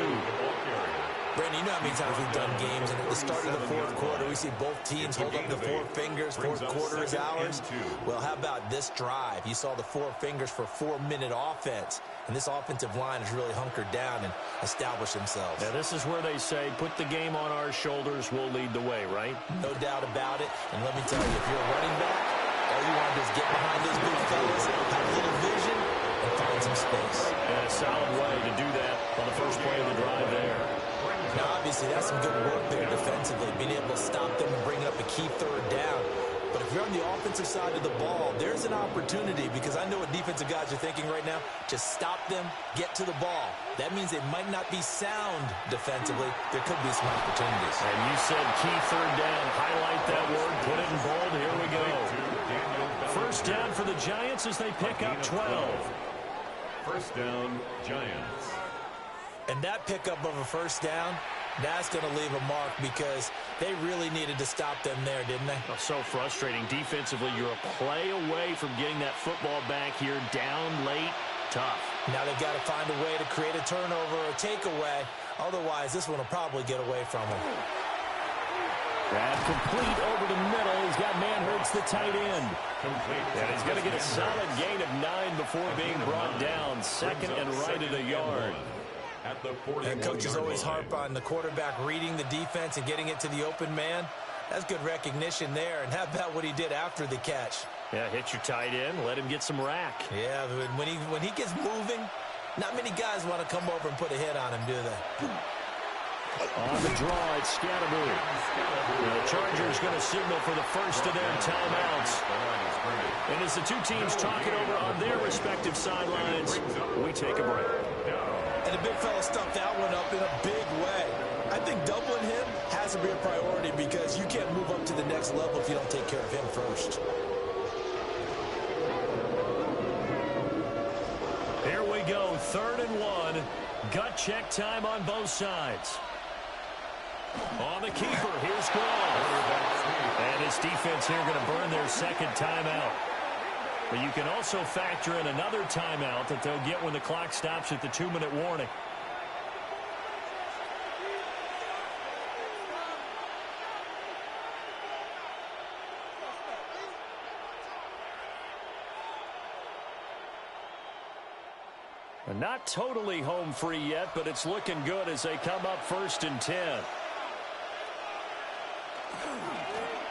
Brandon, you know how many times we've done games, and at the start of the fourth quarter, we see both teams hold up the 4 fingers. Fourth quarter is ours. Well, how about this drive? You saw the 4 fingers for 4-minute offense, and this offensive line has really hunkered down and established themselves. Now, this is where they say, put the game on our shoulders, we'll lead the way, right? No doubt about it. And let me tell you, if you're a running back, all you want to do is get behind those big fellas, have a little vision, and find some space. And a solid way to do that on the first play of the drive there. Now, obviously, that's some good work there defensively, being able to stop them and bring up a key 3rd down. But if you're on the offensive side of the ball, there's an opportunity, because I know what defensive guys are thinking right now. Just stop them, get to the ball. That means they might not be sound defensively. There could be some opportunities. And you said key 3rd down. Highlight that word. Put it in bold. Here we go. First down for the Giants as they pick up 12. First down, Giants. And that pickup of a first down, that's going to leave a mark, because they really needed to stop them there, didn't they? Oh, so frustrating. Defensively, you're a play away from getting that football back here. Down late, tough. Now they've got to find a way to create a turnover or a takeaway. Otherwise, this one will probably get away from them. That complete over the middle. He's got Manhurts, the tight end. And he's going to get a solid gain of 9 before being brought down. 2nd and right at a yard. And coaches always harp on the quarterback reading the defense and getting it to the open man. That's good recognition there. And how about what he did after the catch? Yeah, hit your tight end, let him get some rack. Yeah, when he gets moving, not many guys want to come over and put a hit on him, do they? On the draw, it's Scatterby. The Chargers going to signal for the first of their timeouts. And as the two teams talk it over on their respective sidelines, we take a break. And the big fella stuffed that one up in a big way. I think doubling him has to be a priority, because you can't move up to the next level if you don't take care of him first. Here we go, 3rd and 1. Gut check time on both sides. On the keeper, here's Grove. And his defense here going to burn their 2nd timeout. But you can also factor in another timeout that they'll get when the clock stops at the 2-minute warning. And not totally home free yet, but it's looking good as they come up 1st and 10.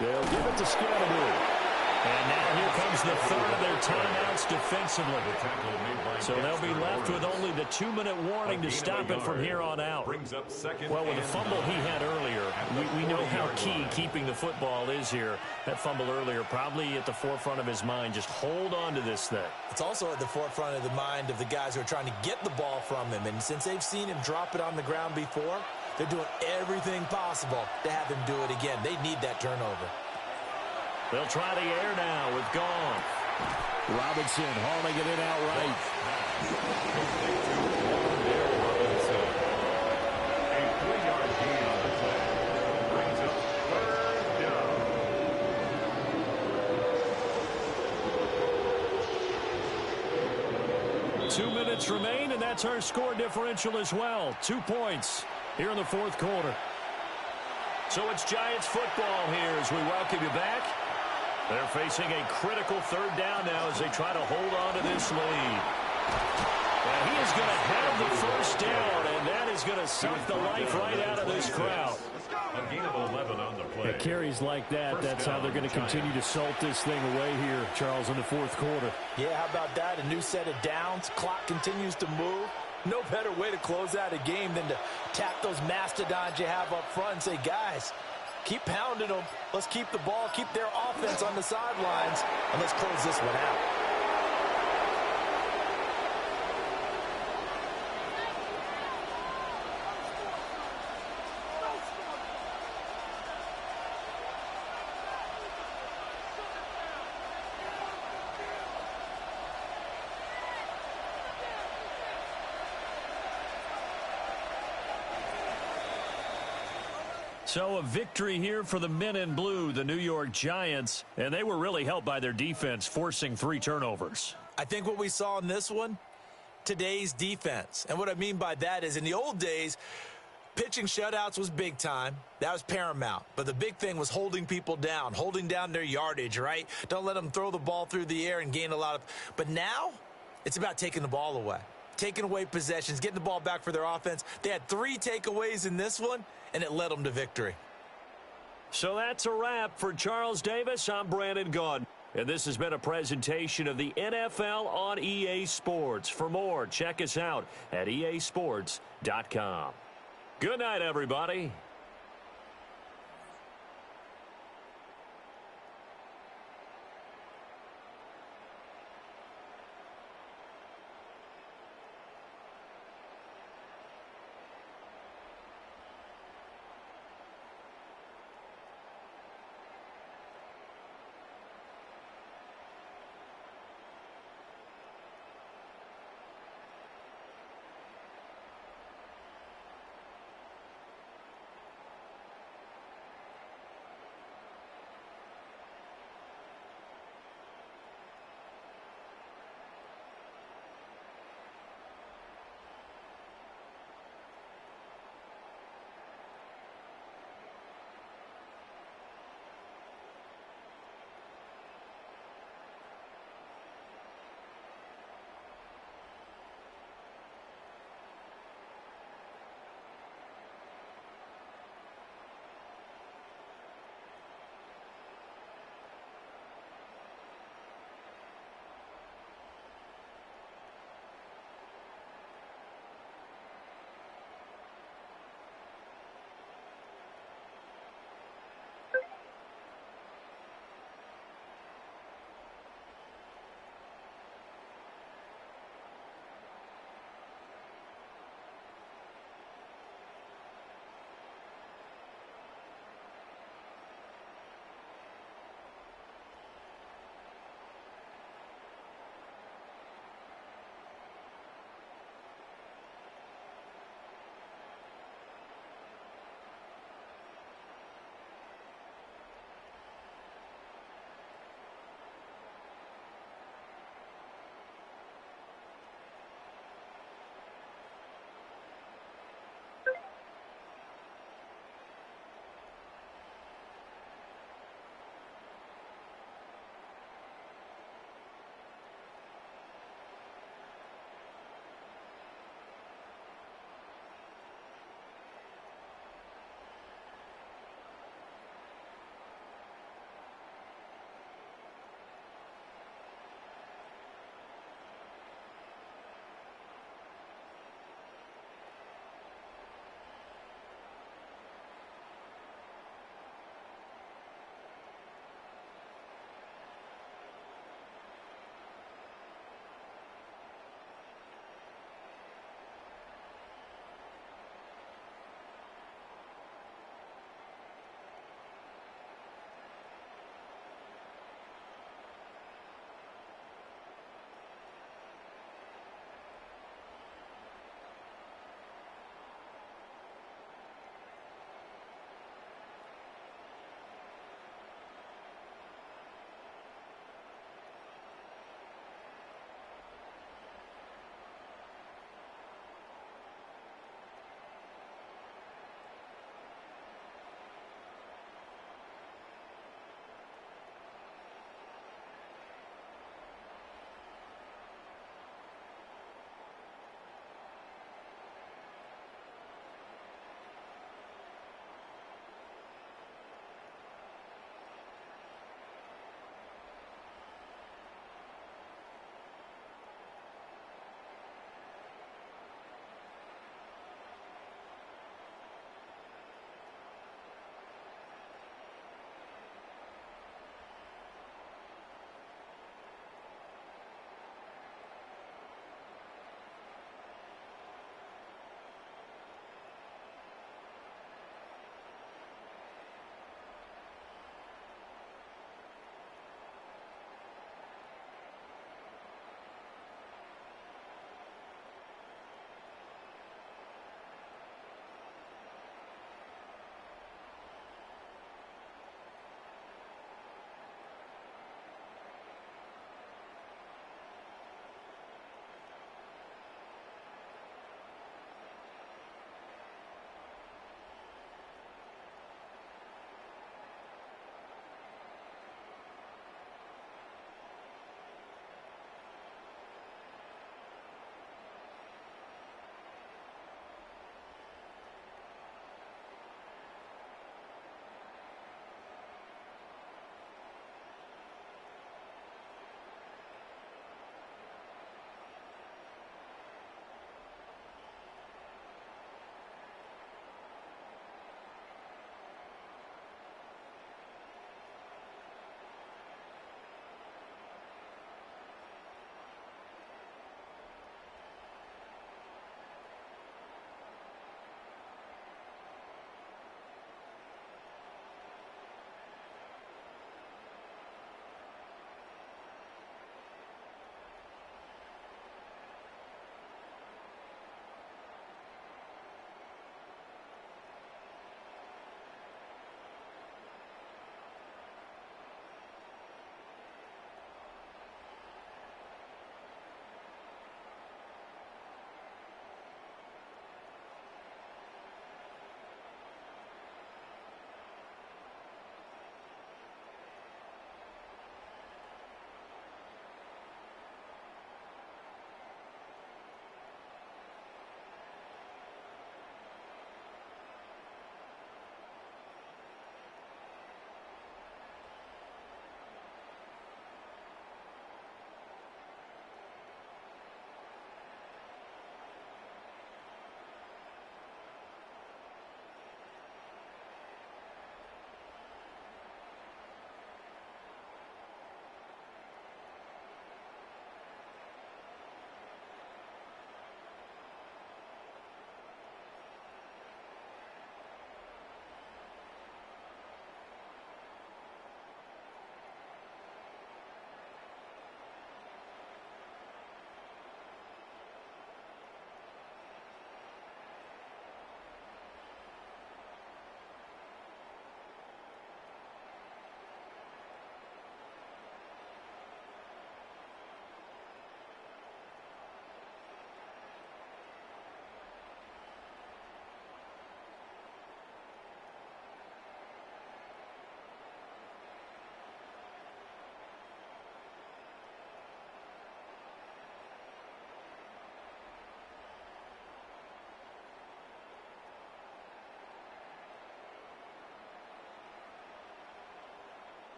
They'll give it to Scatterby. And now here comes the 3rd of their timeouts defensively. So they'll be left with only the 2-minute warning to stop it from here on out. Well, with the fumble he had earlier, We know how key keeping the football is here. That fumble earlier probably at the forefront of his mind. Just hold on to this thing. It's also at the forefront of the mind of the guys who are trying to get the ball from him. And since they've seen him drop it on the ground before, they're doing everything possible to have him do it again. They need that turnover. They'll try the air now with Gone. Robinson hauling it in outright. A 3-yard gain on the play. Brings up 3rd down. 2 minutes remain, and that's our score differential as well. 2 points here in the fourth quarter. So it's Giants football here as we welcome you back. They're facing a critical 3rd down now as they try to hold on to this lead. And he is going to have the 1st down, and that is going to suck the life right out of this crowd. A gain of 11 on the play. At carries like that, that's how they're going to continue to salt this thing away here, Charles, in the fourth quarter. Yeah, how about that? A new set of downs. Clock continues to move. No better way to close out a game than to tap those mastodons you have up front and say, guys, keep pounding them. Let's keep the ball, keep their offense on the sidelines, and let's close this one out. So a victory here for the men in blue, the New York Giants, and they were really helped by their defense, forcing 3 turnovers. I think what we saw in this one, today's defense. And what I mean by that is in the old days, pitching shutouts was big time. That was paramount. But the big thing was holding people down, holding down their yardage, right? Don't let them throw the ball through the air and gain a lot of. But now it's about taking the ball away, taking away possessions, getting the ball back for their offense. They had 3 takeaways in this one, and it led them to victory. So that's a wrap for Charles Davis. I'm Brandon Gaudin. And this has been a presentation of the NFL on EA Sports. For more, check us out at easports.com. Good night, everybody.